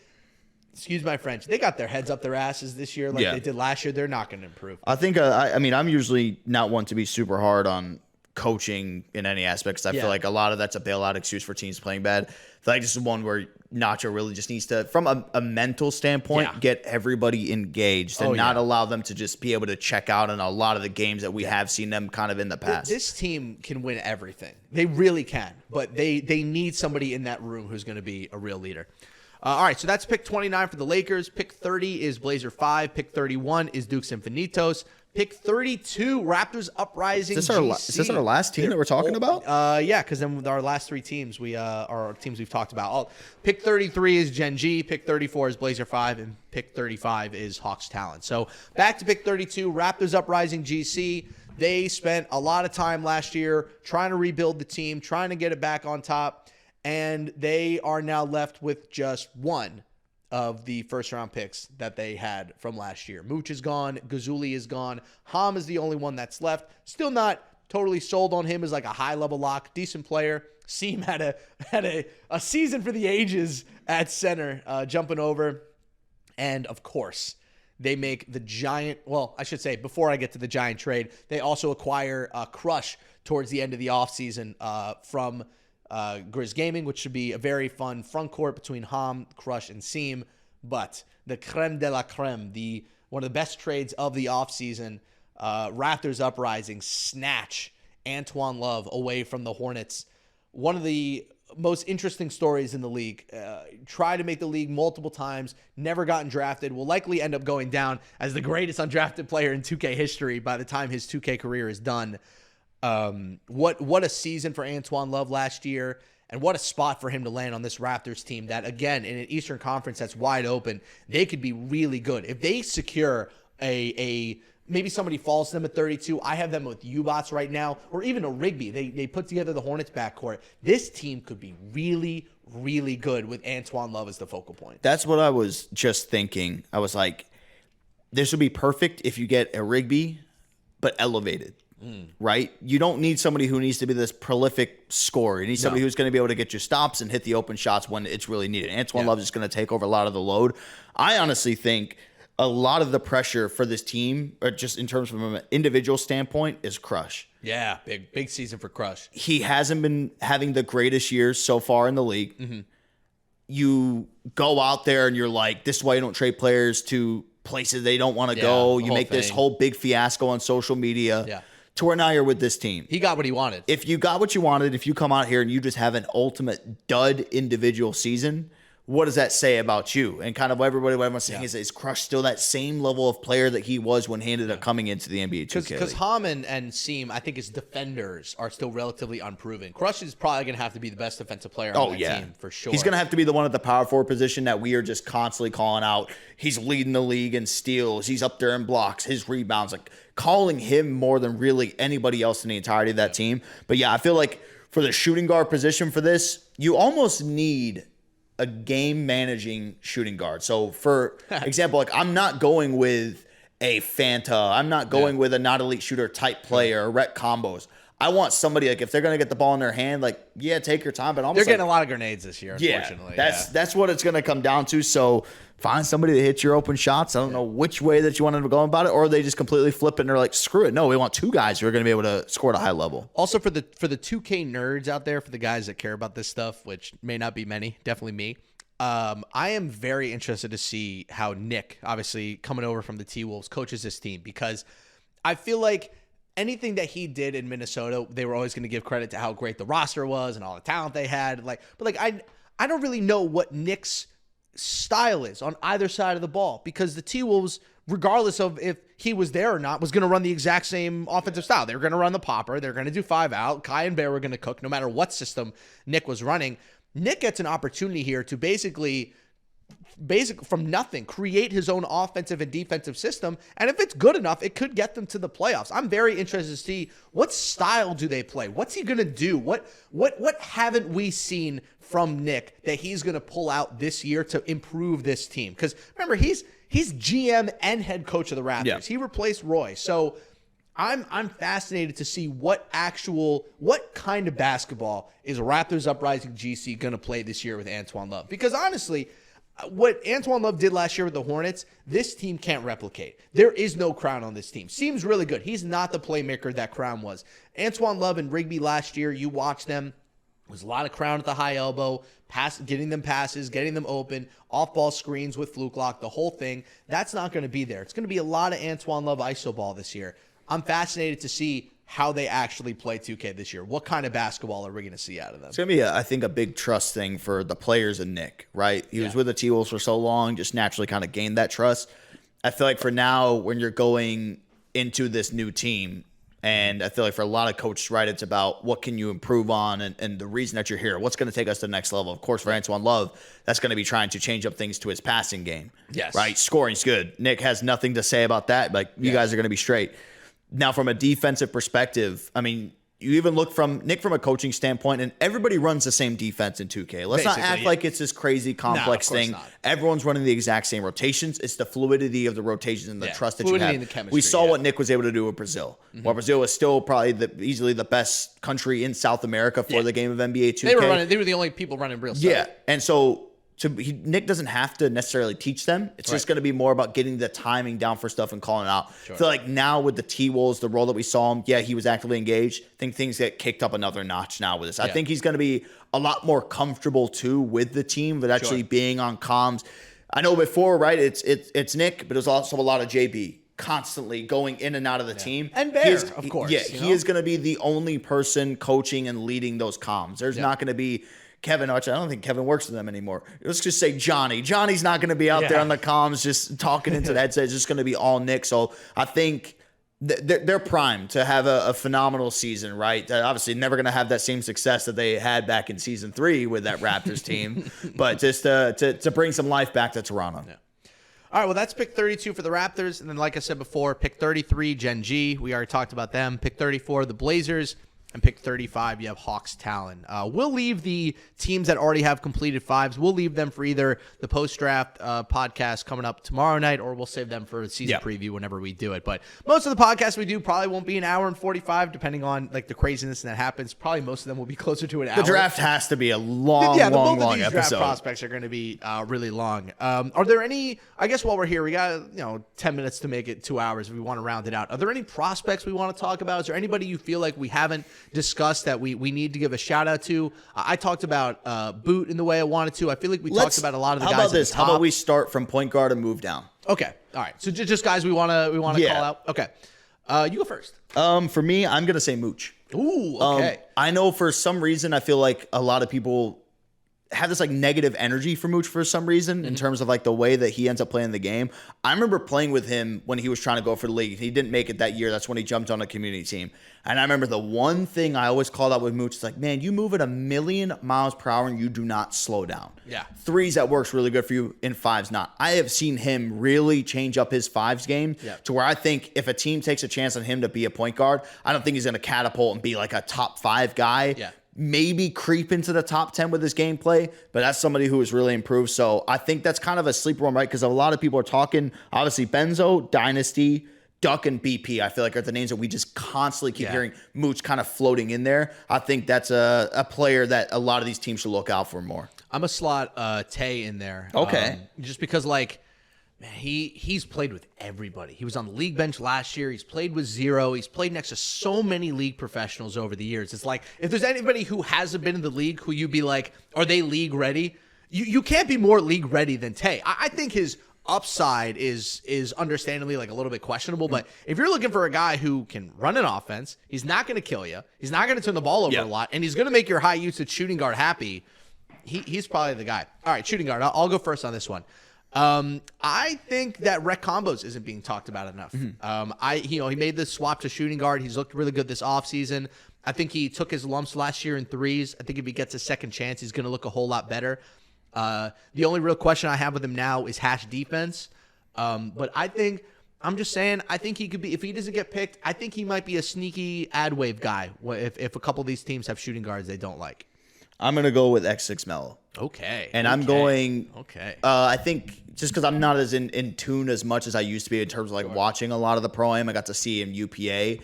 excuse my French, they got their heads up their asses this year like they did last year, they're not going to improve. I think, I'm usually not one to be super hard on coaching in any aspects. I feel like a lot of that's a bailout excuse for teams playing bad. I feel like this is one where Nacho really just needs to, from a mental standpoint, get everybody engaged and not allow them to just be able to check out in a lot of the games that we have seen them kind of in the past. This team can win everything. They really can, but they need somebody in that room who's going to be a real leader. All right, so that's pick 29 for the Lakers. Pick 30 is Blazer 5. Pick 31 is Dukes Infinitos. Pick 32, Raptors Uprising. Is this our last team that we're talking about? Yeah, because then with our last 3 teams, are teams we've talked about. Pick 33 is Gen G. Pick 34 is Blazer 5. And pick 35 is Hawks Talent. So back to pick 32, Raptors Uprising GC. They spent a lot of time last year trying to rebuild the team, trying to get it back on top. And they are now left with just 1 of the first-round picks that they had from last year. Mooch is gone. Gazuli is gone. Ham is the only one that's left. Still not totally sold on him as like a high-level lock. Decent player. Seam had a season for the ages at center, jumping over. And, of course, they make the giant – well, I should say, before I get to the giant trade, they also acquire Crush towards the end of the offseason from Grizz Gaming, which should be a very fun front court between Ham, Crush, and Seam. But the creme de la creme, one of the best trades of the offseason, Raptors Uprising snatch Antoine Love away from the Hornets. One of the most interesting stories in the league. Tried to make the league multiple times, never gotten drafted, will likely end up going down as the greatest undrafted player in 2K history by the time his 2K career is done. What a season for Antoine Love last year, and what a spot for him to land on this Raptors team that, again, in an Eastern Conference that's wide open, they could be really good. If they secure maybe somebody falls to them at 32. I have them with Ubats right now, or even a Rigby. They put together the Hornets backcourt. This team could be really, really good with Antoine Love as the focal point. That's what I was just thinking. I was like, this would be perfect if you get a Rigby, but elevated. Right? You don't need somebody who needs to be this prolific scorer. You need somebody who's going to be able to get you stops and hit the open shots when it's really needed. Antoine Love is going to take over a lot of the load. I honestly think a lot of the pressure for this team, or just in terms of an individual standpoint, is Crush. Yeah, big season for Crush. He hasn't been having the greatest years so far in the league. Mm-hmm. You go out there and you're like, this is why you don't trade players to places they don't want to go. You make this whole big fiasco on social media. Yeah. To where now you're with this team. He got what he wanted. If you got what you wanted, if you come out here and you just have an ultimate dud individual season, what does that say about you? And kind of what everyone's saying is Crush still that same level of player that he was when he ended up coming into the NBA 2K? Because Ham and Seam, I think his defenders are still relatively unproven. Crush is probably going to have to be the best defensive player on that team, for sure. He's going to have to be the one at the power forward position that we are just constantly calling out. He's leading the league in steals. He's up there in blocks, his rebounds. Like, calling him more than really anybody else in the entirety of that team. But yeah, I feel like for the shooting guard position for this, you almost need a game managing shooting guard. So for example, like I'm not going with a Fanta. I'm not going with a not elite shooter type player or rec combos. I want somebody like if they're going to get the ball in their hand, like, yeah, take your time. But almost they're getting a lot of grenades this year, unfortunately. That's what it's going to come down to. So find somebody that hits your open shots. I don't know which way that you want them to go about it, or they just completely flip it and they're like, screw it. No, we want two guys who are going to be able to score at a high level. Also for the 2K nerds out there, for the guys that care about this stuff, which may not be many, definitely me. I am very interested to see how Nick, obviously coming over from the T-Wolves, coaches this team, because I feel like anything that he did in Minnesota, they were always going to give credit to how great the roster was and all the talent they had. I don't really know what Nick's style is on either side of the ball, because the T-Wolves, regardless of if he was there or not, was going to run the exact same offensive style. They were going to run the popper. They're going to do 5 out. Kai and Bear were going to cook no matter what system Nick was running. Nick gets an opportunity here to basically from nothing, create his own offensive and defensive system. And if it's good enough, it could get them to the playoffs. I'm very interested to see what style do they play? What's he going to do? What haven't we seen from Nick that he's going to pull out this year to improve this team? Because remember, he's GM and head coach of the Raptors. Yeah. He replaced Roy. So I'm fascinated to see what kind of basketball is Raptors Uprising GC going to play this year with Antoine Love. Because honestly, what Antoine Love did last year with the Hornets, this team can't replicate. There is no Crown on this team. Seems really good. He's not the playmaker that Crown was. Antoine Love and Rigby last year, you watch them. There was a lot of Crown at the high elbow, getting them passes, getting them open, off-ball screens with fluke lock, the whole thing. That's not going to be there. It's going to be a lot of Antoine Love iso ball this year. I'm fascinated to see how they actually play 2K this year. What kind of basketball are we going to see out of them? It's going to be, I think, a big trust thing for the players and Nick, right? He was with the T-Wolves for so long, just naturally kind of gained that trust. I feel like for now, when you're going into this new team, and I feel like for a lot of coaches, right, it's about what can you improve on and the reason that you're here. What's going to take us to the next level? Of course, for Antoine Love, that's going to be trying to change up things to his passing game. Yes. Right? Scoring's good. Nick has nothing to say about that. Like, you guys are going to be straight. Now, from a defensive perspective, I mean, you even look from Nick from a coaching standpoint, and everybody runs the same defense in 2K. Let's not act like it's this crazy complex thing. Not. Everyone's running the exact same rotations. It's the fluidity of the rotations and the trust that you have. And the chemistry, we saw what Nick was able to do with Brazil. While Brazil was still probably easily the best country in South America for the game of NBA 2K. They were the only people running real stuff. Yeah, and so Nick doesn't have to necessarily teach them. It's just going to be more about getting the timing down for stuff and calling it out. Sure. I feel like now with the T-Wolves, the role that we saw him, he was actively engaged. I think things get kicked up another notch now with this. I think he's going to be a lot more comfortable too with the team, but actually being on comms. I know before, right? It's Nick, but it was also a lot of JB constantly going in and out of the team. And Bear, of course. Yeah, he is going to be the only person coaching and leading those comms. There's not going to be Kevin, which I don't think Kevin works with them anymore. Let's just say Johnny. Johnny's not going to be out there on the comms just talking into the headset. It's just going to be all Nick. So I think they're primed to have a phenomenal season, right? They're obviously never going to have that same success that they had back in season 3 with that Raptors team, but just to bring some life back to Toronto. Yeah. All right, well, that's pick 32 for the Raptors. And then, like I said before, pick 33, Gen G. We already talked about them. Pick 34, the Blazers. And pick 35, you have Hawks Talon. We'll leave the teams that already have completed 5s. We'll leave them for either the post-draft podcast coming up tomorrow night, or we'll save them for a season preview whenever we do it. But most of the podcasts we do probably won't be an hour and 45, depending on like the craziness that happens. Probably most of them will be closer to an hour. The draft has to be a long both of these episode. Draft prospects are going to be really long. Are there any? I guess while we're here, we got 10 minutes to make it 2 hours if we want to round it out. Are there any prospects we want to talk about? Is there anybody you feel like we haven't discussed that we need to give a shout out to? I talked about Boot in the way I wanted to. I feel like we talked about a lot of the guys. How about this? How about we start from point guard and move down? Okay, all right. So just guys we want to call out. Okay, you go first. For me, I'm gonna say Mooch. Ooh, okay. I know for some reason I feel like a lot of people have this like negative energy for Mooch for some reason in terms of like the way that he ends up playing the game. I remember playing with him when he was trying to go for the league. He didn't make it that year. That's when he jumped on a community team. And I remember the one thing I always called out with Mooch is like, man, you move at 1,000,000 miles per hour and you do not slow down. Yeah. 3s that works really good for you, in 5s not. I have seen him really change up his 5s game to where I think if a team takes a chance on him to be a point guard, I don't think he's going to catapult and be like a top 5 guy. Yeah. Maybe creep into the top 10 with his gameplay, but that's somebody who has really improved. So I think that's kind of a sleeper one, right? Because a lot of people are talking, obviously, Benzo, Dynasty, Duck, and BP, I feel like are the names that we just constantly keep hearing Mooch kind of floating in there. I think that's a player that a lot of these teams should look out for more. I'm a slot Tay in there. Okay. Just because, like, man, he's played with everybody. He was on the league bench last year. He's played with Zero. He's played next to so many league professionals over the years. It's like, if there's anybody who hasn't been in the league who you'd be like, are they league ready? You can't be more league ready than Tay. I think his upside is understandably like a little bit questionable, but if you're looking for a guy who can run an offense, he's not going to kill you. He's not going to turn the ball over a lot, and he's going to make your high usage shooting guard happy. He's probably the guy. All right, shooting guard. I'll go first on this one. I think that rec combos isn't being talked about enough. He made the swap to shooting guard. He's looked really good this offseason. I think he took his lumps last year in 3s. I think if he gets a second chance, he's going to look a whole lot better. The only real question I have with him now is hash defense. But I think he could be, if he doesn't get picked, I think he might be a sneaky ad wave guy if a couple of these teams have shooting guards they don't like. I'm going to go with X6 Mello. Okay. And I'm going. Okay. I think just because I'm not as in tune as much as I used to be in terms of like watching a lot of the Pro-Am, I got to see him UPA.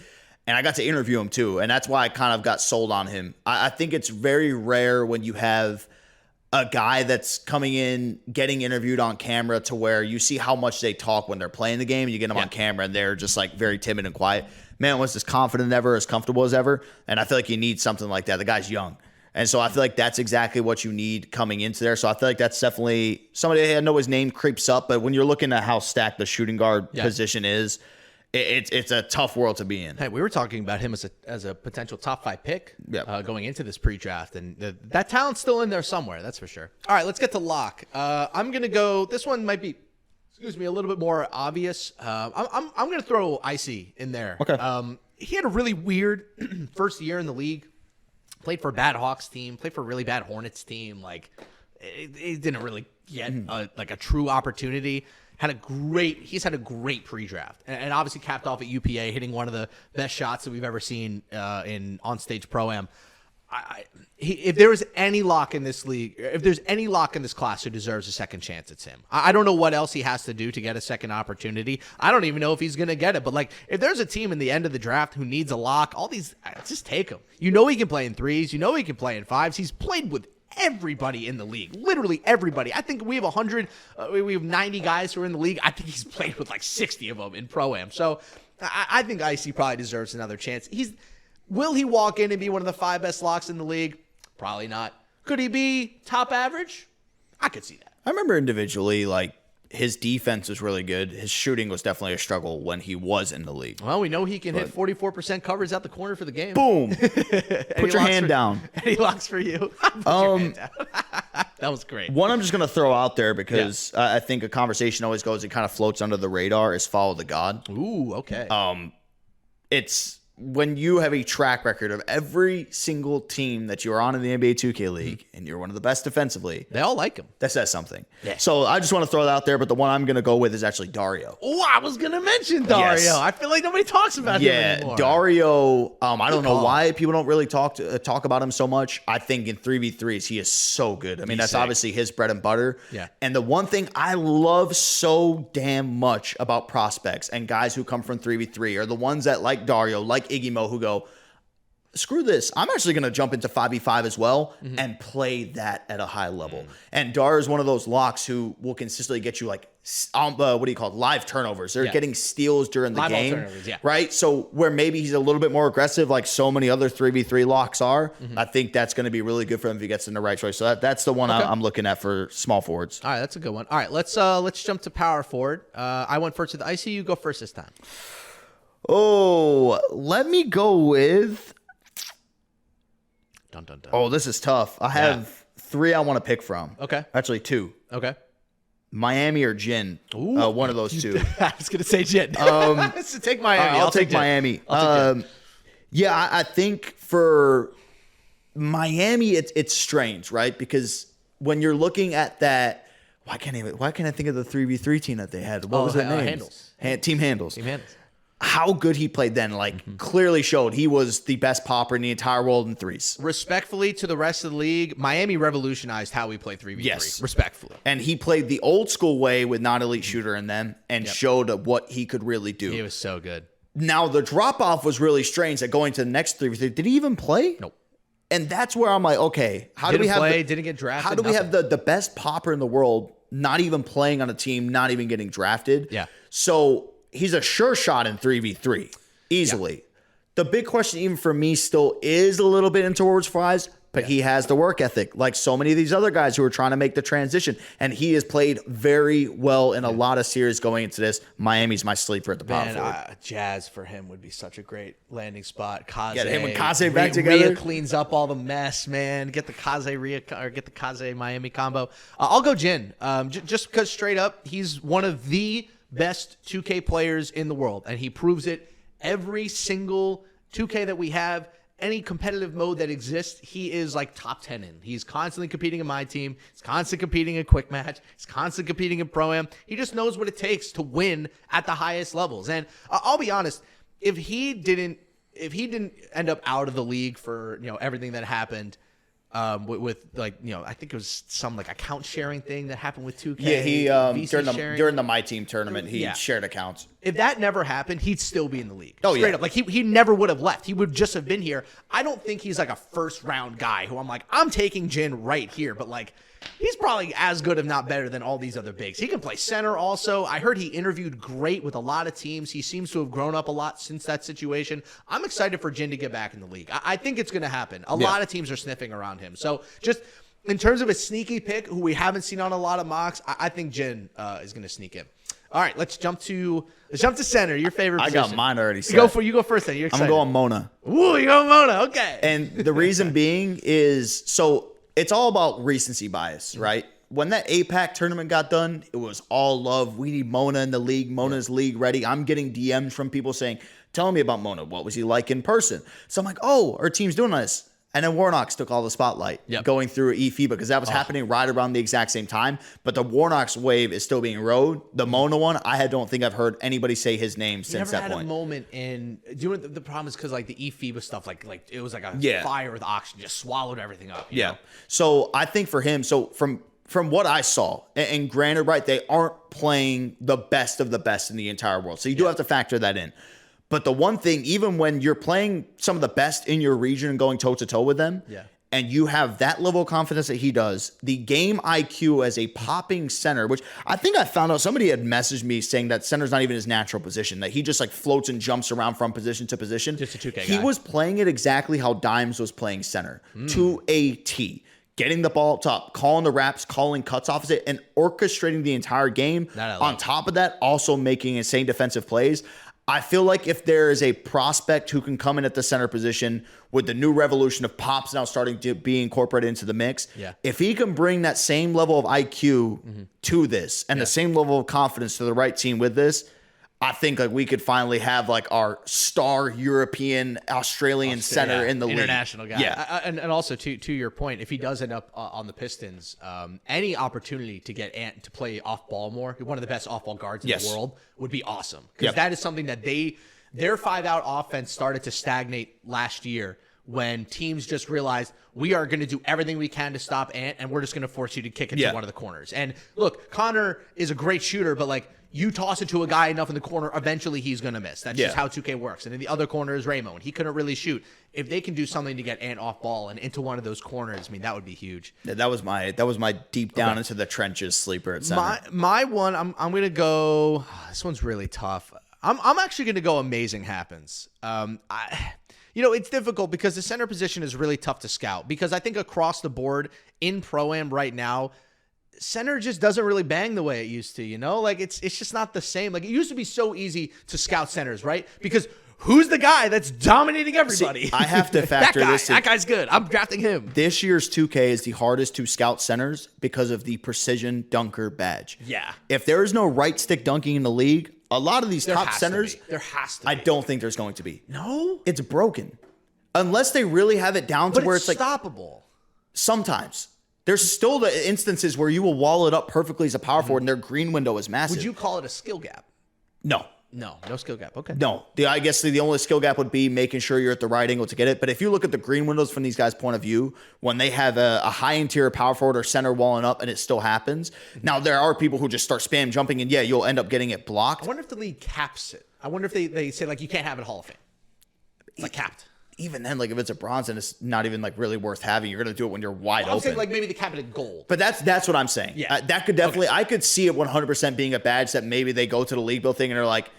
And I got to interview him too. And that's why I kind of got sold on him. I think it's very rare when you have a guy that's coming in, getting interviewed on camera to where you see how much they talk when they're playing the game. And you get them on camera and they're just like very timid and quiet. Man was as confident as ever, as comfortable as ever. And I feel like you need something like that. The guy's young. And so I feel like that's exactly what you need coming into there. So I feel like that's definitely somebody, I know his name creeps up, but when you're looking at how stacked the shooting guard position is, it's a tough world to be in. Hey, we were talking about him as a potential top 5 pick going into this pre-draft, and that talent's still in there somewhere, that's for sure. All right, let's get to lock. I'm gonna go. This one might be, a little bit more obvious. I'm gonna throw Icy in there. Okay. He had a really weird first year in the league. Played for a bad Hawks team. Played for a really bad Hornets team. Like, it didn't really get a true opportunity. He's had a great pre-draft, and obviously capped off at UPA, hitting one of the best shots that we've ever seen in on-stage Pro-Am. If there is any lock in this league, if there's any lock in this class who deserves a second chance, it's him. I don't know what else he has to do to get a second opportunity. I don't even know if he's going to get it. But like, if there's a team in the end of the draft who needs a lock, just take him. You know he can play in threes. You know he can play in fives. He's played with everybody in the league, literally everybody. I think we have 100, we have 90 guys who are in the league. I think he's played with like 60 of them in Pro-Am. So I think Icy probably deserves another chance. Will he walk in and be one of the 5 best locks in the league? Probably not. Could he be top average? I could see that. I remember individually, like, his defense was really good. His shooting was definitely a struggle when he was in the league. Well, we know he can hit 44% covers out the corner for the game. Boom. Put your hand down. Any locks for you? Put your hand down. That was great. One I'm just going to throw out there because I think a conversation always goes, it kind of floats under the radar, is follow the God. Ooh, okay. It's when you have a track record of every single team that you're on in the NBA 2K League and you're one of the best defensively. They all like him. That says something. Yeah. So I just want to throw that out there, but the one I'm going to go with is actually Dario. Oh, I was going to mention Dario. Yes. I feel like nobody talks about him anymore. Dario, I don't know why people don't really talk about him so much. I think in 3v3s, he is so good. I mean, that's obviously his bread and butter. Yeah. And the one thing I love so damn much about prospects and guys who come from 3v3 are the ones that, like Dario, like Iggy Mo, who go, screw this. I'm actually going to jump into 5v5 as well and play that at a high level. And Dar is one of those locks who will consistently get you like, what do you call it? Live turnovers. They're getting steals during the game. Right? So where maybe he's a little bit more aggressive like so many other 3v3 locks are, I think that's going to be really good for him if he gets in the right choice. So that's the one I'm looking at for small forwards. All right, that's a good one. All right, let's jump to power forward. I went first with the IC. You go first this time. Oh, let me go with... Dun, dun, dun. Oh, this is tough. I have 3 I want to pick from. Okay. Actually, 2. Okay. Miami or Jin. Ooh, one of those 2. I was going to say Jin. So take Miami. I'll take Miami. Yeah, I think for Miami, it's strange, right? Because when you're looking at that... Why can't I think of the 3v3 team that they had? What was their name? Handles. Team Handles. Team Handles. How good he played then, clearly showed he was the best popper in the entire world in threes. Respectfully to the rest of the league, Miami revolutionized how we play 3v3. Yes. Respectfully. And he played the old school way with non-elite shooter in them and showed what he could really do. He was so good. Now, the drop-off was really strange that going to the next 3v3. Did he even play? Nope. And that's where I'm like, okay, didn't get drafted. How do we have the best popper in the world not even playing on a team, not even getting drafted? Yeah. So he's a sure shot in 3v3, easily. Yeah. The big question even for me still is a little bit in towards fries, but he has the work ethic like so many of these other guys who are trying to make the transition. And he has played very well in a lot of series going into this. Miami's my sleeper at the power forward. Jazz for him would be such a great landing spot. Kaze, get him and Kaze back together. Rhea cleans up all the mess, man. Get the Kaze Miami combo. I'll go Jin. Just because straight up, he's one of the best 2K players in the world, and he proves it every single 2K that we have. Any competitive mode that exists, he is like top 10 in. He's constantly competing in my team. He's constantly competing in quick match. He's constantly competing in Pro-Am. He just knows what it takes to win at the highest levels. And I'll be honest, if he didn't end up out of the league for everything that happened, with like I think it was some like account sharing thing that happened with 2K. Yeah, he during the My Team tournament he shared accounts. If that never happened, he'd still be in the league. Oh, straight up, like he never would have left. He would just have been here. I don't think he's like a first round guy who I'm taking Jin right here, but like he's probably as good, if not better, than all these other bigs. He can play center also. I heard he interviewed great with a lot of teams. He seems to have grown up a lot since that situation. I'm excited for Jin to get back in the league. I think it's going to happen. A lot of teams are sniffing around him. So just in terms of a sneaky pick who we haven't seen on a lot of mocks, I think Jin is going to sneak in. All right, let's jump to center. Your favorite position. I got mine already set. You go first then. You're excited. I'm going Mona. Ooh, you're going Mona. Okay. And the reason being is it's all about recency bias, right? When that APAC tournament got done, it was all love. We need Mona in the league. Mona's league ready. I'm getting DMs from people saying, tell me about Mona. What was he like in person? So I'm like, oh, our team's doing this. And then Warnock's took all the spotlight going through EFIBA because that was happening right around the exact same time. But the Warnock's wave is still being rode. The Mona one, I don't think I've heard anybody say his name since that point. Never had a moment in doing the problem is because like the EFIBA stuff, like it was like a fire with oxygen, just swallowed everything up. You know? So I think for him, from what I saw, and granted, right, they aren't playing the best of the best in the entire world. So you do have to factor that in. But the one thing, even when you're playing some of the best in your region and going toe-to-toe with them, and you have that level of confidence that he does, the game IQ as a popping center, which I think I found out, somebody had messaged me saying that center's not even his natural position, that he just like floats and jumps around from position to position. Just a 2K guy. He was playing it exactly how Dimes was playing center, to a T. Getting the ball up top, calling the wraps, calling cuts off of it, and orchestrating the entire game. On top of that, also making insane defensive plays. I feel like if there is a prospect who can come in at the center position with the new revolution of pops now starting to be incorporated into the mix, if he can bring that same level of IQ to this and the same level of confidence to the right team with this, I think like we could finally have like our star European, Australian center in the league. International guy. Yeah. And also to your point, if he does end up on the Pistons, any opportunity to get Ant to play off ball more, one of the best off ball guards in the world, would be awesome. Because that is something that their 5-out offense started to stagnate last year when teams just realized we are going to do everything we can to stop Ant, and we're just going to force you to kick it to one of the corners. And look, Connor is a great shooter, but like, you toss it to a guy enough in the corner, eventually he's going to miss. That's just how 2K works. And in the other corner is Raymond. He couldn't really shoot. If they can do something to get Ant off ball and into one of those corners, I mean, that would be huge. Yeah, that was my deep down into the trenches sleeper at center. My one, I'm going to go. This one's really tough. I'm actually going to go amazing happens. It's difficult because the center position is really tough to scout because I think across the board in Pro-Am right now, center just doesn't really bang the way it used to, like it's just not the same. Like it used to be so easy to scout centers, right? Because who's the guy that's dominating everybody? See, I have to factor this in. That guy's good. I'm drafting him. This year's 2K is the hardest to scout centers because of the precision dunker badge. Yeah. If there is no right stick dunking in the league, a lot of these top centers, there has to be. I don't think there's going to be. No? It's broken. Unless they really have it down to where it's like stoppable. Sometimes. There's still the instances where you will wall it up perfectly as a power forward and their green window is massive. Would you call it a skill gap? No. No skill gap. Okay. No. I guess the only skill gap would be making sure you're at the right angle to get it. But if you look at the green windows from these guys' point of view, when they have a high interior power forward or center walling up and it still happens. Now, there are people who just start spam jumping and you'll end up getting it blocked. I wonder if the league caps it. I wonder if they say, like, you can't have it Hall of Fame. It's like capped. Even then, like if it's a bronze and it's not even like really worth having, you're gonna do it when you're wide open. I'm saying like maybe the cap it in gold. But that's what I'm saying. Yeah, that could definitely. Okay. I could see it 100% being a badge that maybe they go to the league build thing and they're like,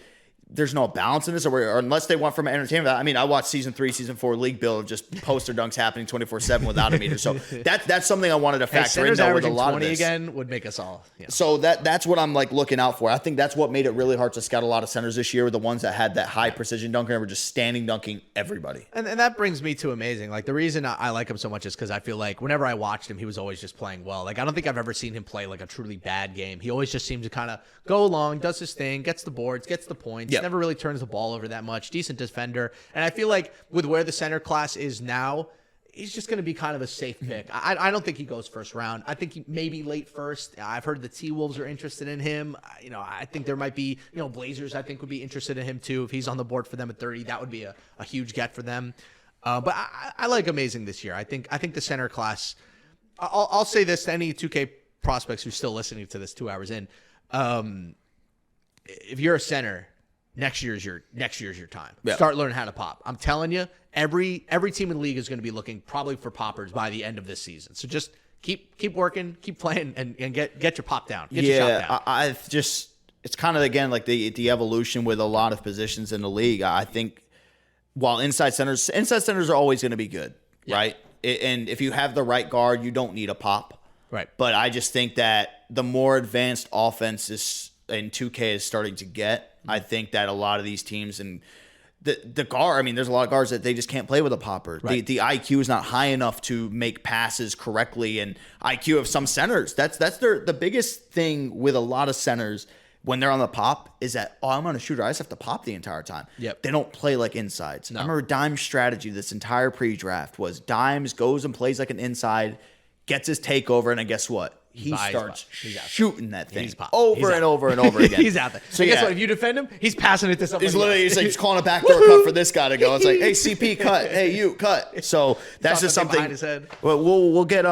there's no balance in this, or unless they want from entertainment. I mean, I watched season 3, season 4 league build of just poster dunks happening 24/7 without a meter. So that's something I wanted to factor in though with a lot of this. Again would make us all. Yeah. So that's what I'm like looking out for. I think that's what made it really hard to scout a lot of centers this year, were the ones that had that high precision dunker and were just standing dunking everybody. And that brings me to amazing. Like the reason I like him so much is because I feel like whenever I watched him, he was always just playing well. Like I don't think I've ever seen him play like a truly bad game. He always just seems to kind of go along, does his thing, gets the boards, gets the points, never really turns the ball over that much. Decent defender. And I feel like with where the center class is now, he's just going to be kind of a safe pick. I don't think he goes first round. I think he maybe late first. I've heard the T-Wolves are interested in him. I think there might be, Blazers I think would be interested in him too. If he's on the board for them at 30, that would be a huge get for them. But I like amazing this year. I think the center class, I'll say this to any 2K prospects who's still listening to this 2 hours in. If you're a center, next year's your time. Yeah. Start learning how to pop. I'm telling you, every team in the league is going to be looking probably for poppers by the end of this season. So just keep working, keep playing, and get your pop down. Get your shot down. I've just it's kind of again like the evolution with a lot of positions in the league. I think while inside centers are always going to be good, right? And if you have the right guard, you don't need a pop, right? But I just think that the more advanced offense in 2K is starting to get. I think that a lot of these teams and the guard, I mean, there's a lot of guards that they just can't play with a popper. Right. The IQ is not high enough to make passes correctly, and IQ of some centers. That's the biggest thing with a lot of centers when they're on the pop is that, I'm on a shooter. I just have to pop the entire time. Yep. They don't play like insides. I remember Dime's strategy this entire pre-draft was Dimes goes and plays like an inside, gets his takeover, and then guess what? He starts shooting that thing over and over and over again. He's out there. So guess what? If you defend him, he's passing it to somebody. He's literally he's calling a backdoor cut for this guy to go. It's like, hey, CP, cut. Hey, you, cut. So that's just something. Behind his head. Well, we'll get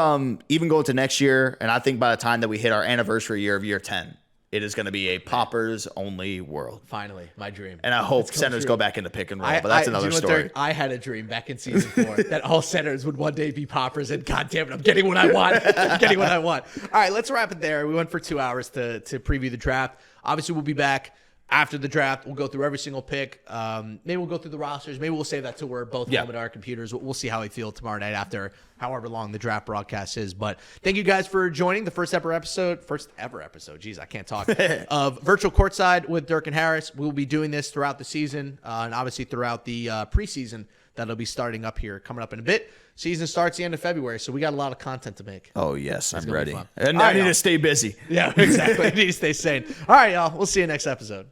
even going to next year, and I think by the time that we hit our anniversary year of year 10, it is going to be a poppers only world. Finally, my dream. And I hope centers go back into pick and roll, but that's another story. Dirk, I had a dream back in season 4 that all centers would one day be poppers, and goddamn it, I'm getting what I want. I'm getting what I want. All right, let's wrap it there. We went for 2 hours to preview the draft. Obviously, we'll be back after the draft. We'll go through every single pick. Maybe we'll go through the rosters. Maybe we'll save that till we're both home at our computers. We'll see how we feel tomorrow night after however long the draft broadcast is. But thank you guys for joining the first ever episode. Jeez, I can't talk. Of Virtual Courtside with Dirk and Harris. We'll be doing this throughout the season and obviously throughout the preseason that'll be starting up here, coming up in a bit. Season starts the end of February, so we got a lot of content to make. Oh, yes, I'm ready. And I need to stay busy. Yeah, exactly. I need to stay sane. All right, y'all. We'll see you next episode.